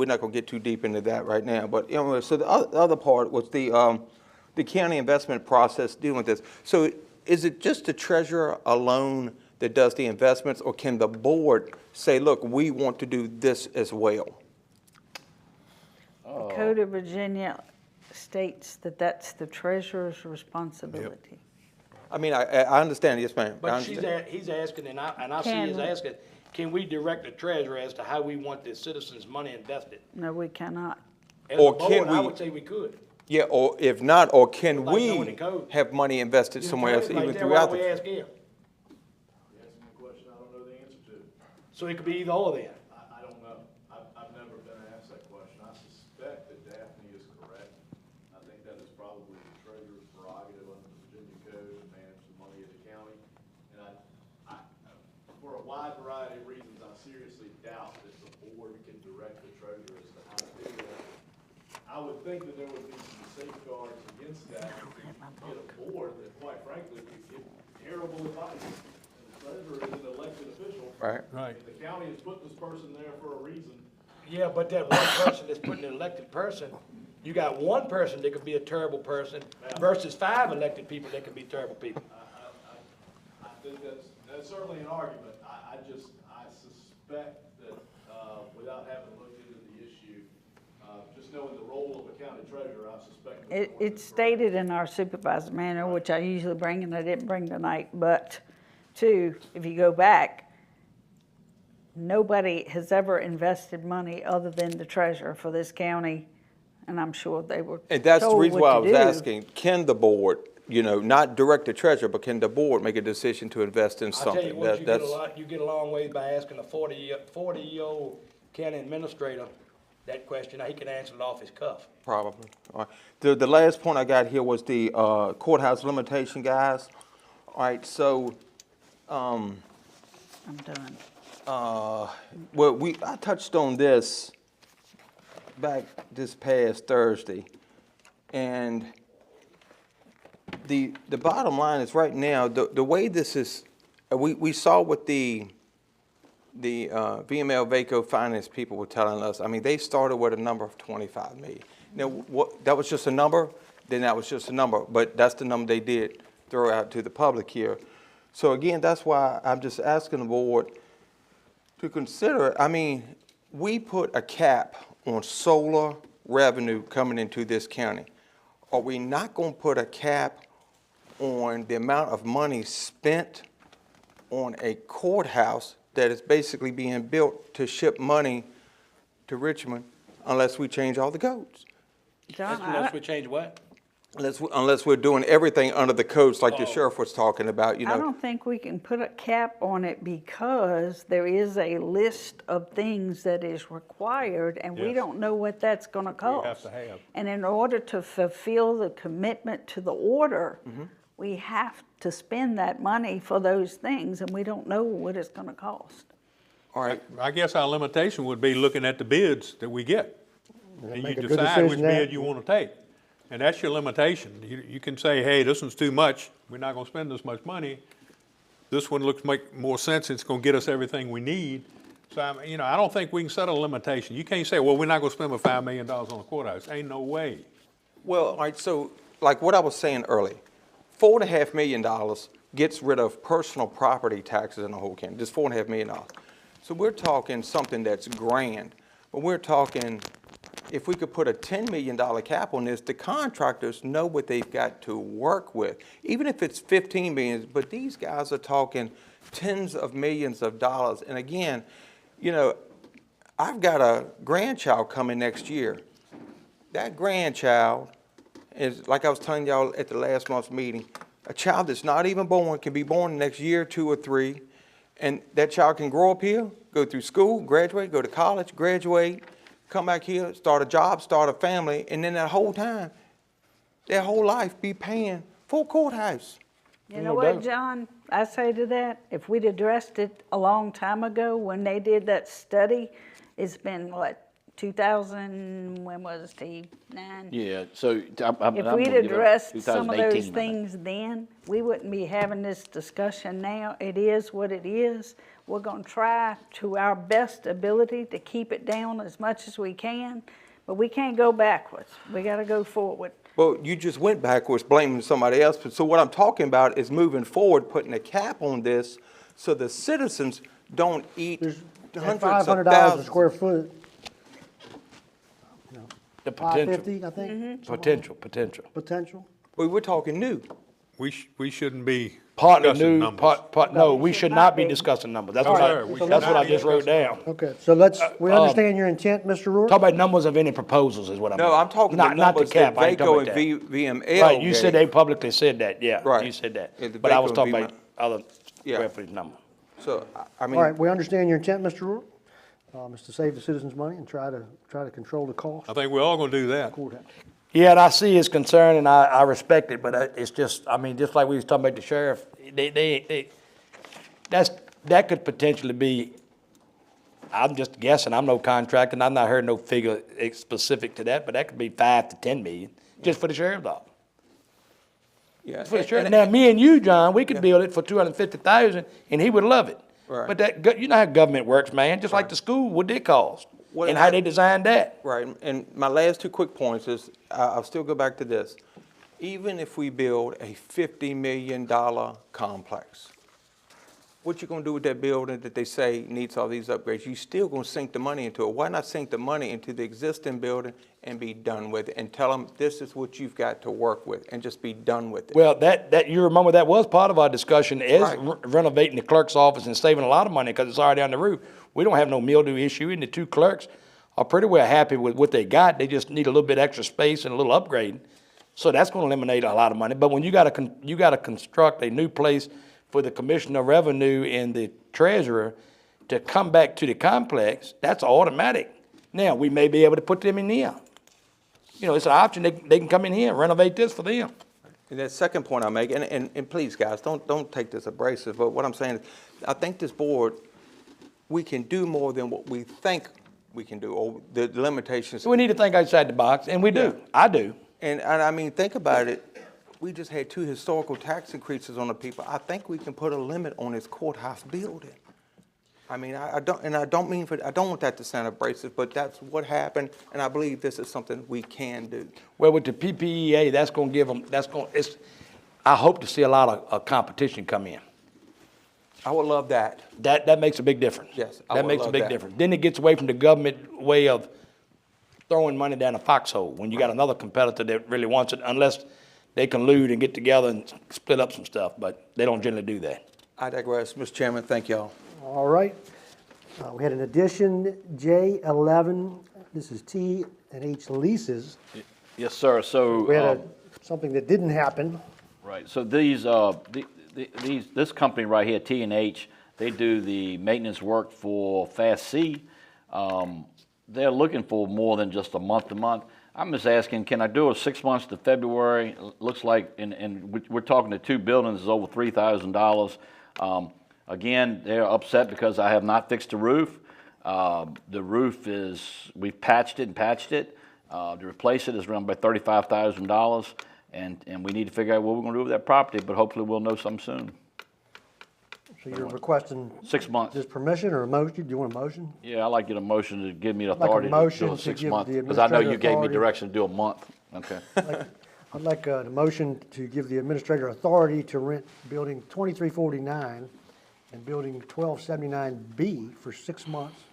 not gonna get too deep into that right now. But anyway, so the other part was the county investment process dealing with this. So is it just the treasurer alone that does the investments, or can the board say, look, we want to do this as well? The Code of Virginia states that that's the treasurer's responsibility. I mean, I understand, yes, ma'am. I But understand. he's asking, and I see he's asking, can we direct the treasurer as to how we want the citizens' money invested? No, we cannot. As a Or board, can I we- would say we could. Yeah, or if not, or can Like knowing the we code. have money invested You know, somewhere else, Terry's right even there, why throughout don't we the. ask him? So it could be either or then. I don't know. I've never been asked that question. I suspect that Daphne is correct. I think that is probably the treasurer's prerogative under the Virginia Code to manage the money of the county. And I, for a wide variety of reasons, I seriously doubt that the board can direct the treasurer as to how to do that. I would think that there would be some safeguards against that. Get a board that, quite frankly, could give terrible advice. And the treasurer is an elected official. Right. Right. The county has put this person there for a reason. Yeah, but that one person that's putting an elected person, you got one person that could be a terrible person versus 5 elected people that could be terrible people. I think that's certainly an argument. I suspect that, without having looked into the issue, just knowing the role of a county treasurer, I suspect. It's stated in our supervisor manual, which I usually bring, and I didn't bring tonight, but 2, if you go back, nobody has ever invested money other than the treasurer for this county, and I'm sure they were And that's the told reason what why I to was do. asking, can the board, not direct the treasurer, but can the board make a decision to invest in I tell you something? what, you get a long way by asking a 40-year-old county administrator that question. Now, he can answer it off his cuff. Probably. All right. The last point I got here was the courthouse limitation, guys. All right, so, I'm done. I touched on this back this past Thursday, and the bottom line is right now, the way this is, we saw what the VML VACO finance people were telling us. I mean, they started with a number of 25 million. Now, that was just a number, then that was just a number, but that's the number they did throw out to the public here. So again, that's why I'm just asking the board to consider it. I mean, we put a cap on solar revenue coming into this county. Are we not going to put a cap on the amount of money spent on a courthouse that is basically being built to ship money to Richmond unless we change all the codes? John, Unless we change what? Unless we're doing everything under the codes like the sheriff was talking about, you know. I don't think we can put a cap on it because there is a list of things that is required, and we Yes. don't know what that's gonna cost. have to have. And in order to fulfill the commitment to the order, we have to spend that money for those things, and we don't know what it's gonna cost. All right, I guess our limitation would be looking at the bids that we get. And you make a good decide which decision there. bid you want to take. And that's your limitation. You can say, hey, this one's too much, we're not going to spend this much money. This one looks make more sense, it's going to get us everything we need. So, I don't think we can set a limitation. You can't say, well, we're not going to spend $5 million on a courthouse. Ain't no way. well, all right, so like what I was saying earlier, $4.5 million gets rid of personal property taxes in the whole county, just $4.5 million. So we're talking something that's grand, but we're talking, if we could put a $10 million cap on this, the contractors know what they've got to work with. Even if it's 15 million, but these guys are talking tens of millions of dollars. And again, I've got a grandchild coming next year. That grandchild is, like I was telling y'all at the last month's meeting, a child that's not even born can be born the next year, 2 or 3, and that child can grow up here, go through school, graduate, go to college, graduate, come back here, start a job, start a family, and then that whole time, their whole life be paying for a courthouse. You know what, John? I say to that, if we'd addressed it a long time ago when they did that study, it's been what, 2000, when was it, Steve? 9? Yeah, so If we'd addressed some of those things then, we wouldn't be having this discussion now. It is what it is. We're gonna try to our best ability to keep it down as much as we can, but we can't go backwards. We gotta go forward. Well, you just went backwards blaming somebody else. So what I'm talking about is moving forward, putting a cap on this so the citizens don't eat hundreds of $500 a thousands. square foot, The potential, 550, I think, potential. Well, we're talking new. We shouldn't be Partly discussing new, numbers. no, we should not be be. discussing numbers. That's All what right, I, we should that's not what I be just wrote down. Okay, so we understand your intent, Mr. Rourke? Talk about numbers of any proposals is what I mean. No, I'm talking the Not the numbers that cap, I ain't VACO talking and about that. VML Right, you said gave. they publicly said that, yeah. Right. You said that. Yeah, the But I was VACO talking and about other Yeah. reference number. So, I mean. All right, we understand your intent, Mr. Rourke, is to save the citizens money and try to control the cost I of think we're all going to do that. the courthouse. Yeah, and I see his concern and I respect it, but it's just, I mean, just like we was talking about the sheriff, that could potentially be, I'm just guessing, I'm no contractor, and I've not heard no figure specific to that, but that could be 5 to 10 million, just for the sheriff's office. Yeah, For the and- sheriff. and- Now, me and you, John, we could build it for 250,000, and he would love it. Right. But that, you know how government works, man, just like the school, what they cost, Well, and how they designed that. Right, and my last 2 quick points is, I'll still go back to this. Even if we build a $50 million complex, what you gonna do with that building that they say needs all these upgrades? You still gonna sink the money into it. Why not sink the money into the existing building and be done with it? And tell them, this is what you've got to work with, and just be done with it. Well, that, you remember that was part of our discussion, is Right. renovating the clerk's office and saving a lot of money, because it's already on the roof. We don't have no mildew issue, and the 2 clerks are pretty well happy with what they got. They just need a little bit extra space and a little upgrade. So that's gonna eliminate a lot of money. But when you gotta construct a new place for the Commissioner of Revenue and the Treasurer to come back to the complex, that's automatic. Now, we may be able to put them in here. You know, it's an option, they can come in here and renovate this for them. And that second point I make, and please, guys, don't take this abrasive, but what I'm saying is, I think this board, we can do more than what we think we can do, or the limitations. So we need to think outside the box, and we do. Yeah. I do. And I mean, think about it. we just had 2 historical tax increases on the people. I think we can put a limit on this courthouse building. I mean, I don't want that to sound abrasive, but that's what happened, and I believe this is something we can do. Well, with the PPEA, that's gonna give them, I hope to see a lot of competition come in. I would love that. That makes a big difference. Yes, I That would makes a love big that. difference. Then it gets away from the government way of throwing money down a foxhole when you got another competitor that really wants it, unless they collude and get together and split up some stuff, but they don't generally do that. I digress. Mr. Chairman, thank y'all. All right. We had an addition, J11. This is T and H leases. Yes, sir, so. We had something that didn't happen. Right, so this company right here, T&H, they do the maintenance work for Fast C. They're looking for more than just a month to month. I'm just asking, can I do a 6 months to February? Looks like, and we're talking to 2 buildings, is over $3,000. Again, they're upset because I have not fixed the roof. The roof we've patched it and patched it. To replace it is around by $35,000. And we need to figure out what we're gonna do with that property, but hopefully we'll know something soon. So you're requesting 6 months. just permission or a motion? Do you want a motion? Yeah, I'd like to get a motion to give me the I'd like a authority to motion do a to 6 give month, the because I know you administrator gave me authority. direction to do a month. Okay. I'd like the motion to give the administrator authority to rent building 2349 and building 1279B for 6 months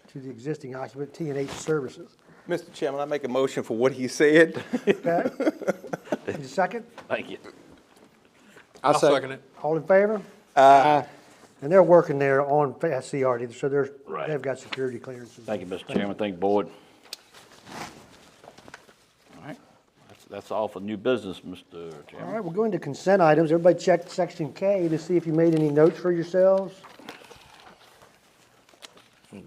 to the existing occupant T&H Services. Mr. Chairman, I make a motion for what he said. Okay? Need a second? Thank you. I'll second it. All in favor? Aye. And they're working there on Fast C already, so Right. they've got security clearances. Thank you, Mr. Chairman. Thank you, board. All right, that's all for new business, Mr. All Chairman. right, we'll go into consent items. Everybody check section K to see if you made any notes for yourselves. All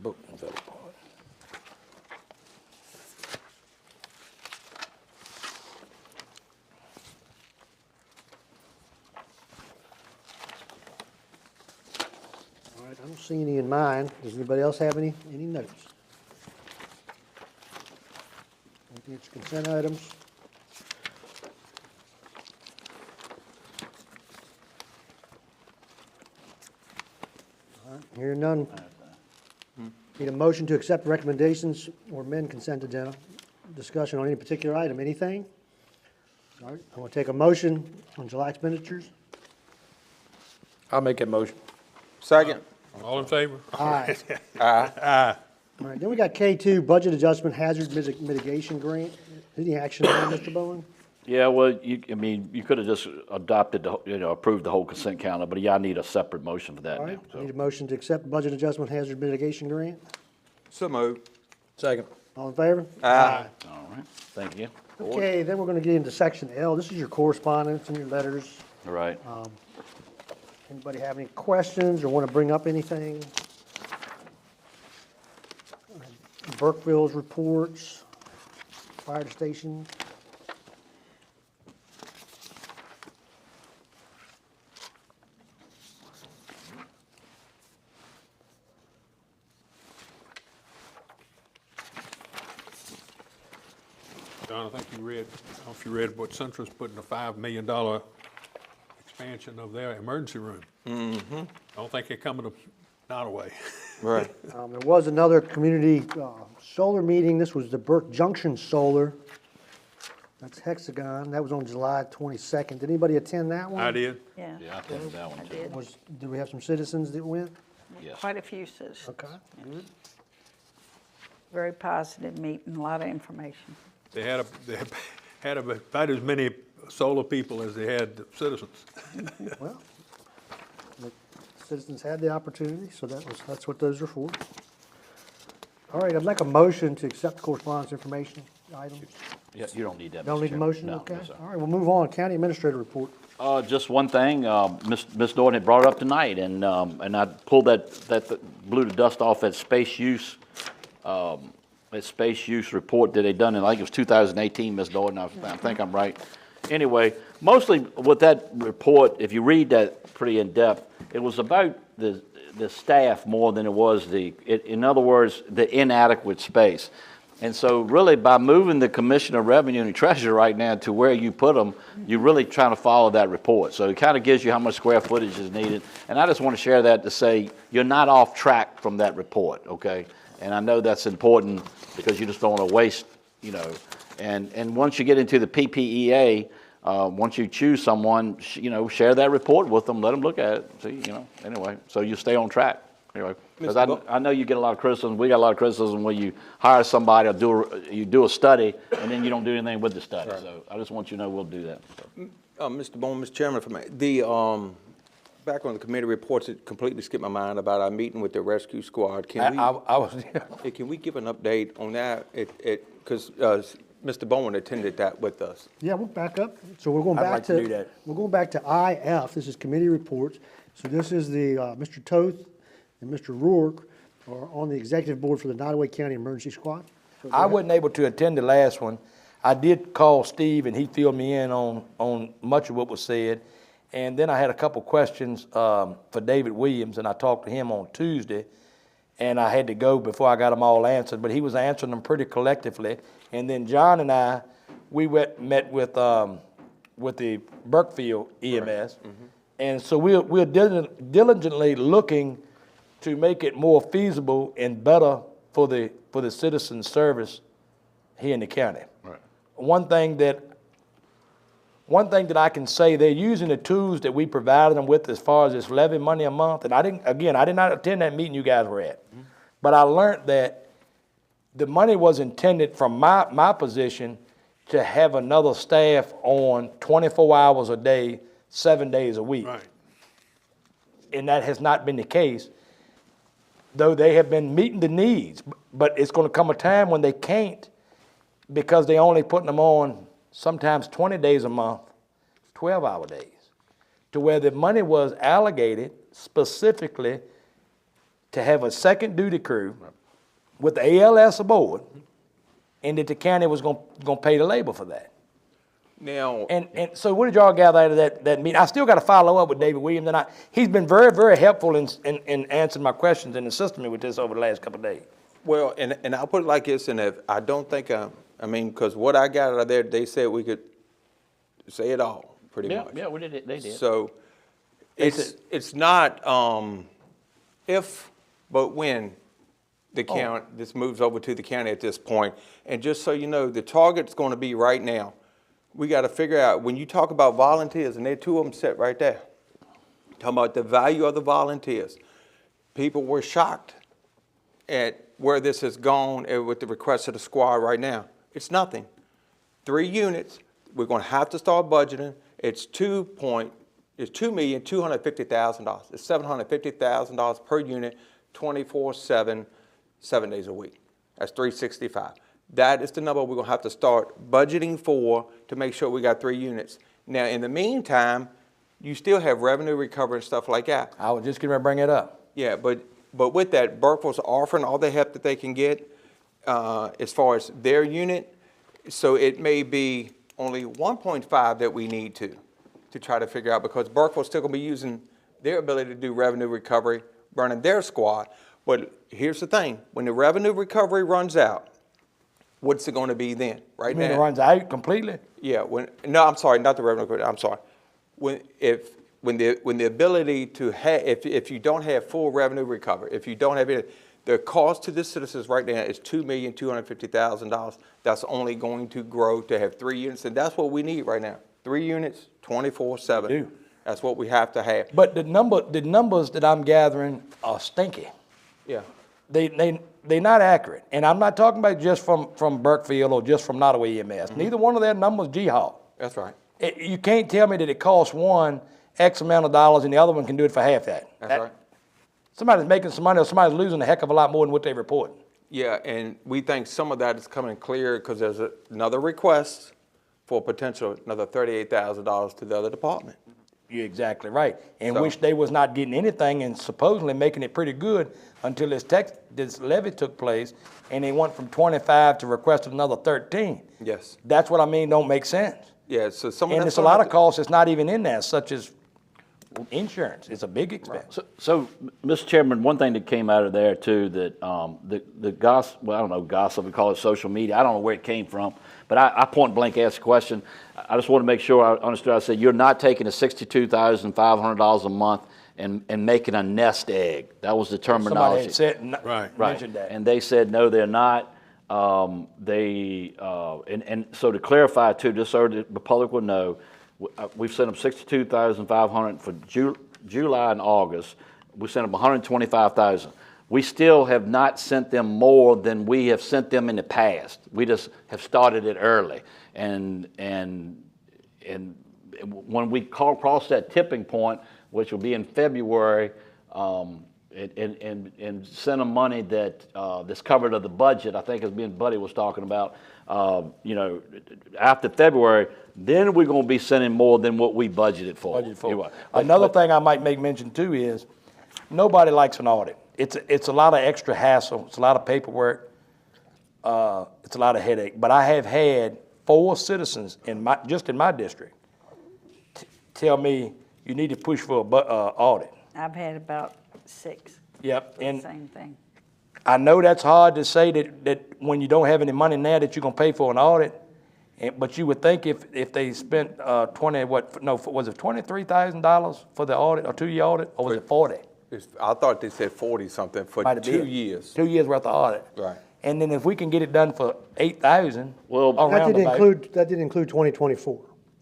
right, I don't see any in mine. Does anybody else have any notes? I think it's consent items. All right, hearing none. Need a motion to accept recommendations or amend consent agenda. Discussion on any particular item, anything? All right, I want to take a motion on July expenditures. I'll make that motion. Second. All in favor? Aye. Aye. All right, then we got K2, Budget Adjustment Hazard Mitigation Grant. Any action on that, Mr. Bowen? Yeah, well, you could have just adopted, approved the whole consent calendar, but yeah, I need a separate motion for that All now. right, so. I need a motion to accept Budget Adjustment Hazard Mitigation Grant. So moved. Second. All in favor? Aye. All right, thank you. Board. Okay, then we're going to get into section L. This is your correspondence and your letters. All right. Anybody have any questions or want to bring up anything? Burkeville's reports, fire station. John, I think you read, I don't know if you read what Central's putting a $5 million expansion of their emergency room. Mm-hmm. I don't think they're coming to Nottoway. Right. There was another community solar meeting. This was the Burke Junction Solar. That's Hexagon. That was on July 22nd. Did anybody attend that one? I did. Yeah. Yeah, I attended that one I too. did. Did we have some citizens that went? Yes. Quite a few citizens. Okay. Very positive meeting, a lot of information. They had about as many solar people as they had citizens. Well, the citizens had the opportunity, so that's what those are for. All right, I'd like a motion to accept correspondence information items. Yeah, you don't need that, Don't Mr. need a Chairman. motion? No, Okay. no, sir. All right, we'll move on. County Administrator report. Just one thing, Ms. Norton had brought it up tonight, and I pulled blew the dust off that space use report that they done in, I think it was 2018, Ms. Norton, I think I'm right. Anyway, mostly with that report, if you read that pretty in-depth, it was about the staff more than it was in other words, the inadequate space. And so really by moving the Commissioner of Revenue and the Treasurer right now to where you put them, you're really trying to follow that report. So it kind of gives you how much square footage is needed. And I just want to share that to say you're not off track from that report, okay? And I know that's important because you just don't want to waste, you know. And once you get into the PPEA, once you choose someone, you know, share that report with them, let them look at it, see, you know, anyway. So you stay on track. Anyway, because I know you get a lot of criticism. We got a lot of criticism when you hire somebody or you do a study and then you don't do anything with the study. Right. So I just want you to know we'll do that. Mr. Bowman, Mr. Chairman, back on the committee reports, it completely skipped my mind about our meeting with the rescue squad. Can we give an update on that? Because Mr. Bowman attended that with us. Yeah, we'll back up. So we're going I'd back like to do that. We're going back to IF. This is committee reports. So this is the Mr. Toth and Mr. Rourke are on the executive board for the Nottoway County Emergency Squad. So I wasn't able to attend the last one. I did call Steve, and he filled me in on much of what was said. And then I had a couple questions for David Williams, and I talked to him on Tuesday, and I had to go before I got them all answered, but he was answering them pretty collectively. And then John and I, we met with the Burkefield EMS, and so we're diligently looking to make it more feasible and better for the citizen service here in the county. Right. One thing that I can say, they're using the tools that we provided them with as far as this levy money a month. And I did not attend that meeting you guys were at, but I learned that the money was intended from my position to have another staff on 24 hours a day, 7 days a week. Right. And that has not been the case, though they have been meeting the needs. But it's going to come a time when they can't, because they only putting them on sometimes 20 days a month, 12-hour days, to where the money was allocated specifically to have a second duty crew with the ALS aboard, and that the county was going to pay the labor for that. Now, and so what did y'all gather out of that meeting? I still got to follow up with David Williams, and he's been very, very helpful in answering my questions and assisting me with this over the last couple of days. well, and I'll put it like this, and if I don't think because what I got out of there, they said we could say it all, pretty much. Yeah, we did. They did. So it's not if, but when the county, this moves over to the county at this point. And just so you know, the target's going to be right now. We got to figure out, when you talk about volunteers, and there are two of them set right there, talking about the value of the volunteers. People were shocked at where this has gone with the request of the squad right now. It's nothing. 3 units. We're going to have to start budgeting. It's $2,250,000. It's $750,000 per unit, 24/7, 7 days a week. That's $365. That is the number we're going to have to start budgeting for to make sure we got 3 units. Now, in the meantime, you still have revenue recovery and stuff like that. I was just going to bring it up. Yeah, but with that, Burkeville's offering all the help that they can get as far as their unit. So it may be only 1.5 that we need to try to figure out, because Burkeville's still going to be using their ability to do revenue recovery, running their squad. But here's the thing, when the revenue recovery runs out, what's it going to be then? Right now, it runs out completely? Yeah. No, I'm sorry, not the revenue recovery. I'm sorry. When the ability to have, if you don't have full revenue recovery, if you don't have it, the cost to the citizens right now is $2,250,000. That's only going to grow to have 3 units, and that's what we need right now. 3 units, 24/7. That's what we have to have. But the numbers that I'm gathering are stinky. Yeah. They're not accurate. And I'm not talking about just from Burkefield or just from Nottoway EMS. Neither one of their numbers G-Haul. That's right. You can't tell me that it costs one X amount of dollars and the other one can do it for half that. That's right. Somebody's making some money or somebody's losing a heck of a lot more than what they report. Yeah, and we think some of that is coming clear because there's another request for potential another $38,000 to the other department. You're exactly right. And which they was not getting anything and supposedly making it pretty good until this levy took place, and they went from 25 to requested another 13. Yes. That's what I mean, don't make sense. Yeah, so some of and it's a lot of costs that's not even in there, such as insurance. It's a big expense. So, Mr. Chairman, one thing that came out of there too, that the gossip, well, I don't know, gossip, we call it social media, I don't know where it came from, but I point blank asked a question. I just want to make sure I understood. I said, you're not taking the $62,500 a month and making a nest egg. That was the terminology. Somebody had said, Right. mentioned that. And they said, no, they're not. And so to clarify too, just so that the public will know, we've sent them $62,500 for July and August. We sent them $125,000. We still have not sent them more than we have sent them in the past. We just have started it early. And when we cross that tipping point, which will be in February, and send them money that's covered of the budget, I think as me and Buddy was talking about, after February, then we're going to be sending more than what we budgeted for. Another thing I might make mention too is, nobody likes an audit. It's a lot of extra hassle. It's a lot of paperwork. It's a lot of headache. But I have had 4 citizens just in my district tell me you need to push for an audit. I've had about 6. Yep. And Same thing. I know that's hard to say that when you don't have any money now that you're gonna pay for an audit, but you would think if they spent was it $23,000 for the audit, or 2-year audit, or was it 40? I thought they said 40 something for Might have 2 been. years. 2 years worth of audit. Right. And then if we can get it done for $8,000, well, That did include 2024,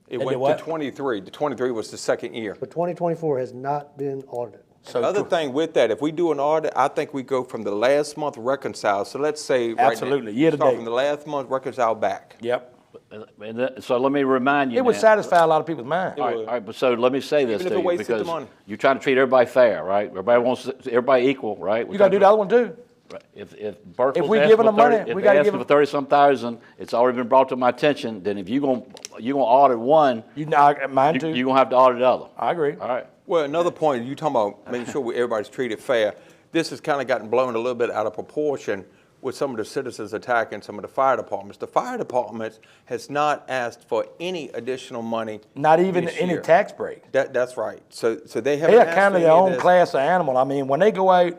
It They went did what? to 23. The 23 was the second year. but 2024 has not been audited. So Other thing with that, if we do an audit, I think we go from the last month reconcile. So let's say Absolutely, year to start date. from the last month reconcile back. Yep. So let me remind you It would now. satify a lot of people's minds. All right, but so let me say this Even if to it you, wasted the because money. you're trying to treat everybody fair, right? Everybody wants everybody equal, right? You gotta do the other one too. Right. If Berkeley's we asking giving for them money, 30 if we they're gotta asking give for 30-some thousand, it's already been brought to my attention, then if you're gonna audit one, Mine too. you're gonna have to audit the other. I agree. All right. Well, another point, you talking about making sure everybody's treated fair. This has kind of gotten blown a little bit out of proportion with some of the citizens attacking some of the fire departments. The fire department has not asked for any additional money. Not even this any year. tax break. That's right. So they haven't They are asked kind for of their any own this. class of animal. I mean, when they go out,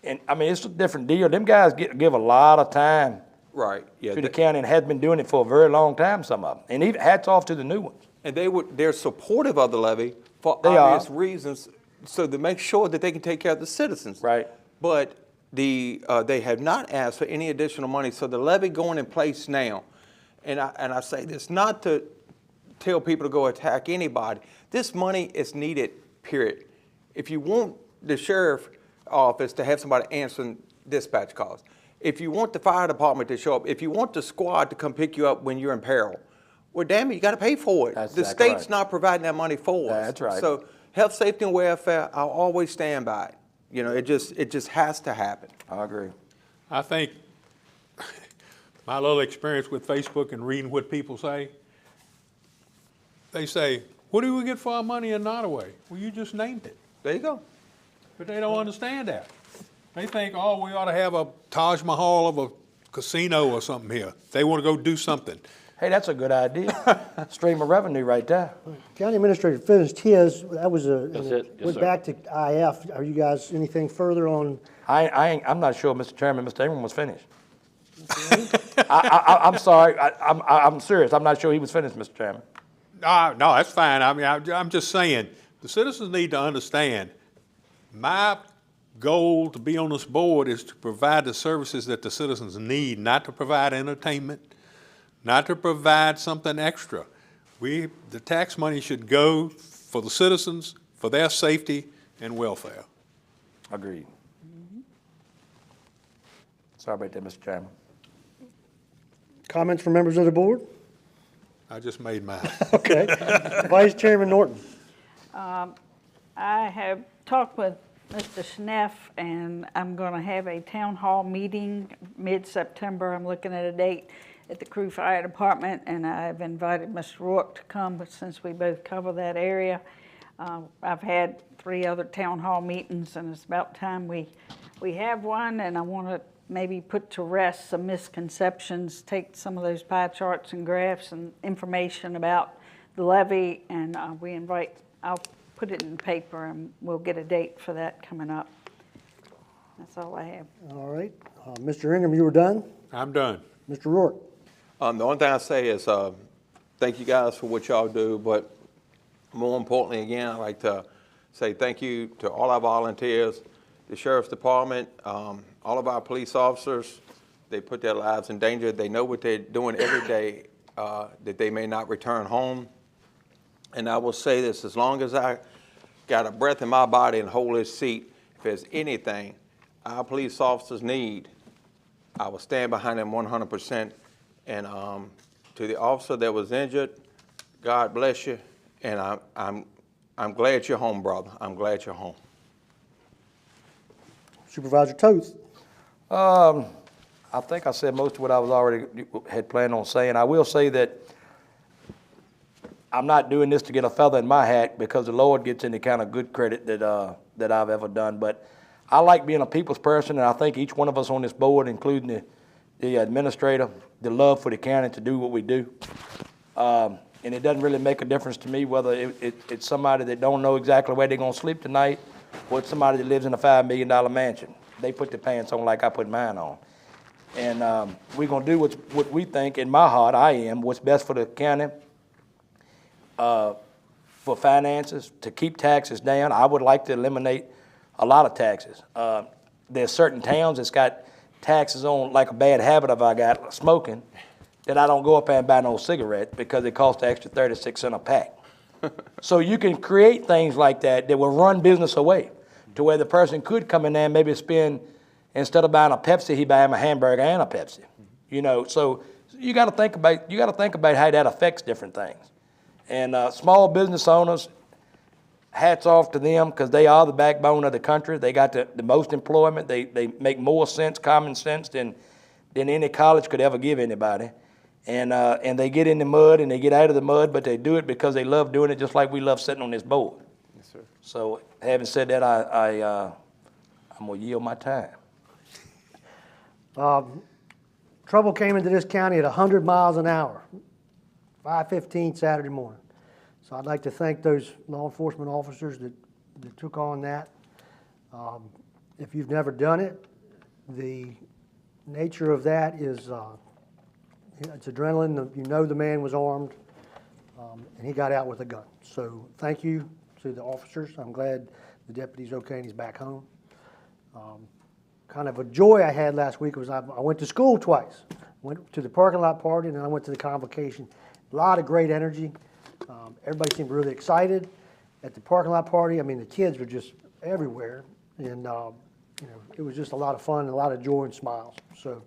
and I mean, it's a different deal. Them guys give a lot of time Right, yeah. to the county and has been doing it for a very long time, some of them. And even hats off to the new ones. And they're supportive of the levy for They obvious are. reasons, so to make sure that they can take care of the citizens. Right. But they have not asked for any additional money, so the levy going in place now, and I say this not to tell people to go attack anybody. This money is needed, period. If you want the sheriff office to have somebody answering dispatch calls, if you want the fire department to show up, if you want the squad to come pick you up when you're in peril, well, damn it, you got to pay for it. That's the exactly state's right. not providing that money for us. That's right. So health, safety, and welfare, I'll always stand by it. You know, it just has to happen. I agree. I think my little experience with Facebook and reading what people say, they say, what do we get for our money in Nottoway? Well, you just named it. There you go. But they don't understand that. They think, oh, we ought to have a Taj Mahal of a casino or something here. They want to go do something. Hey, that's a good idea. Stream of revenue right there. County Administrator finished his, that was That's it. Yes, went sir. back to IF. Are you guys, anything further on? I'm not sure, Mr. Chairman, Mr. Ingram was finished. I'm sorry. I'm serious. I'm not sure he was finished, Mr. Chairman. No, that's fine. I mean, I'm just saying, the citizens need to understand, my goal to be on this board is to provide the services that the citizens need, not to provide entertainment, not to provide something extra. The tax money should go for the citizens, for their safety and welfare. Agreed. Sorry about that, Mr. Chairman. Comments from members of the board? I just made mine. Okay. Vice Chairman Norton. I have talked with Mr. Schneff, and I'm going to have a town hall meeting mid-September. I'm looking at a date at the Crew Fire Department, and I've invited Mr. Rourke to come, but since we both cover that area. I've had 3 other town hall meetings, and it's about time we have one, and I want to maybe put to rest some misconceptions, take some of those pie charts and graphs and information about the levy, and I'll put it in the paper, and we'll get a date for that coming up. That's all I have. All right. Mr. Ingram, you were done? I'm done. Mr. Rourke? The only thing I say is, thank you guys for what y'all do, but more importantly, again, I'd like to say thank you to all our volunteers, the Sheriff's Department, all of our police officers. They put their lives in danger. They know what they're doing every day, that they may not return home. And I will say this, as long as I got a breath in my body and hold this seat, if there's anything our police officers need, I will stand behind them 100%. And to the officer that was injured, God bless you. And I'm glad you're home, brother. I'm glad you're home. Supervisor Toth? I think I said most of what I was already had planned on saying. I will say that I'm not doing this to get a feather in my hat, because the Lord gets any kind of good credit that I've ever done. But I like being a people's person, and I think each one of us on this board, including the administrator, the love for the county to do what we do. And it doesn't really make a difference to me whether it's somebody that don't know exactly where they're going to sleep tonight, or it's somebody that lives in a $5 million mansion. They put their pants on like I put mine on. And we're going to do what we think, in my heart, what's best for the county, for finances, to keep taxes down. I would like to eliminate a lot of taxes. There's certain towns that's got taxes on, like a bad habit I got, smoking, that I don't go up there and buy no cigarette because it costs an extra 36 cents a pack. So you can create things like that will run business away, to where the person could come in there and maybe spend, instead of buying a Pepsi, he buy him a hamburger and a Pepsi. You know, so you got to think about how that affects different things. And small business owners, hats off to them, because they are the backbone of the country. They got the most employment. They make more sense, common sense, than any college could ever give anybody. And they get in the mud and they get out of the mud, but they do it because they love doing it, just like we love sitting on this board. Yes, sir. So having said that, I'm going to yield my time. Trouble came into this county at 100 miles an hour, 5:15 Saturday morning. So I'd like to thank those law enforcement officers that took on that. If you've never done it, the nature of that is it's adrenaline. You know the man was armed, and he got out with a gun. So thank you to the officers. I'm glad the deputy's okay and he's back home. Kind of a joy I had last week was I went to school twice. Went to the parking lot party, and then I went to the convocation. A lot of great energy. Everybody seemed really excited at the parking lot party. I mean, the kids were just everywhere, and it was just a lot of fun and a lot of joy and smiles. So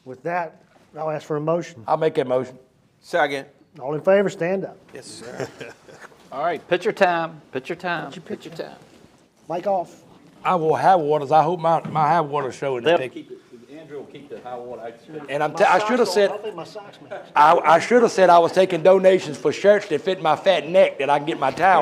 with that, I'll ask for a motion. I'll make that motion. Second. All in favor, stand up. Yes, sir. All right, picture time, picture time, picture time. Mic off. I wore high waters. I hope my high waters show in the picture. Andrew will keep the high water. And I should have said, I think my socks match. I should have said I was taking donations for shirts that fit my fat neck that I can get my towel